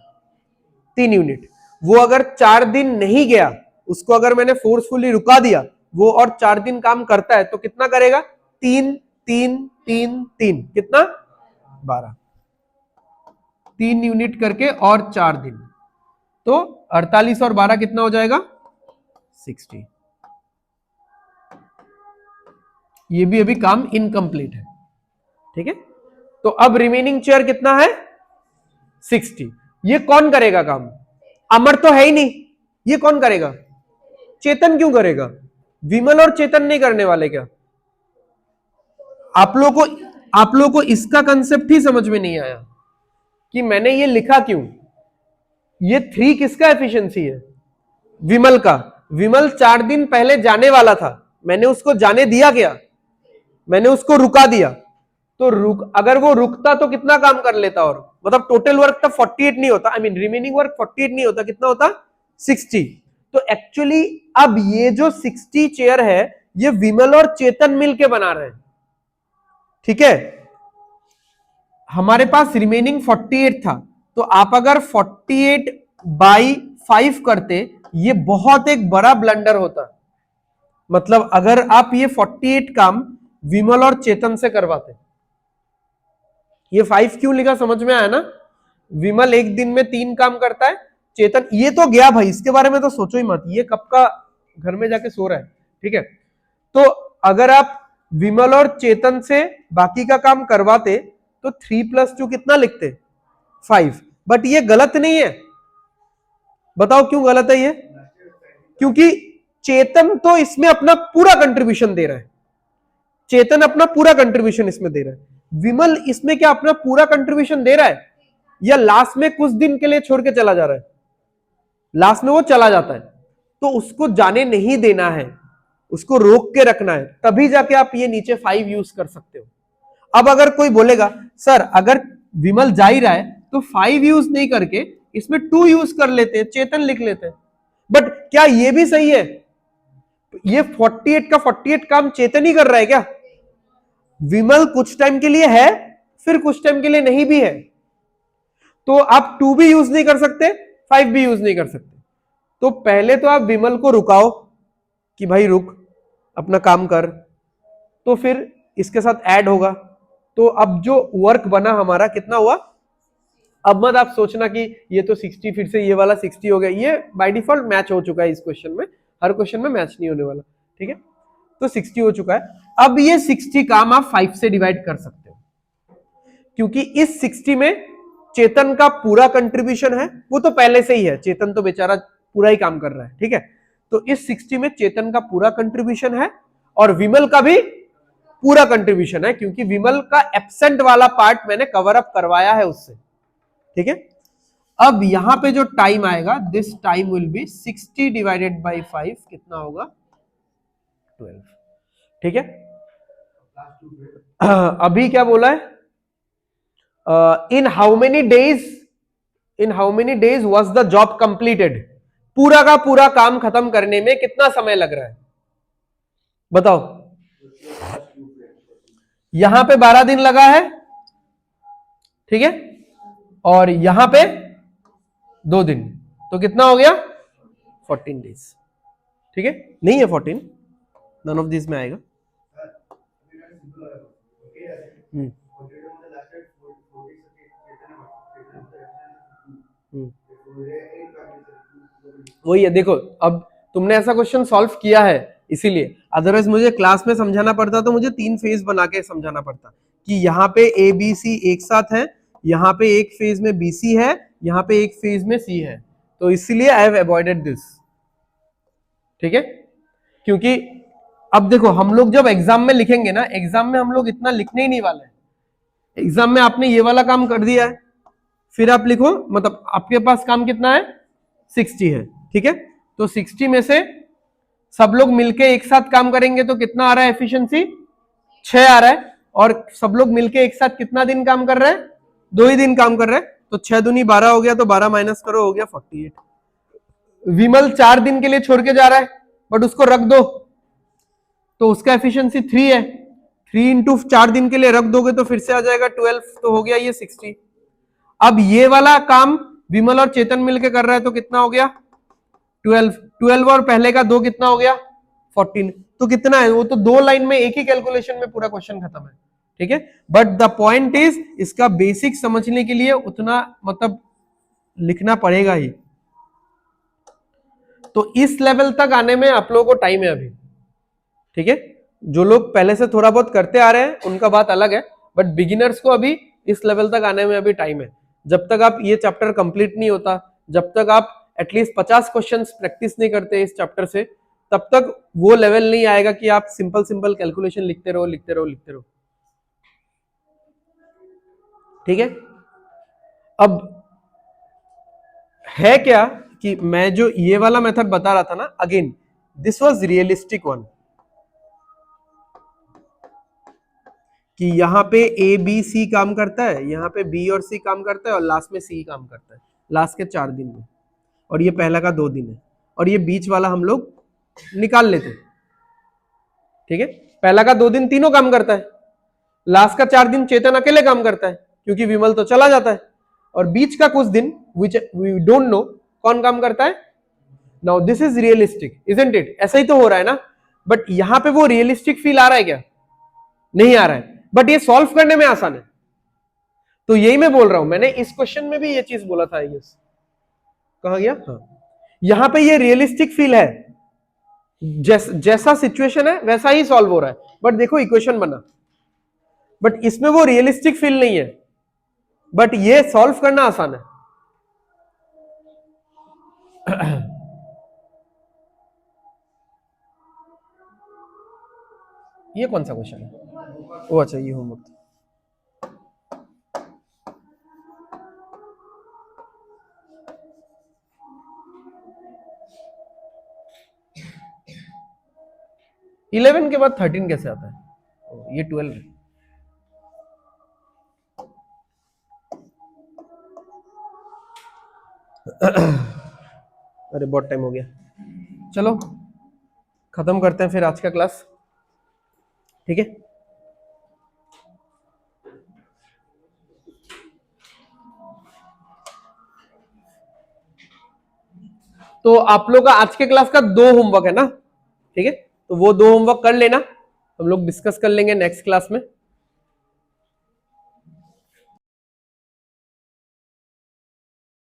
3 यूनिट। वो अगर 4 दिन नहीं गया, उसको अगर मैंने फोर्सफुली रुका दिया, वो और 4 दिन काम करता है, तो कितना करेगा? 3 3 3 3, कितना? 12, 3 यूनिट करके और 4 दिन, तो 48 और 12 कितना हो जाएगा? 60। ये भी अभी काम इनकम्प्लीट है, ठीक है। तो अब रिमेनिंग चेयर कितना है? 60। ये कौन करेगा काम? अमर तो है ही नहीं, ये कौन करेगा? चेतन क्यों करेगा? विमल और चेतन नहीं करने वाले क्या? आप लोगों को इसका कंसेप्ट ही समझ में नहीं आया कि मैंने ये लिखा क्यों। ये 3 किसका एफिशिएंसी है? विमल का। विमल 4 दिन पहले जाने वाला था, मैंने उसको जाने दिया क्या? मैंने उसको रुका दिया। तो अगर वो रुकता तो कितना काम कर लेता? और मतलब टोटल वर्क तब 48 नहीं होता, आई मीन रिमेनिंग वर्क 48 नहीं होता, कितना होता? 60। तो एक्चुअली अब ये जो 60 चेयर है, ये विमल और चेतन मिलके बना रहे हैं, ठीक है। हमारे पास रिमेनिंग 48 था, तो आप अगर 48/5 करते, ये बहुत एक बड़ा ब्लंडर होता। मतलब अगर आप ये 48 काम विमल और चेतन से करवाते, ये 5 क्यों लिखा समझ में आया ना? विमल एक दिन में 3 काम करता है, चेतन ये तो गया भाई, इसके बारे में तो सोचो ही मत, ये कब का घर में जाके सो रहा है, ठीक है। तो अगर आप विमल और चेतन से बाकी का काम करवाते, तो 3+2 कितना लिखते? 5। बट ये गलत नहीं है, बताओ क्यों गलत है ये? क्योंकि चेतन तो इसमें अपना पूरा कंट्रीब्यूशन दे रहा है, चेतन अपना पूरा कंट्रीब्यूशन इसमें दे रहा है। विमल इसमें क्या अपना पूरा कंट्रीब्यूशन दे रहा है, या लास्ट में कुछ दिन के लिए छोड़ के चला जा रहा है? लास्ट में वो चला जाता है, तो उसको जाने नहीं देना है, उसको रोक के रखना है, तभी जाके आप ये नीचे 5 यूज कर सकते हो। अब अगर कोई बोलेगा सर अगर विमल जा ही रहा है तो 5 यूज नहीं करके इसमें 2 यूज कर लेते हैं, चेतन लिख लेते हैं। बट क्या ये भी सही है? ये 48 का 48 काम चेतन ही कर रहा है क्या? विमल कुछ टाइम के लिए है, फिर कुछ टाइम के लिए नहीं भी है, तो आप 2 भी यूज नहीं कर सकते, 5 भी यूज नहीं कर सकते। तो पहले तो आप विमल को रुकाओ कि भाई रुक, अपना काम कर, तो फिर इसके साथ ऐड होगा। तो अब जो वर्क बना हमारा कितना हुआ? अब मत आप सोचना कि ये तो 60 फिर से ये वाला 60 हो गया, ये बाय डिफॉल्ट मैच हो चुका है इस क्वेश्चन में, हर क्वेश्चन में मैच नहीं होने वाला, ठीक है। तो 60 हो चुका है। अब ये 60 काम आप 5 से डिवाइड कर सकते हो, क्योंकि इस 60 में चेतन का पूरा कंट्रीब्यूशन है, वो तो पहले से ही है, चेतन तो बेचारा पूरा ही काम कर रहा है, ठीक है। तो इस 60 में चेतन का पूरा कंट्रीब्यूशन है और विमल का भी पूरा कंट्रीब्यूशन है, क्योंकि विमल का एब्सेंट वाला पार्ट मैंने कवर अप करवाया है उससे। ठीक है, अब यहां पे जो टाइम आएगा, this time will be 60 divided by 5, कितना होगा 12। ठीक है, अभी क्या बोला है, इन how many days was the job completed, पूरा का पूरा काम खत्म करने में कितना समय लग रहा है बताओ। यहां पे 12 दिन लगा है, ठीक है, और यहां पे 2 दिन, तो कितना हो गया 14 डेज। ठीक है, नहीं है 14, नन ऑफ दिस में आएगा। वही है, देखो अब तुमने ऐसा क्वेश्चन सॉल्व किया है इसीलिए, अदरवाइज मुझे क्लास में समझाना पड़ता तो मुझे 3 फेज बना के समझाना पड़ता कि यहाँ पे ए बी सी एक साथ है, यहाँ पे एक फेज में बी सी है, यहाँ पे एक फेज में सी है, तो इसीलिए आई हैव अवॉइडेड दिस। ठीक है, क्योंकि अब देखो हम लोग जब एग्जाम में लिखेंगे ना, एग्जाम में हम लोग इतना लिखने ही नहीं वाले हैं। एग्जाम में आपने ये वाला काम कर दिया है, फिर आप लिखो, मतलब आपके पास काम कितना है 60 है। ठीक है, तो 60 में से सब लोग मिलके एक साथ काम करेंगे तो कितना आ रहा है एफिशिएंसी 6 आ रहा है, और सब लोग मिलके एक साथ कितना दिन काम कर रहे हैं 2 ही दिन काम कर रहे हैं, तो 6 दूनी 12 हो गया, तो 12 माइनस करो हो गया 48। विमल 4 दिन के लिए छोड़ के जा रहा है बट उसको रख दो तो उसका एफिशिएंसी 3 है, 3 इंटू 4 दिन के लिए रख दोगे तो फिर से आ जाएगा 12, तो हो गया ये 60। अब ये वाला काम विमल और चेतन मिलके कर रहा है तो कितना हो गया 12 और पहले का 2 कितना हो गया 14, तो कितना है वो तो 2 लाइन में एक ही कैलकुलेशन में पूरा क्वेश्चन खत्म है। ठीक है, बट द पॉइंट इज इसका बेसिक समझने के लिए उतना मतलब लिखना पड़ेगा ही, तो इस लेवल तक आने में आप लोगों को टाइम है अभी। ठीक है, जो लोग पहले से थोड़ा बहुत करते आ रहे हैं उनका बात अलग है, बट बिगिनर्स को अभी इस लेवल तक आने में अभी टाइम है। जब तक आप ये चैप्टर कंप्लीट नहीं होता, जब तक आप एटलीस्ट 50 क्वेश्चंस प्रैक्टिस नहीं करते इस चैप्टर से, तब तक वो लेवल नहीं आएगा कि आप सिंपल कैलकुलेशन लिखते रहो। ठीक है, अब है क्या कि मैं जो ये वाला मेथड बता रहा था ना, again this was realistic one, कि यहाँ पे ए बी सी काम करता है, यहाँ पे बी और सी काम करता है, और लास्ट में सी काम करता है लास्ट के 4 दिन में, और ये पहला का 2 दिन है, और ये बीच वाला हम लोग निकाल लेते। ठीक है, पहला का 2 दिन तीनों काम करता है, लास्ट का 4 दिन चेतन अकेले काम करता है क्योंकि विमल तो चला जाता है, और बीच का कुछ दिन विच वी डोंट नो कौन काम करता है। Now this is realistic isn't it, ऐसा ही तो हो रहा है ना, बट यहां पे वो रियलिस्टिक फील आ रहा है क्या, नहीं आ रहा है, बट ये सॉल्व करने में आसान है। तो यही मैं बोल रहा हूं, मैंने इस क्वेश्चन में भी ये चीज बोला था, आई गेस कहा गया, हाँ यहां पे ये रियलिस्टिक फील है, जैसा सिचुएशन है वैसा ही सॉल्व हो रहा है, बट देखो इक्वेशन बना, बट इसमें वो रियलिस्टिक फील नहीं है, बट ये सॉल्व करना आसान है। ये कौन सा क्वेश्चन है, ओ अच्छा ये होमवर्क। इलेवन के बाद 13 कैसे आता है, ये 12 है। अरे बहुत टाइम हो गया, चलो खत्म करते हैं फिर आज का क्लास। ठीक है, तो आप लोग का आज के क्लास का 2 होमवर्क है ना, ठीक है, तो वो 2 होमवर्क कर लेना, हम लोग डिस्कस कर लेंगे नेक्स्ट क्लास में।